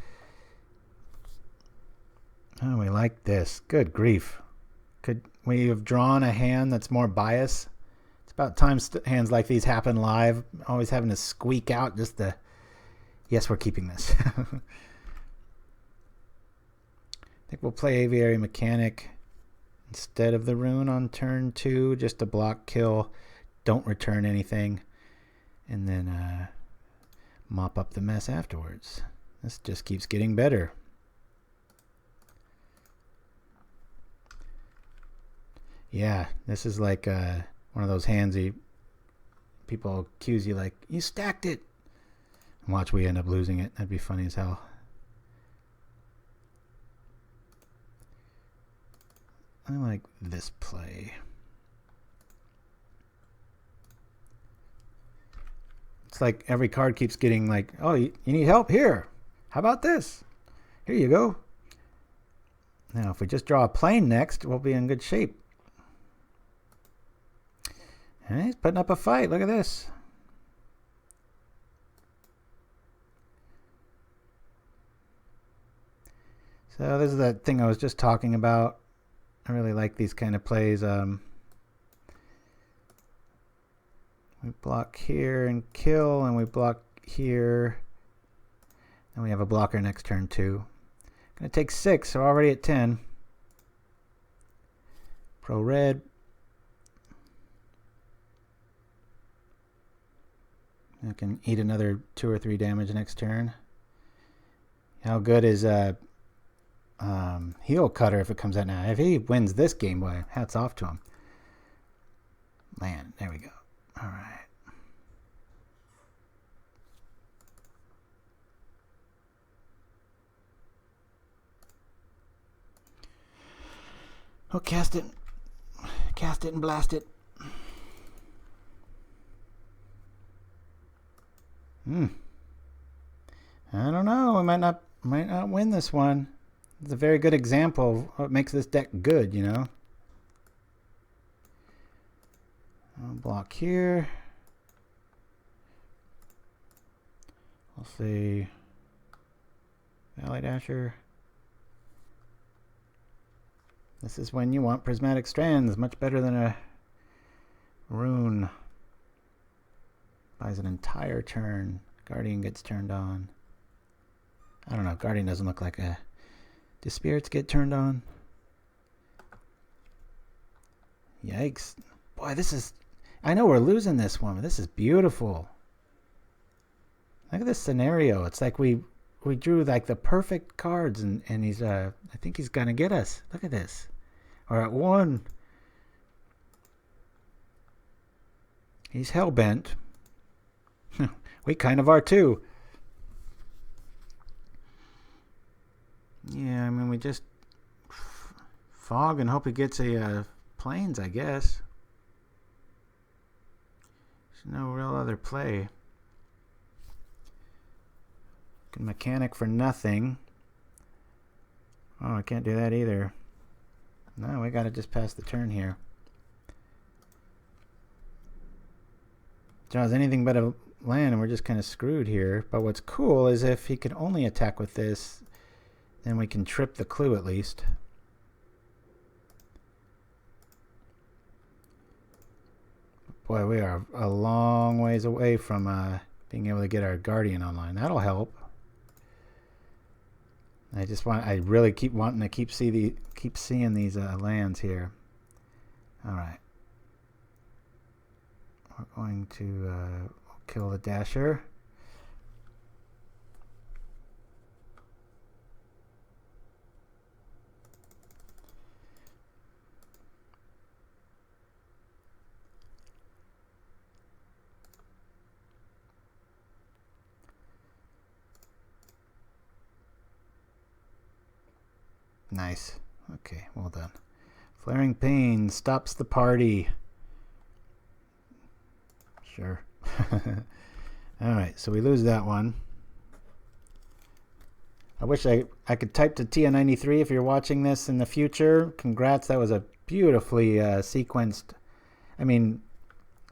D: Oh, we like this. Good grief. Could we have drawn a hand that's more biased? It's about time hands like these happen live. Always having to squeak out just the... Yes, we're keeping this. I think we'll play Aviary Mechanic instead of the Rune on turn 2. Just to block, kill, don't return anything. And then mop up the mess afterwards. This just keeps getting better. Yeah, this is like... one of those hands people accuse you like, you stacked it. And watch we end up losing it. That'd be funny as hell. I like this play. It's like every card keeps getting like, oh, you need help? Here. How about this? Here you go. Now, if we just draw a plane next, we'll be in good shape. And he's putting up a fight. Look at this. So this is that thing I was just talking about. I really like these kind of plays. We block here and kill, and we block here. And we have a blocker next turn too. Gonna take 6, so already at 10. Pro red. I can eat another 2 or 3 damage next turn. How good is Heel Cutter if it comes out now? If he wins this game, boy, hats off to him. Land. There we go. All right. Oh, cast it. Cast it and blast it. I don't know. We might not win this one. It's a very good example of what makes this deck good, you know. I'll block here. I'll say Valley Dasher. This is when you want Prismatic Strands. Much better than a Rune. Buys an entire turn. Guardian gets turned on. I don't know. Guardian doesn't look like a... Do spirits get turned on? Yikes. Boy, this is... I know we're losing this one, but this is beautiful. Look at this scenario. It's like we drew like the perfect cards, and he's... I think he's going to get us. Look at this. We're at 1. He's hell-bent. We kind of are too. Yeah, I mean, we just fog and hope he gets a planes, I guess. There's no real other play. Mechanic for nothing. Oh, I can't do that either. No, we got to just pass the turn here. Draws anything but a land, and we're just kind of screwed here. But what's cool is if he could only attack with this, then we can trip the clue at least. Boy, we are a long ways away from being able to get our Guardian online. That'll help. I really keep wanting to keep seeing these lands here. All right. We're going to kill the Dasher. Nice. Okay, well done. Flaring Pain stops the party. Sure. Alright, so we lose that one. I wish I could type to Tia93 if you're watching this in the future. Congrats, that was a beautifully sequenced. I mean,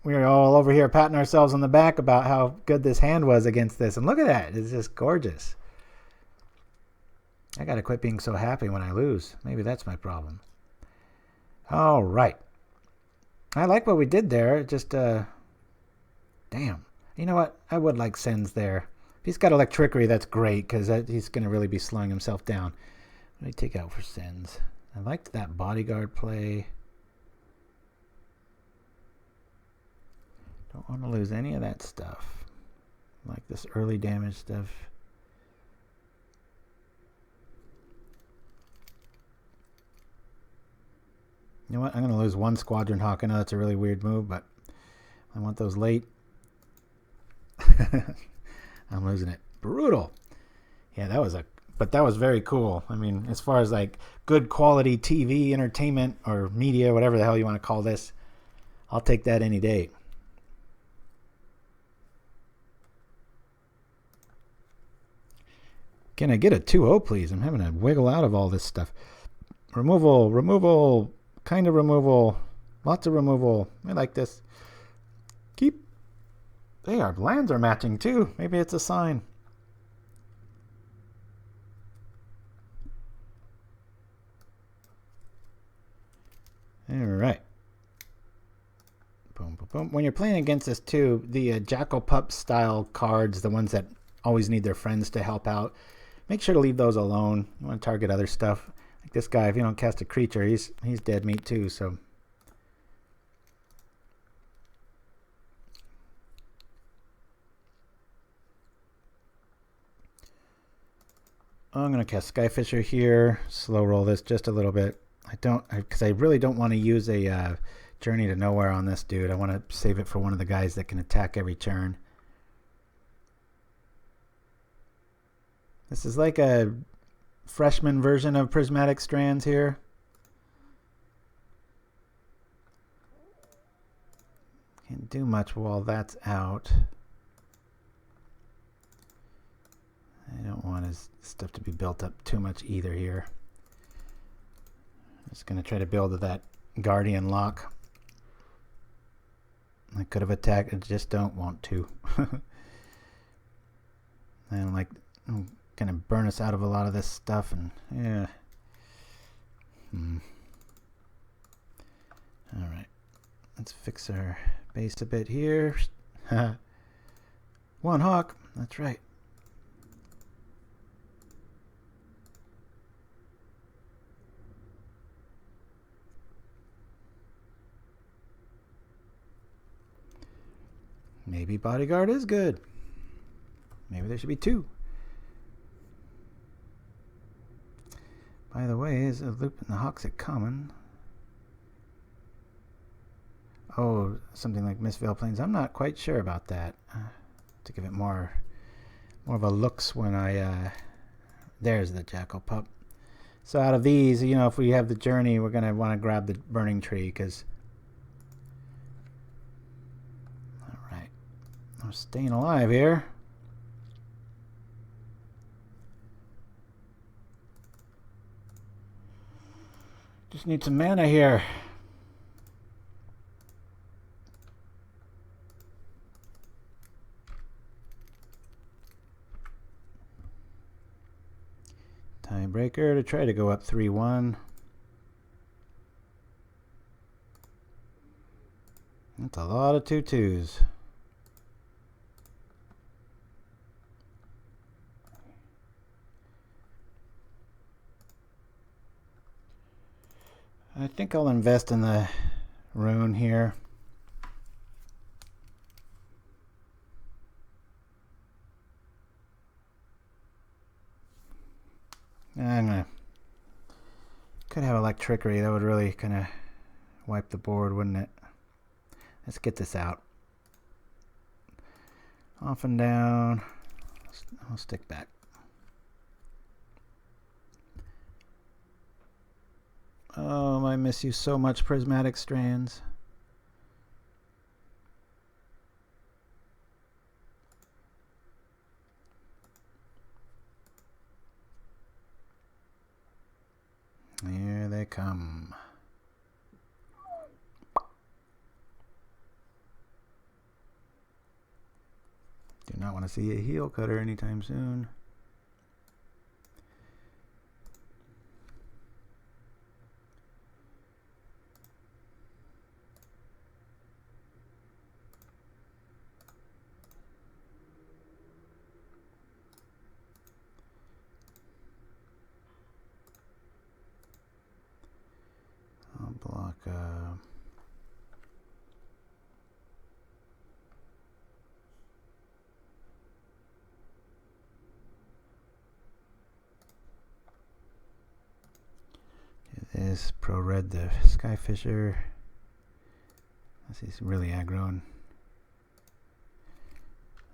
D: we were all over here patting ourselves on the back about how good this hand was against this. And look at that. It's just gorgeous. I gotta quit being so happy when I lose. Maybe that's my problem. All right. I like what we did there. Just, damn. You know what? I would like Cenn's there. If he's got Electrickery, that's great, because he's going to really be slowing himself down. What do I take out for Cenn's? I liked that Bodyguard play. Don't want to lose any of that stuff. Like this early damage stuff. You know what? I'm going to lose one Squadron Hawk. I know that's a really weird move, but I want those late. I'm losing it. Brutal. Yeah, that was very cool. I mean, as far as like good quality TV, entertainment, or media, whatever the hell you want to call this, I'll take that any day. Can I get a 2-0, please? I'm having to wiggle out of all this stuff. Removal, kind of removal, lots of removal. I like this. Keep. Our lands are matching too. Maybe it's a sign. All right. Boom, boom, boom. When you're playing against this too, the Jackal Pup style cards, the ones that always need their friends to help out, make sure to leave those alone. You want to target other stuff. Like this guy, if you don't cast a creature, he's dead meat too, so. I'm going to cast Skyfisher here. Slow roll this just a little bit. Because I really don't want to use a Journey to Nowhere on this dude. I want to save it for one of the guys that can attack every turn. This is like a freshman version of Prismatic Strands here. Can't do much while that's out. this stuff to be built up too much either here. Just going to try to build that Guardian lock. I could have attacked, I just don't want to. And like, I'm going to burn us out of a lot of this stuff, and yeah. Alright, let's fix our base a bit here. One hawk, that's right. Maybe Bodyguard is good. Maybe there should be two. By the way, is a loop in the Hawks at common? Oh, something like Mistvale Plains. I'm not quite sure about that. To give it more of a looks when I there's the jackal pup. So out of these, you know, if we have the journey, we're gonna want to grab the burning tree, because I'm staying alive here. Just need some mana here. Tiebreaker to try to go up 3-1. That's a lot of 2-2s. I think I'll invest in the Rune here. Could have Electricity. That would really kind of wipe the board, wouldn't it? Let's get this out. Off and down. I'll stick back. Oh, I miss you so much, Prismatic Strands. Here they come. Do not want to see a heel cutter anytime soon. I'll block this pro red the Skyfisher. He's really aggroing.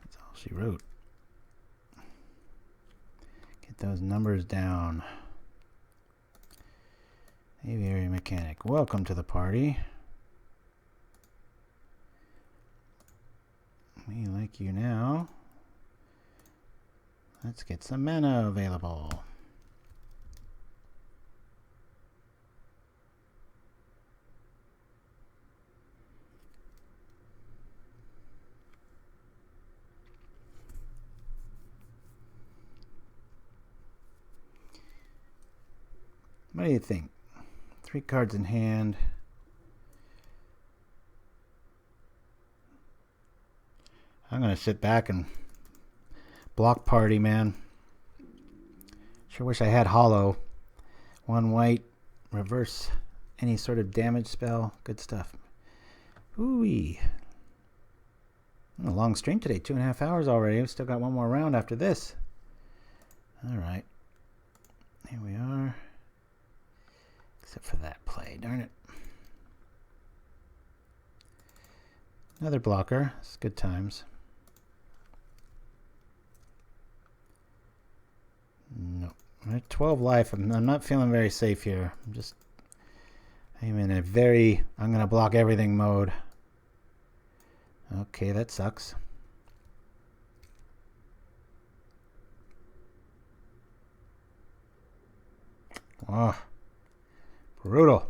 D: That's all she wrote. Get those numbers down. Aviary Mechanic, welcome to the party. We like you now. Let's get some mana available. What do you think? 3 cards in hand. I'm gonna sit back and block party, man. Sure wish I had hollow. 1 white, reverse any sort of damage spell. Good stuff. Ooh-wee. A long stream today, 2.5 hours already. We've still got 1 more round after this. Alright. Here we are. Except for that play, darn it. Another blocker. It's good times. No. I'm at 12 life. I'm not feeling very safe here. I'm in a very I'm gonna block everything mode. Okay, that sucks. Oh, brutal.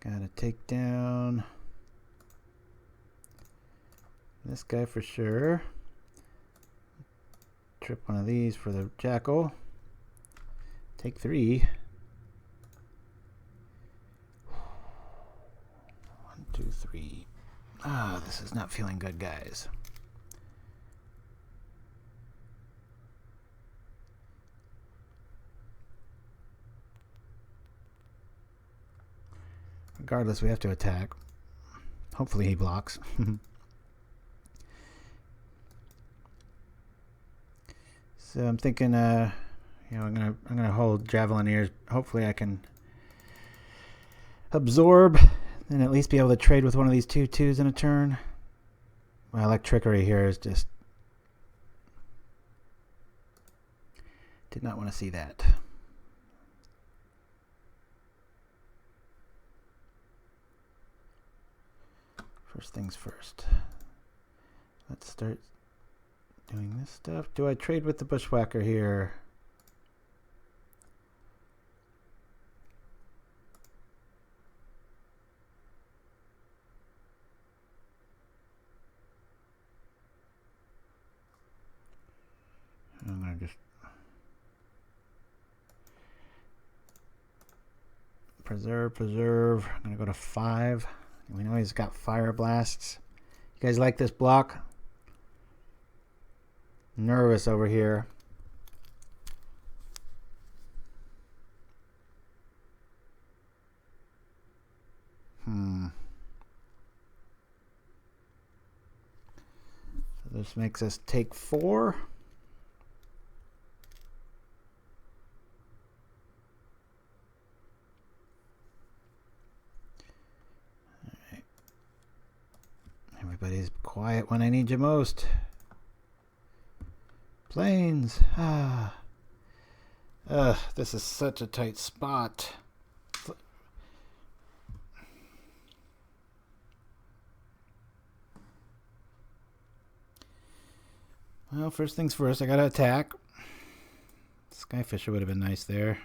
D: Gotta take down this guy for sure. Trip one of these for the jackal. Take 3. 1, 2, 3. Ah, this is not feeling good, guys. Regardless, we have to attack. Hopefully he blocks. So I'm thinking, you know, I'm gonna hold Javelineers. Hopefully I can absorb and at least be able to trade with one of these 2/2s in a turn. My electrickery here is just did not want to see that. First things first. Let's start doing this stuff. Do I trade with the Bushwhacker here? I'm going to just preserve. I'm going to go to 5. We know he's got fire blasts. You guys like this block? Nervous over here. So this makes us take 4. Everybody's quiet when I need you most. Planes. This is such a tight spot. Well, first things first, I gotta attack. Skyfisher would have been nice there.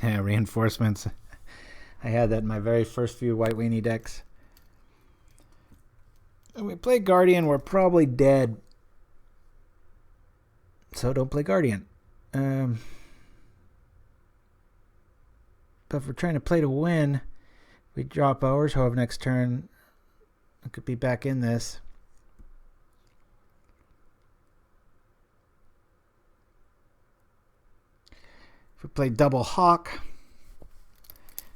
D: Yeah, reinforcements. I had that in my very first few White Weenie decks. When we play Guardian, we're probably dead. So don't play Guardian. But if we're trying to play to win, we drop Orzhova next turn. I could be back in this. If we play double Hawk,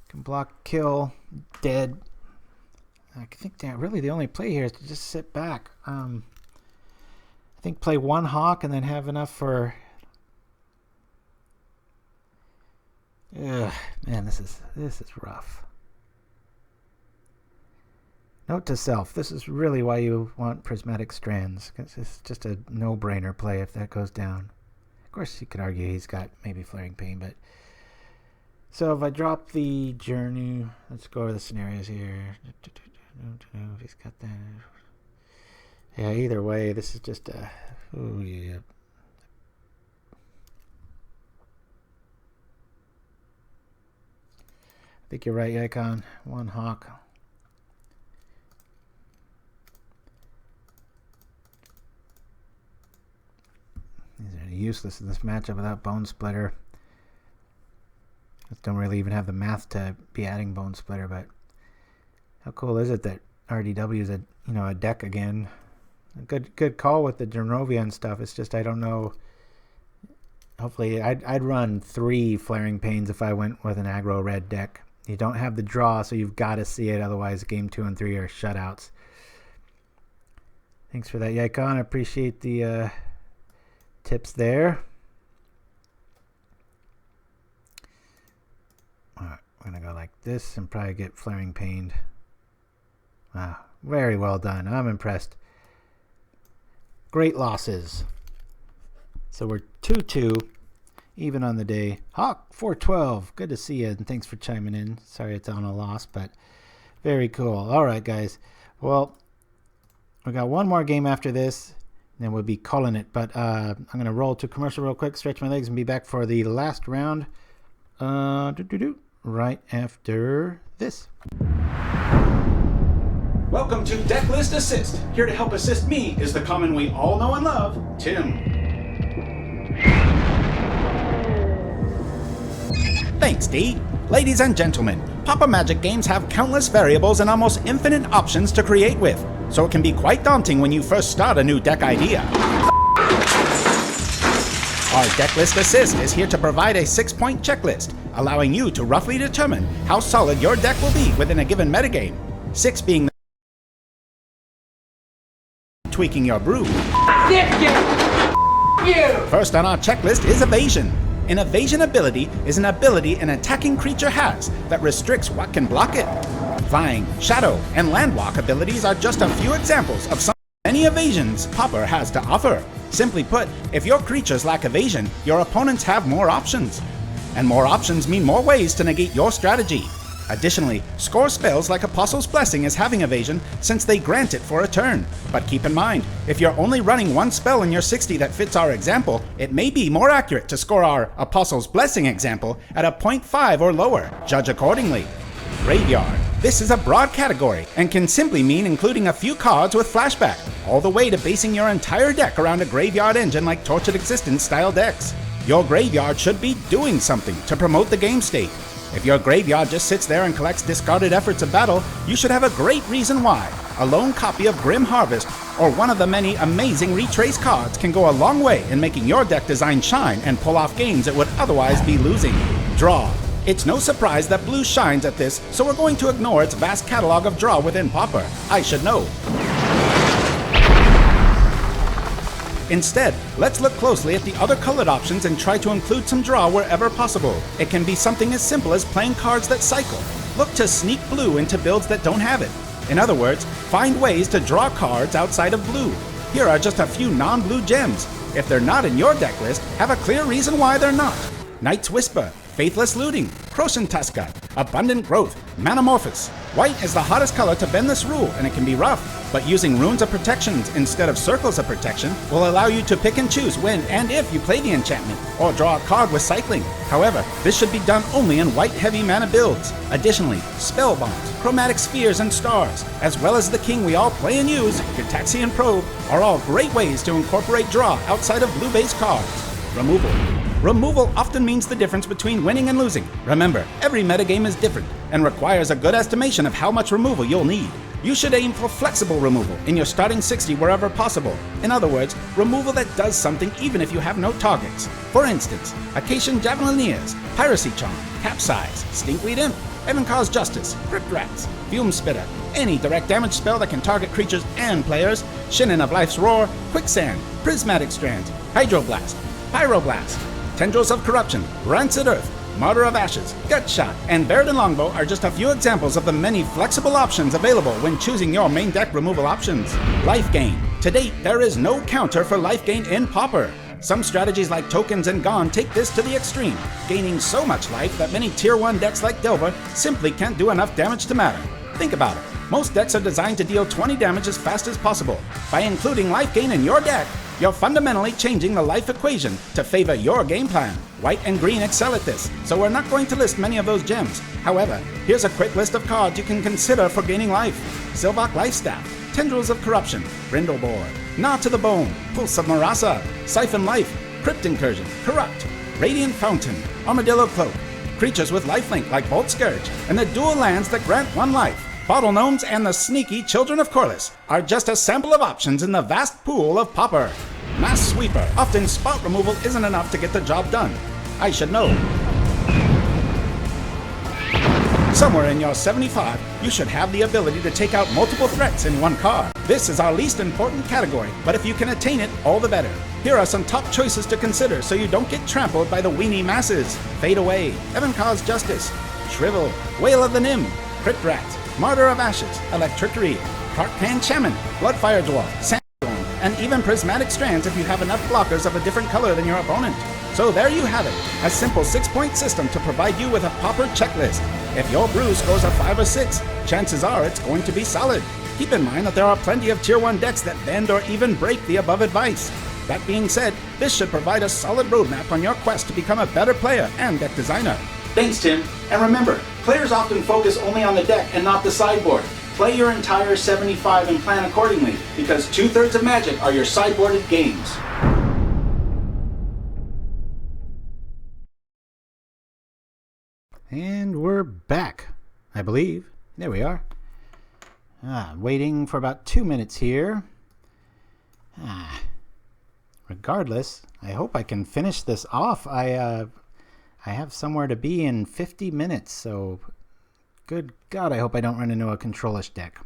D: can block, kill, dead. I think that really the only play here is to just sit back. I think play 1 Hawk and then have enough for. Ugh, man, this is rough. Note to self: this is really why you want prismatic strands, because it's just a no-brainer play if that goes down. Of course, you could argue he's got maybe Flaring Pain, but. So if I drop the journey, let's go over the scenarios here. If he's got that. Yeah, either way, this is just a. Oh, yeah. I think you're right, Icon. 1 Hawk. These are useless in this matchup without Bonesplitter. Just don't really even have the math to be adding Bonesplitter, but how cool is it that RDW is a deck again? A good call with the Genovia and stuff. It's just I don't know. Hopefully, I'd run 3 Flaring Pains if I went with an aggro red deck. You don't have the draw, so you've got to see it. Otherwise, game 2 and 3 are shutouts. Thanks for that, Yikon. I appreciate the tips there. Alright, we're going to go like this and probably get Flaring Pained. Wow, very well done. I'm impressed. Great losses. So we're 2-2. even on the day. Hawk 412, good to see you, and thanks for chiming in. Sorry it's on a loss, but very cool. All right, guys. Well, we got one more game after this, and then we'll be calling it. But I'm going to roll to commercial real quick, stretch my legs, and be back for the last round right after this.
J: Welcome to Decklist Assist. Here to help assist me is the common we all know and love, Tim.
K: Thanks, D. Ladies and gentlemen, Pauper Magic games have countless variables and almost infinite options to create with, so it can be quite daunting when you first start a new deck idea. Our Decklist Assist is here to provide a 6-point checklist, allowing you to roughly determine how solid your deck will be within a given metagame. 6 being the tweaking your brew. First on our checklist is Evasion. An evasion ability is an ability an attacking creature has that restricts what can block it. Flying, Shadow, and Landwalk abilities are just a few examples of some many evasions Pauper has to offer. Simply put, if your creatures lack evasion, your opponents have more options. And more options mean more ways to negate your strategy. Additionally, score spells like Apostle's Blessing as having evasion since they grant it for a turn. But keep in mind, if you're only running one spell in your 60 that fits our example, it may be more accurate to score our Apostle's Blessing example at a 0.5 or lower. Judge accordingly. Graveyard. This is a broad category and can simply mean including a few cards with flashback, all the way to basing your entire deck around a graveyard engine like Tortured Existence style decks. Your graveyard should be doing something to promote the game state. If your graveyard just sits there and collects discarded efforts of battle, you should have a great reason why. A lone copy of Grim Harvest or one of the many amazing retrace cards can go a long way in making your deck design shine and pull off games it would otherwise be losing. Draw. It's no surprise that blue shines at this, so we're going to ignore its vast catalog of draw within Pauper. I should know. Instead, let's look closely at the other colored options and try to include some draw wherever possible. It can be something as simple as playing cards that cycle. Look to sneak blue into builds that don't have it. In other words, find ways to draw cards outside of blue. Here are just a few non-blue gems. If they're not in your deck list, have a clear reason why they're not. Night's Whisper, Faithless Looting, Croson Tuska, Abundant Growth, Manamorphous. White is the hottest color to bend this rule, and it can be rough, but using runes of protections instead of circles of protection will allow you to pick and choose when and if you play the enchantment, or draw a card with cycling. However, this should be done only in white heavy mana builds. Additionally, Spellbombs, Chromatic Spheres, and Stars, as well as the king we all play and use, Gitaxian Probe, are all great ways to incorporate draw outside of blue-based cards. Removal. Removal often means the difference between winning and losing. Remember, every metagame is different and requires a good estimation of how much removal you'll need. You should aim for flexible removal in your starting 60 wherever possible. In other words, removal that does something even if you have no targets. For instance, Icatian Javelineers, Piracy Charm, Capsize, Stinkweed Imp, Evankar's Justice, Crypt Rats, Fume Spitter, any direct damage spell that can target creatures and players, Shinnin of Life's Roar, Quicksand, Prismatic Strands, Hydroblast, Pyroblast, Tendrils of Corruption, Rancid Earth, Martyr of Ashes, Gutshot, and Baird and Longbow are just a few examples of the many flexible options available when choosing your main deck removal options. Life Gain. To date, there is no counter for life gain in Pauper. Some strategies like Tokens and Gone take this to the extreme, gaining so much life that many Tier 1 decks like Delver simply can't do enough damage to matter. Think about it. Most decks are designed to deal 20 damage as fast as possible. By including life gain in your deck, you're fundamentally changing the life equation to favor your game plan. White and green excel at this, so we're not going to list many of those gems. However, here's a quick list of cards you can consider for gaining life. Silvok Lifestaff, Tendrils of Corruption, Brindlebore, Gnaw to the Bone, Pulse of Marasa, Siphon Life, Crypt Incursion, Corrupt, Radiant Fountain, Armadillo Cloak, creatures with lifelink like Bolt Scourge, and the dual lands that grant 1 life. Bottle Gnomes and the sneaky Children of Corliss are just a sample of options in the vast pool of Pauper. Mass Sweeper. Often spot removal isn't enough to get the job done. I should know. Somewhere in your 75, you should have the ability to take out multiple threats in one card. This is our least important category, but if you can attain it, all the better. Here are some top choices to consider so you don't get trampled by the weenie masses. Fade Away, Evankar's Justice, Shrivel, Wail of the Nim, Crypt Rats, Martyr of Ashes, Electrickery, Cartpan Shaman, Bloodfire Dwarf, Sandstorm, and even prismatic strands if you have enough blockers of a different color than your opponent. So there you have it, a simple 6-point system to provide you with a Pauper checklist. If your brew scores a 5 or 6, chances are it's going to be solid. Keep in mind that there are plenty of Tier 1 decks that bend or even break the above advice. That being said, this should provide a solid roadmap on your quest to become a better player and deck designer.
J: Thanks, Tim. And remember, players often focus only on the deck and not the sideboard. Play your entire 75 and plan accordingly, because 2/3 of Magic are your sideboarded games.
D: And we're back, I believe. There we are. Waiting for about 2 minutes here. Regardless, I hope I can finish this off. I have somewhere to be in 50 minutes, so good God, I hope I don't run into a controlish deck.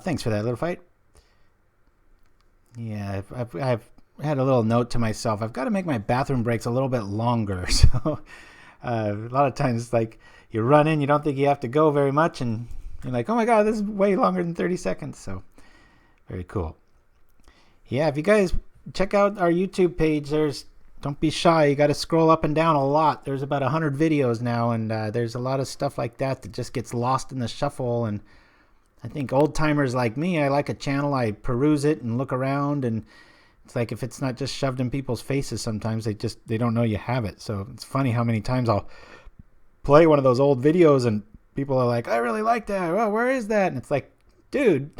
D: Thanks for that little fight. Yeah, I've had a little note to myself. I've got to make my bathroom breaks a little bit longer, so a lot of times, like, you run in, you don't think you have to go very much, and you're like, oh my God, this is way longer than 30 seconds, so very cool. Yeah, if you guys check out our YouTube page, don't be shy, you got to scroll up and down a lot. There's about 100 videos now, and there's a lot of stuff like that just gets lost in the shuffle, and I think old timers like me, I like a channel, I peruse it and look around, and it's like if it's not just shoved in people's faces sometimes, they don't know you have it. So it's funny how many times I'll play one of those old videos and people are like, I really like that. Well, where is that? And it's like, dude,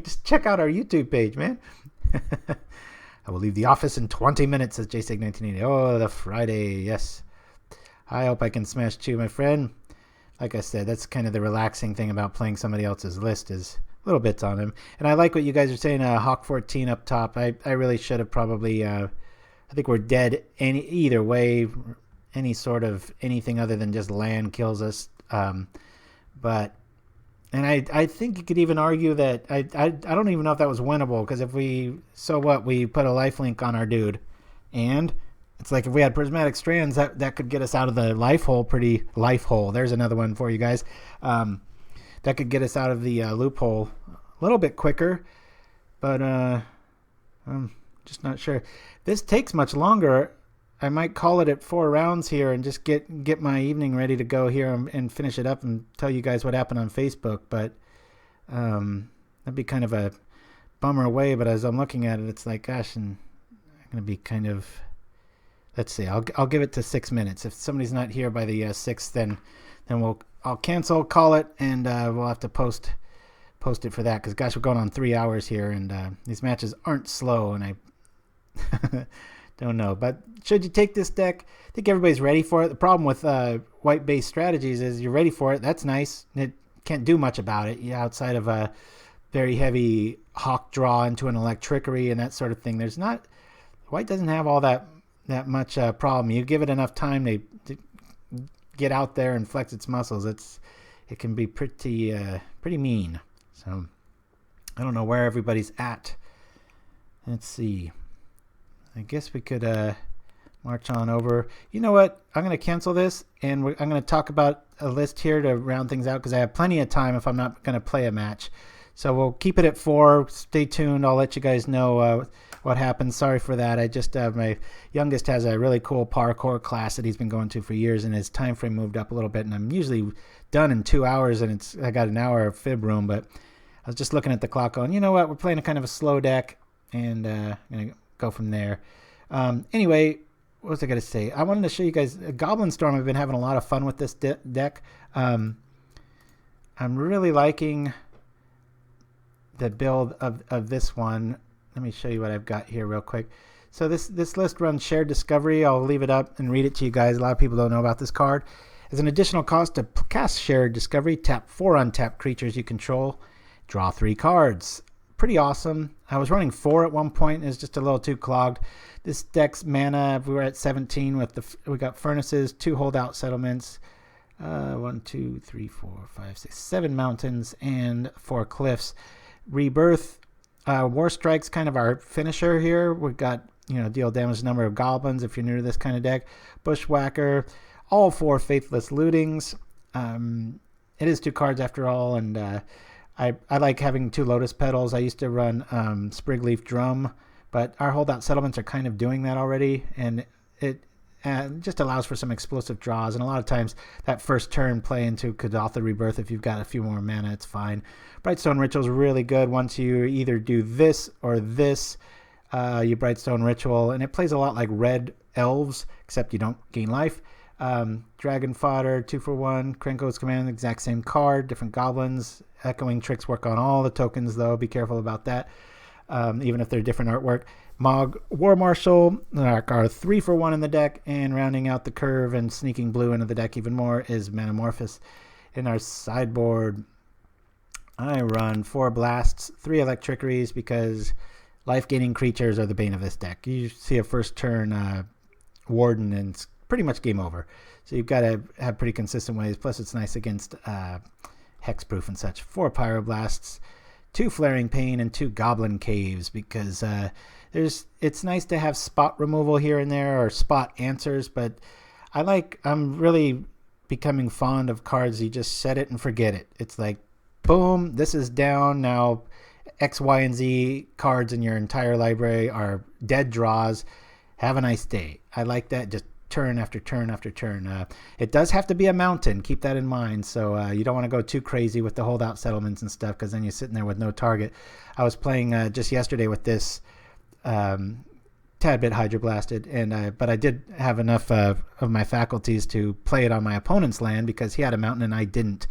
D: just check out our YouTube page, man. I will leave the office in 20 minutes, says JSig1980. Oh, the Friday, yes. I hope I can smash 2, my friend. Like I said, that's kind of the relaxing thing about playing somebody else's list is little bits on him. And I like what you guys are saying, Hawk 14 up top. I really should have probably, I think we're dead either way. Any sort of anything other than just land kills us. But, and I think you could even argue that, I don't even know if that was winnable, because if we put a lifelink on our dude. And it's like if we had prismatic strands, that could get us out of the life hole. There's another one for you guys. That could get us out of the loophole a little bit quicker, but I'm just not sure. This takes much longer. I might call it at 4 rounds here and just get my evening ready to go here and finish it up and tell you guys what happened on Facebook. But that'd be kind of a bummer way. But as I'm looking at it, it's like, gosh, and I'm gonna be kind of. Let's see. I'll give it to 6 minutes. If somebody's not here by the 6th, then I'll cancel, call it, and we'll have to post it for that, because gosh, we're going on 3 hours here, and these matches aren't slow, and I don't know. But should you take this deck? I think everybody's ready for it. The problem with white-based strategies is you're ready for it. That's nice. It can't do much about it outside of a very heavy Hawk draw into an Electrickery and that sort of thing. White doesn't have all that much problem. You give it enough time to get out there and flex its muscles, it can be pretty mean. So I don't know where everybody's at. Let's see. I guess we could march on over. You know what? I'm going to cancel this, and I'm going to talk about a list here to round things out, because I have plenty of time if I'm not going to play a match. So we'll keep it at 4. Stay tuned. I'll let you guys know what happens. Sorry for that. I just my youngest has a really cool parkour class that he's been going to for years, and his time frame moved up a little bit, and I'm usually done in 2 hours, and I got an hour of fib room. But I was just looking at the clock going, you know what, we're playing a kind of a slow deck, and I'm gonna go from there. Anyway, what was I gonna say? I wanted to show you guys Goblin Storm. I've been having a lot of fun with this deck. I'm really liking the build of this one. Let me show you what I've got here real quick. So this list runs Shared Discovery. I'll leave it up and read it to you guys. A lot of people don't know about this card. As an additional cost to cast Shared Discovery, tap 4 untapped creatures you control, draw 3 cards. Pretty awesome. I was running 4 at one point. It was just a little too clogged. This deck's mana, we were at 17 with we got Furnaces, 2 Holdout Settlements, 1, 2, 3, 4, 5, 6, 7 Mountains, and 4 Cliffs. Rebirth. War Strike's kind of our finisher here. We've got, deal damage number of goblins if you're new to this kind of deck. Bushwhacker, all 4 Faithless Lootings. It is 2 cards after all, and I like having 2 Lotus Petals. I used to run Sprigleaf Drum, but our holdout settlements are kind of doing that already, and it just allows for some explosive draws. And a lot of times that first turn play into Kudatha Rebirth, if you've got a few more mana, it's fine. Brightstone Ritual is really good once you either do this or this. You Brightstone Ritual, and it plays a lot like Red Elves, except you don't gain life. Dragon Fodder, 2 for 1. Krenko's Command, exact same card, different goblins. Echoing Tricks work on all the tokens, though. Be careful about that, even if they're different artwork. Mog War Marshal are 3 for 1 in the deck, and rounding out the curve and sneaking blue into the deck even more is Metamorphosis. In our sideboard, I run 4 Blasts, 3 Electrickeries, because life-gaining creatures are the bane of this deck. You see a first turn Warden, and it's pretty much game over. So you've got to have pretty consistent ways. Plus, it's nice against Hexproof and such. 4 Pyroblasts, 2 Flaring Pain, and 2 Goblin Caves, because it's nice to have spot removal here and there, or spot answers, but I'm really becoming fond of cards you just set it and forget it. It's like, boom, this is down. Now X, Y, and Z cards in your entire library are dead draws. Have a nice day. I like that. Just turn after turn after turn. It does have to be a mountain. Keep that in mind. So you don't want to go too crazy with the holdout settlements and stuff, because then you're sitting there with no target. I was playing just yesterday with this tad bit Hydroblasted, and but I did have enough of my faculties to play it on my opponent's land, because he had a mountain and I didn't.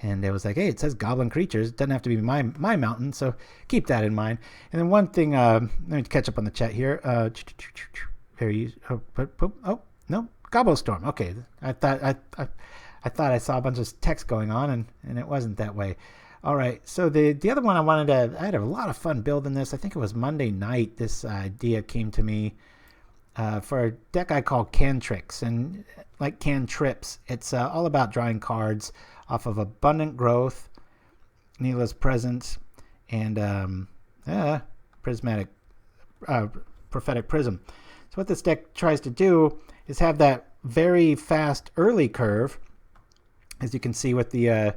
D: And it was like, hey, it says goblin creatures. It doesn't have to be my mountain, so keep that in mind. And then one thing, let me catch up on the chat here. Oh, no, Gobbo Storm. Okay, I thought I saw a bunch of text going on, and it wasn't that way. All right, so the other one I had a lot of fun building this. I think it was Monday night. This idea came to me for a deck I call Cantricks, and like Cantrips, it's all about drawing cards off of Abundant Growth, Neela's Presence, and Prismatic Prophetic Prism. So what this deck tries to do is have that very fast early curve, as you can see with the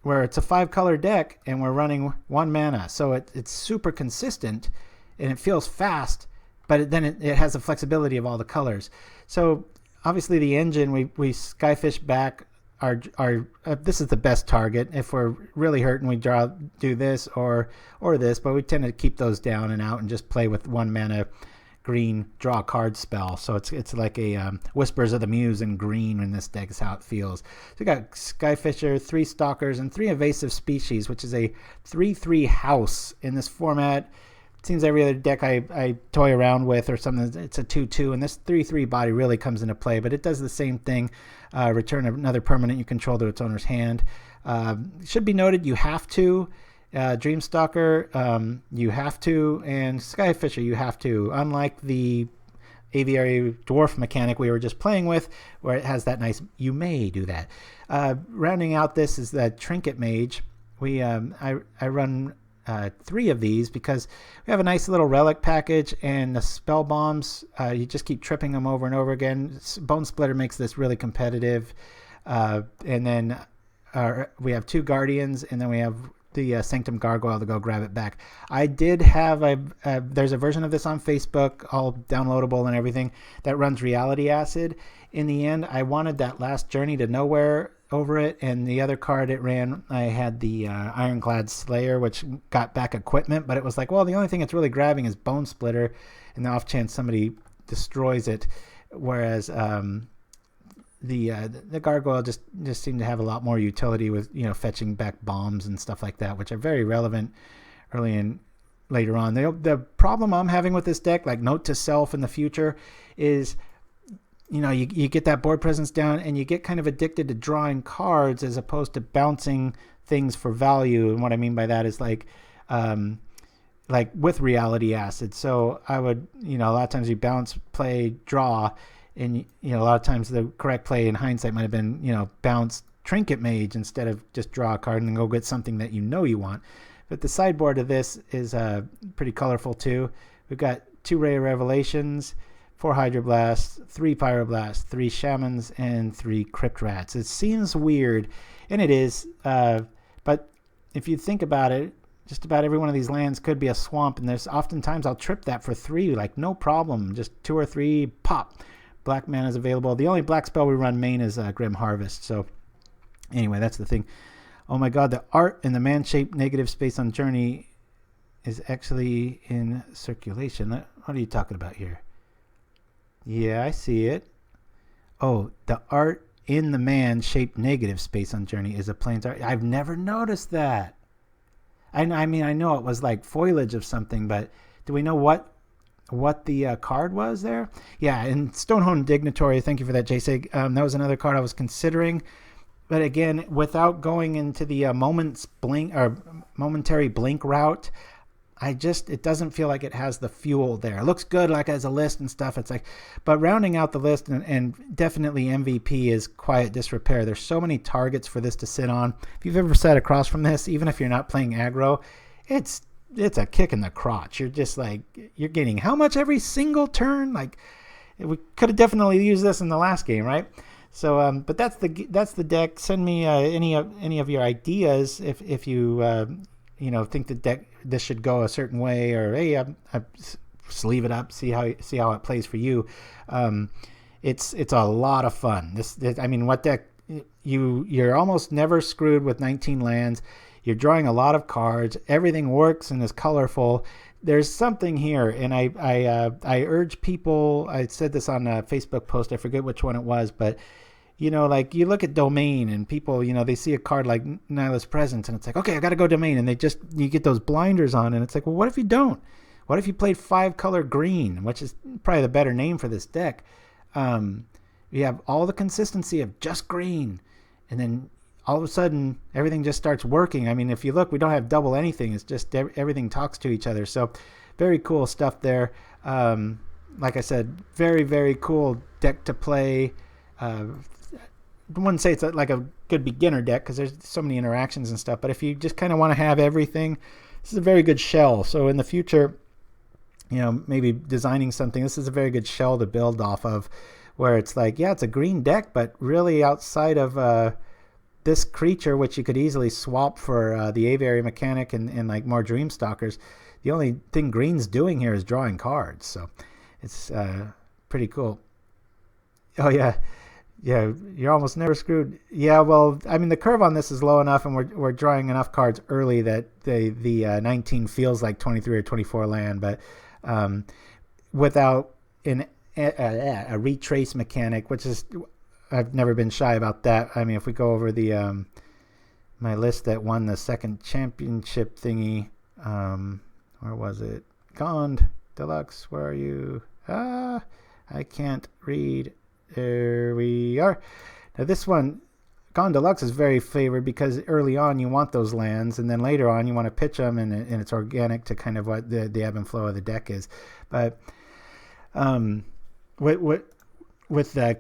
D: where it's a 5-color deck and we're running 1 mana, so it's super consistent and it feels fast, but then it has the flexibility of all the colors. So obviously the engine, we Skyfish back our this is the best target. If we're really hurting, we do this or this, but we tend to keep those down and out and just play with 1 mana green draw a card spell. So it's like a Whispers of the Muse in green in this deck is how it feels. So we got Skyfisher, 3 Stalkers, and 3 Evasive Species, which is a 3/3 house in this format. It seems every other deck I toy around with or something, it's a 2/2, and this 3/3 body really comes into play, but it does the same thing. Return another permanent you control to its owner's hand. Should be noted, you have to. Dreamstalker, you have to, and Skyfisher, you have to. Unlike the Aviary Dwarf mechanic we were just playing with, where it has that nice, you may do that. Rounding out this is the Trinket Mage. I run 3 of these because we have a nice little relic package, and the spell bombs, you just keep tripping them over and over again. Bonesplitter makes this really competitive. And then we have 2 Guardians, and then we have the Sanctum Gargoyle to go grab it back. I did have there's a version of this on Facebook, all downloadable and everything, that runs Reality Acid. In the end, I wanted that last Journey to Nowhere over it, and the other card it ran, I had the Ironclad Slayer, which got back equipment, but it was like, well, the only thing it's really grabbing is Bonesplitter, and the off chance somebody destroys it, whereas the Gargoyle just seemed to have a lot more utility with, fetching back bombs and stuff like that, which are very relevant early and later on. The problem I'm having with this deck, like note to self in the future, is you get that board presence down and you get kind of addicted to drawing cards as opposed to bouncing things for value. And what I mean by that is like with Reality Acid. So I would, a lot of times you bounce, play, draw, and a lot of times the correct play in hindsight might have been, bounce Trinket Mage instead of just draw a card and then go get something that you want. But the sideboard of this is pretty colorful too. We've got 2 Ray of Revelations, 4 Hydroblasts, 3 Pyroblasts, 3 Shamans, and 3 Crypt Rats. It seems weird, and it is, but if you think about it, just about every one of these lands could be a swamp, and there's oftentimes I'll trip that for 3, like no problem, just 2 or 3, pop. Black mana is available. The only black spell we run main is Grim Harvest. So anyway, that's the thing. Oh my god, the art in the man-shaped negative space on Journey is actually in circulation. What are you talking about here? Yeah, I see it. Oh, the art in the man-shaped negative space on Journey is a Plains art. I've never noticed that. I mean, I know it was like foliage of something, but do we know what the card was there? Yeah, and Stonehone Dignitary, thank you for that, JSig. That was another card I was considering. But again, without going into the momentary blink route, it doesn't feel like it has the fuel there. It looks good like as a list and stuff. It's like, but rounding out the list and definitely MVP is Quiet Disrepair. There's so many targets for this to sit on. If you've ever sat across from this, even if you're not playing aggro, it's a kick in the crotch. You're just like, you're getting how much every single turn? Like, we could have definitely used this in the last game, right? So, but that's the deck. Send me any of your ideas if you think the deck this should go a certain way, or hey, I sleeve it up, see how it plays for you. It's a lot of fun. What deck you're almost never screwed with 19 lands. You're drawing a lot of cards. Everything works and is colorful. There's something here, and I urge people. I said this on a Facebook post. I forget which one it was, but like you look at Domain and people, they see a card like Nyla's Presence and it's like, okay, I got to go Domain, and you get those blinders on, and it's like, well, what if you don't? What if you played 5-color green, which is probably the better name for this deck? You have all the consistency of just green, and then all of a sudden everything just starts working. I mean, if you look, we don't have double anything. It's just everything talks to each other. So very cool stuff there. Like I said, very, very cool deck to play. I wouldn't say it's like a good beginner deck because there's so many interactions and stuff, but if you just kind of want to have everything, this is a very good shell. So in the future, maybe designing something, this is a very good shell to build off of, where it's like, yeah, it's a green deck, but really outside of this creature, which you could easily swap for the Aviary Mechanic and like more Dreamstalkers, the only thing green's doing here is drawing cards. So it's pretty cool. Oh yeah, you're almost never screwed. Yeah, well, I mean, the curve on this is low enough, and we're drawing enough cards early that the 19 feels like 23 or 24 land, but without a retrace mechanic, which is, I've never been shy about that. I mean, if we go over the my list that won the second championship thingy, where was it? Gond Deluxe, where are you? I can't read. There we are. Now this one, Gone Deluxe, is very favored because early on you want those lands, and then later on you want to pitch them, and it's organic to kind of what the ebb and flow of the deck is. But with the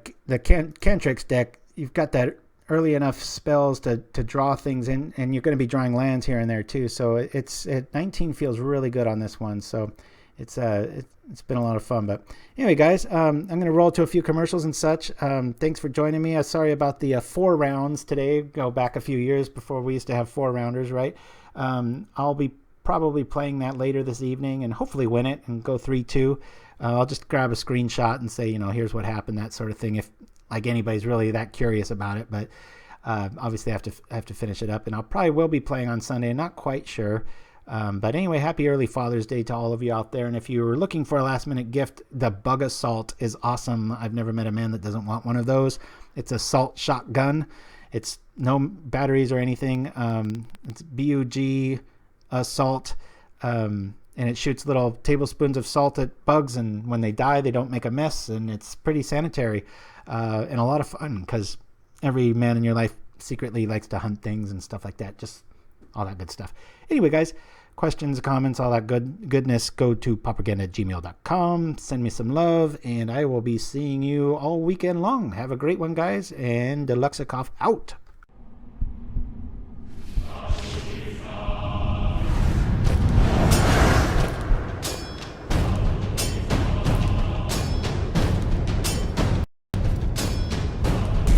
D: Cantrix deck, you've got that early enough spells to draw things in, and you're going to be drawing lands here and there too. So 19 feels really good on this one. So it's been a lot of fun. But anyway, guys, I'm going to roll to a few commercials and such. Thanks for joining me. Sorry about the 4 rounds today. Go back a few years before we used to have 4 rounders, right? I'll be probably playing that later this evening and hopefully win it and go 3-2. I'll just grab a screenshot and say, here's what happened, that sort of thing, if like anybody's really that curious about it. But obviously I have to finish it up, and I'll probably will be playing on Sunday. Not quite sure. But anyway, happy early Father's Day to all of you out there. And if you were looking for a last-minute gift, the Bug Assault is awesome. I've never met a man that doesn't want one of those. It's a assault shotgun. It's no batteries or anything. It's BUG Assault. And it shoots little tablespoons of salt at bugs, and when they die, they don't make a mess, and it's pretty sanitary and a lot of fun because every man in your life secretly likes to hunt things and stuff like that. Just all that good stuff. Anyway, guys, questions, comments, all that goodness, go to pauperganda@gmail.com. Send me some love, and I will be seeing you all weekend long. Have a great one, guys, and Deluxekoff out.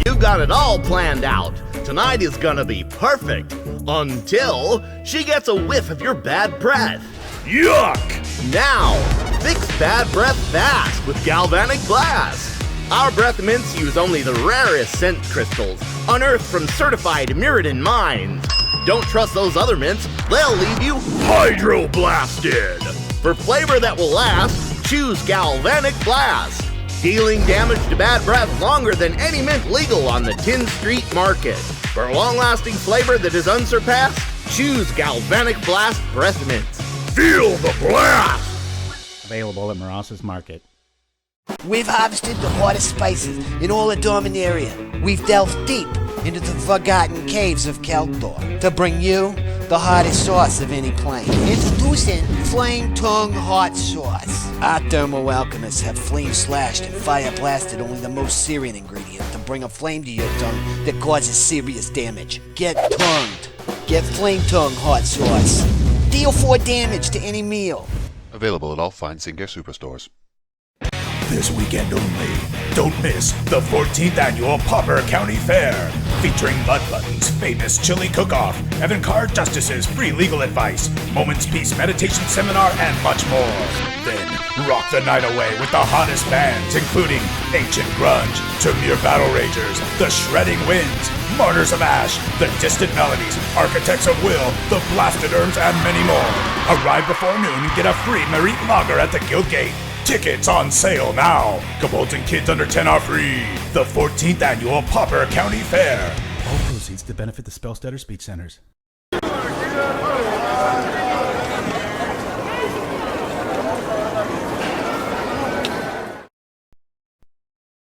L: You got it all planned out. Tonight is gonna be perfect. Until she gets a whiff of your bad breath.
H: Yuck!
L: Now, fix bad breath fast with Galvanic Blast. Our breath mints use only the rarest scent crystals, unearthed from certified Mirrodin mines. Don't trust those other mints, they'll leave you hydro-blasted. For flavor that will last, choose Galvanic Blast, dealing damage to bad breath longer than any mint legal on the Tin Street market. For long-lasting flavor that is unsurpassed, choose Galvanic Blast breath mints.
H: Feel the blast!
D: Available at Moros's Market.
M: We've harvested the hottest spices in all the Dominaria. We've delved deep into the forgotten caves of Kelthor to bring you the hottest sauce of any plane. Introducing Flame Tongue Hot Sauce. Our thermal alchemists have flame slashed and fire blasted only the most Syrian ingredient to bring a flame to your tongue that causes serious damage. Get tongued. Get Flame Tongue Hot Sauce. Deal 4 damage to any meal.
N: Available at all fine Sinclair superstores.
K: This weekend only, don't miss the 14th annual Pauper County Fair, featuring Mud Button's famous chili cook-off, avant-garde justices' free legal advice, Moments Peace meditation seminar, and much more. Then rock the night away with the hottest bands, including Ancient Grunge, Tamir Battle Ragers, The Shredding Winds, Martyrs of Ash, The Distant Melodies, Architects of Will, The Blasted Herbs, and many more. Arrive before noon and get a free Merit Lager at the Guild Gate. Tickets on sale now. Kobolds and kids under 10 are free. The 14th annual Pauper County Fair. All proceeds to benefit the Spellstutter Speech Centers.